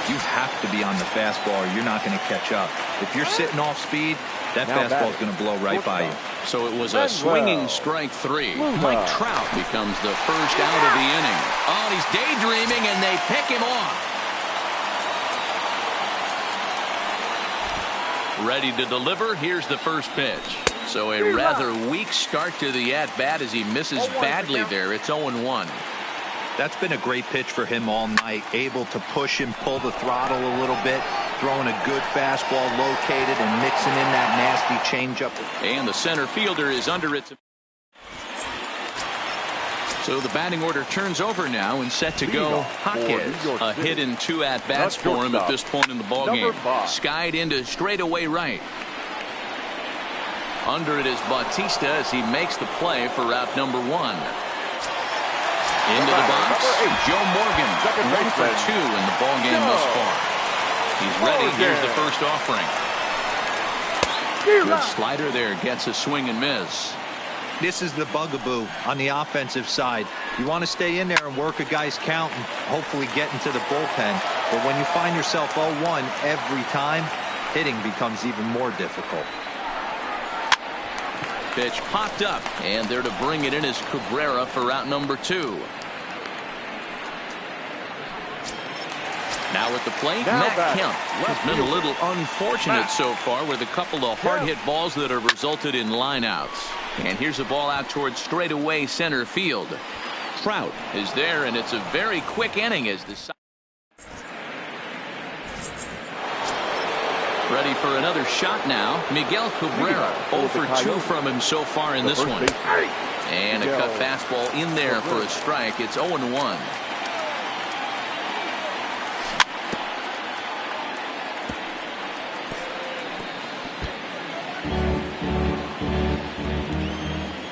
you have to be on the fastball or you're not going to catch up. If you're sitting off speed, that fastball is going to blow right by you. So it was a swinging strike 3. Mike Trout becomes the first out of the inning. Oh, he's daydreaming, and they pick him off. Ready to deliver. Here's the first pitch. So a rather weak start to the at-bat as he misses badly there. It's 0-1. That's been a great pitch for him all night. Able to push and pull the throttle a little bit. Throwing a good fastball located and mixing in that nasty changeup. And the center fielder is under it. So the batting order turns over now and set to go. Jaquez, a hit in 2 at-bats for him at this point in the ballgame. Skied into straightaway right. Under it is Bautista as he makes the play for out number 1. Into the box, Joe Morgan, 1 for 2 in the ballgame thus far. He's ready. Here's the first offering. Good slider there, gets a swing and miss. This is the bugaboo on the offensive side. You want to stay in there and work a guy's count and hopefully get into the bullpen. But when you find yourself 0-1 every time, hitting becomes even more difficult. Pitch popped up, and there to bring it in is Cabrera for out number 2. Now at the plate, Matt Kemp has been a little unfortunate so far with a couple of hard-hit balls that have resulted in lineouts. And here's a ball out towards straightaway center field. Trout is there, and it's a very quick inning as the... Ready for another shot now. Miguel Cabrera, 0 for 2 from him so far in this one. And a cut fastball in there for a strike. It's 0-1.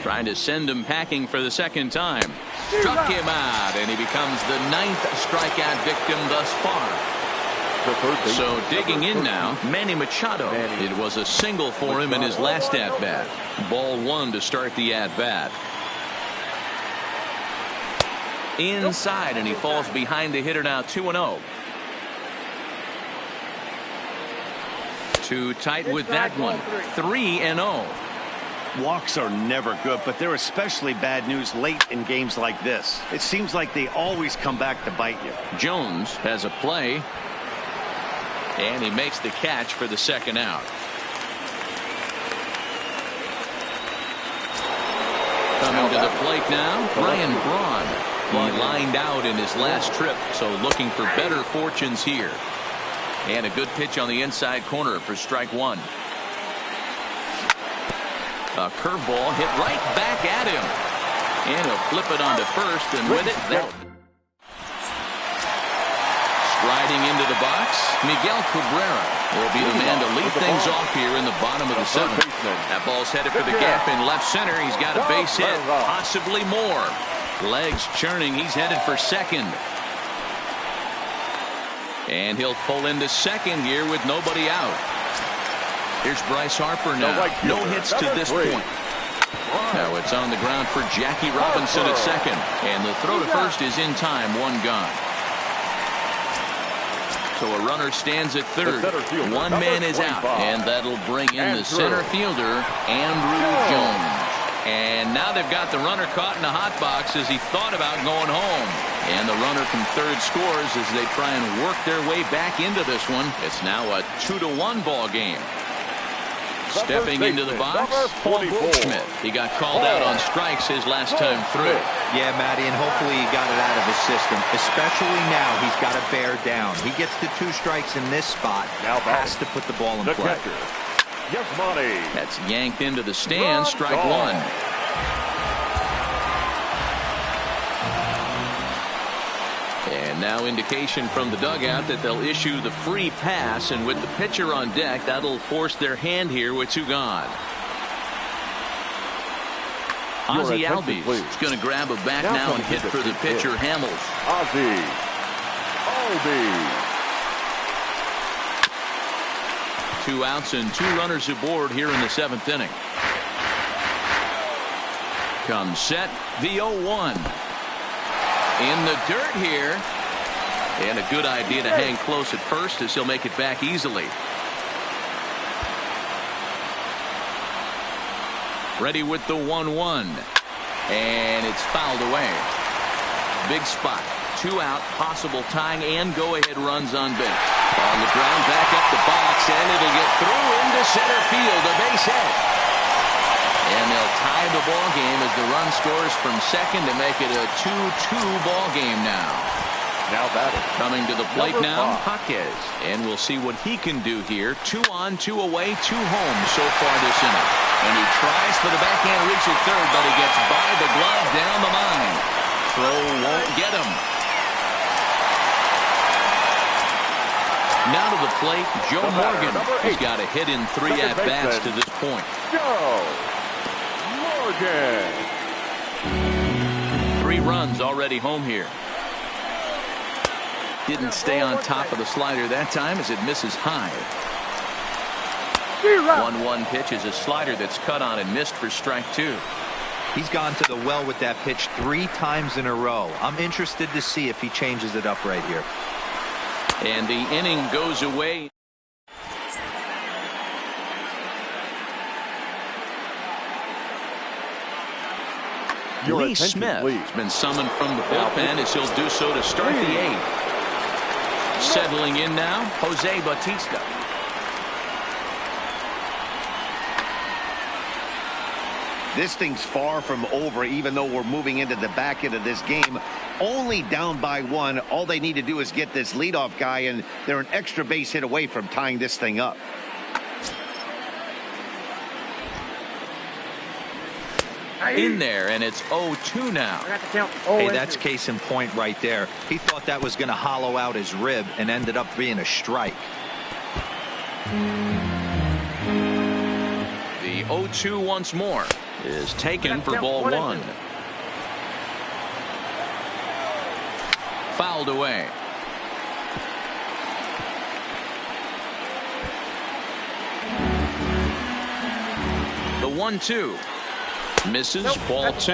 Trying to send him packing for the second time. Struck him out, and he becomes the 9th strikeout victim thus far. So digging in now, Manny Machado. It was a single for him in his last at-bat. Ball 1 to start the at-bat. Inside, and he falls behind the hitter now, 2-0. Too tight with that one. 3-0. Walks are never good, but they're especially bad news late in games like this. It seems like they always come back to bite you. Jones has a play, and he makes the catch for the second out. Coming to the plate now, Ryan Braun. He lined out in his last trip, so looking for better fortunes here. And a good pitch on the inside corner for strike one. A curveball hit right back at him. And he'll flip it onto first, and with it, that. Striding into the box, Miguel Cabrera will be the man to lead things off here in the bottom of the seventh. That ball's headed for the gap in left center. He's got a base hit, possibly more. Legs churning. He's headed for second. And he'll pull into second here with nobody out. Here's Bryce Harper now. No hits to this point. Now it's on the ground for Jackie Robinson at second. And the throw to first is in time. One gone. So a runner stands at third. One man is out. And that'll bring in the center fielder, Andrew Jones. And now they've got the runner caught in the hot box as he thought about going home. And the runner from third scores as they try and work their way back into this one. It's now a 2-1 ball game. Stepping into the box, Paul Goldschmidt. He got called out on strikes his last time through. Yeah, Matty, and hopefully he got it out of his system. Especially now, he's got to bear down. He gets the 2 strikes in this spot. Now has to put the ball in play. That's yanked into the stand. Strike one. And now indication from the dugout that they'll issue the free pass, and with the pitcher on deck, that'll force their hand here with 2 gone. Ozzie Albies is going to grab a back now and hit for the pitcher, Hamels. Ozzie Albies. 2 outs and 2 runners aboard here in the 7th inning. Comes set, the 0-1. In the dirt here. And a good idea to hang close at first as he'll make it back easily. Ready with the 1-1. And it's fouled away. Big spot. 2 out, possible tying and go-ahead runs on base. On the ground, back up the box, and it'll get through into center field. A base hit. And they'll tie the ball game as the run scores from second to make it a 2-2 ball game now. Now batting. Coming to the plate now, Jaquez. And we'll see what he can do here. 2 on, 2 away, 2 home so far this inning. And he tries for the backhand reach at third, but he gets by the glove down the line. Throw won't get him. Now to the plate, Joe Morgan. He's got a hit in 3 at-bats to this point. Joe Morgan. 3 runs already home here. Didn't stay on top of the slider that time as it misses high. 1-1 pitch is a slider that's cut on and missed for strike 2. He's gone to the well with that pitch 3 times in a row. I'm interested to see if he changes it up right here. And the inning goes away. Lee Smith has been summoned from the bullpen as he'll do so to start the 8th. Settling in now, Jose Bautista. This thing's far from over, even though we're moving into the back end of this game. Only down by 1. All they need to do is get this leadoff guy, and they're an extra base hit away from tying this thing up. In there, and it's 0-2 now. Hey, that's case in point right there. He thought that was going to hollow out his rib and ended up being a strike. The 0-2 once more is taken for ball 1. Fouled away. The 1-2 misses, ball 2.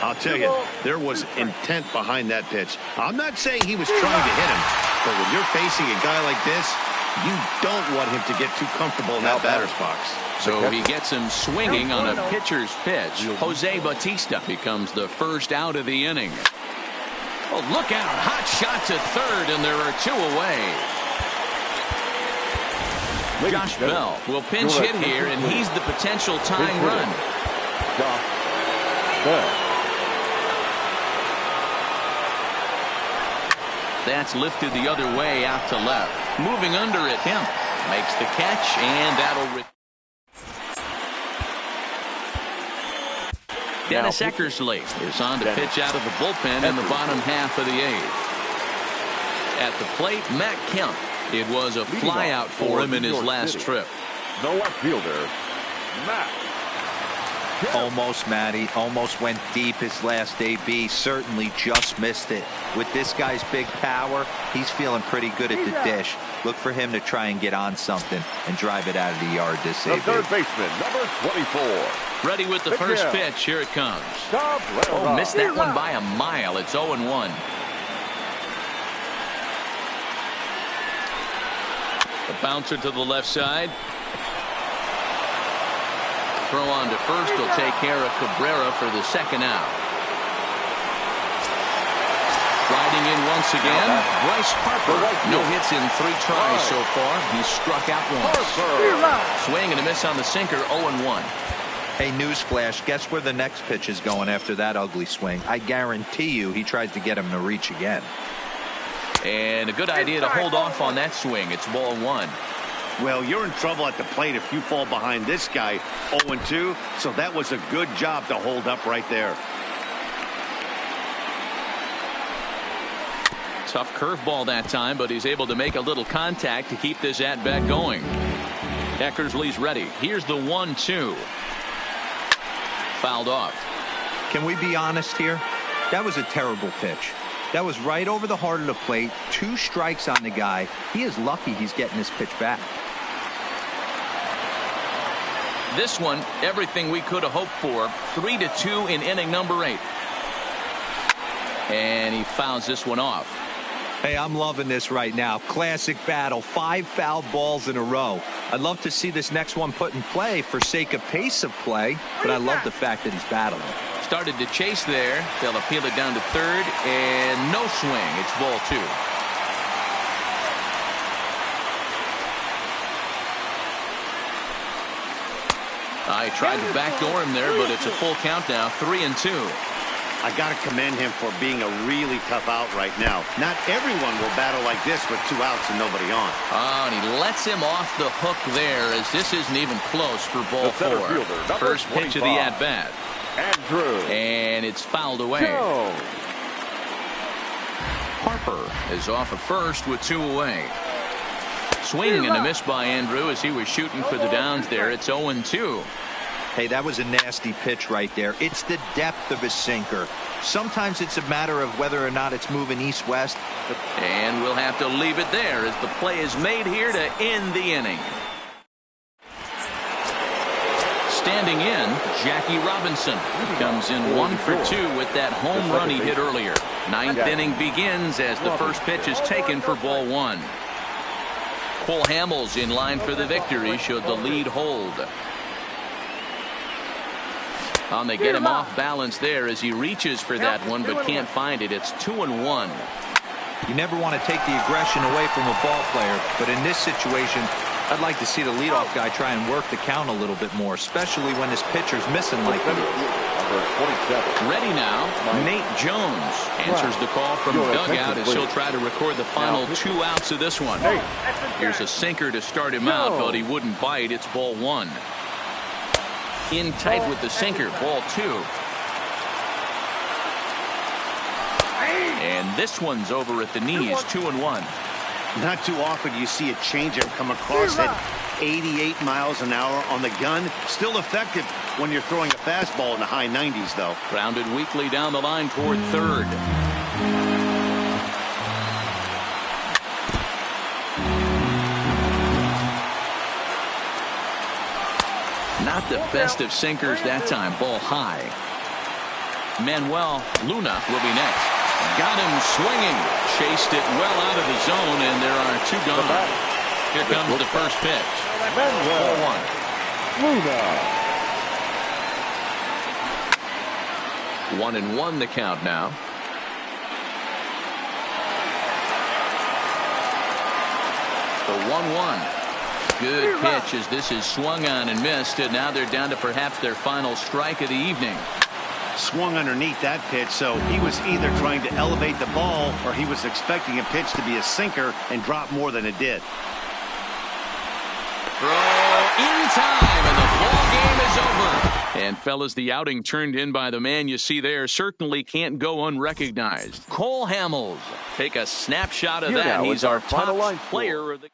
I'll tell you, there was intent behind that pitch. I'm not saying he was trying to hit him, but when you're facing a guy like this, You don't want him to get too comfortable in that batter's box. So he gets him swinging on a pitcher's pitch. Jose Bautista becomes the first out of the inning. Oh, look out. Hot shot to third, and there are 2 away. Josh Bell will pinch hit here, and he's the potential tying run. That's lifted the other way out to left. Moving under it, Kemp makes the catch, and that'll... Dennis Eckersley is on to pitch out of the bullpen in the bottom half of the 8th. At the plate, Matt Kemp. It was a flyout for him in his last trip. The left fielder, Matt. Almost, Matty. Almost went deep his last AB. Certainly just missed it. With this guy's big power, he's feeling pretty good at the dish. Look for him to try and get on something and drive it out of the yard this AB. The third baseman, number 24. Ready with the first pitch. Here it comes. Oh, missed that one by a mile. It's 0-1. The bouncer to the left side. Throw on to first will take care of Cabrera for the second out. Riding in once again, Bryce Harper. No hits in 3 tries so far. He struck out once. Swing and a miss on the sinker, 0-1. Hey, newsflash, guess where the next pitch is going after that ugly swing? I guarantee you he tries to get him to reach again. And a good idea to hold off on that swing. It's ball 1. Well, you're in trouble at the plate if you fall behind this guy 0-2, so that was a good job to hold up right there. Tough curveball that time, but he's able to make a little contact to keep this at-bat going. Eckersley's ready. Here's the 1-2. Fouled off. Can we be honest here? That was a terrible pitch. That was right over the heart of the plate. 2 strikes on the guy. He is lucky he's getting this pitch back. This one, everything we could have hoped for. 3-2 in inning number 8. And he fouls this one off. Hey, I'm loving this right now. Classic battle. 5 foul balls in a row. I'd love to see this next one put in play for sake of pace of play, but I love the fact that he's battling. Started to chase there. They'll appeal it down to third, and no swing. It's ball 2. I tried to backdoor him there, but it's a full count now. 3-2. I got to commend him for being a really tough out right now. Not everyone will battle like this with 2 outs and nobody on. Oh, and he lets him off the hook there, as this isn't even close for ball 4. First pitch of the at-bat. Andrew. And it's fouled away. Harper is off at first with 2 away. Swing and a miss by Andrew as he was shooting for the downs there. It's 0-2. Hey, that was a nasty pitch right there. It's the depth of his sinker. Sometimes it's a matter of whether or not it's moving east-west. And we'll have to leave it there as the play is made here to end the inning. Standing in, Jackie Robinson comes in 1 for 2 with that home run he hit earlier. 9th inning begins as the first pitch is taken for ball 1. Cole Hamels in line for the victory should the lead hold. They get him off balance there as he reaches for that one but can't find it. It's 2-1. You never want to take the aggression away from a ball player, but in this situation, I'd like to see the leadoff guy try and work the count a little bit more, especially when this pitcher's missing like he is. Ready now, Nate Jones answers the call from dugout as he'll try to record the final 2 outs of this one. Here's a sinker to start him out, but he wouldn't bite. It's ball 1. In tight with the sinker, ball 2. And this one's over at the knees, 2-1. Not too often you see a changeup come across at 88 miles an hour on the gun. Still effective when you're throwing a fastball in the high 90s, though. Grounded weakly down the line toward third. Not the best of sinkers that time. Ball high. Manuel Luna will be next. Got him swinging. Chased it well out of the zone, and there are 2 gone. Here comes the first pitch. 4-1. Luna. 1-1 the count now. The 1-1. Good pitch as this is swung on and missed, and now they're down to perhaps their final strike of the evening. Swung underneath that pitch, so he was either trying to elevate the ball or he was expecting a pitch to be a sinker and drop more than it did. Throw in time, and the ball game is over. And fellas, the outing turned in by the man you see there certainly can't go unrecognized. Cole Hamels, take a snapshot of that. He's our top player of the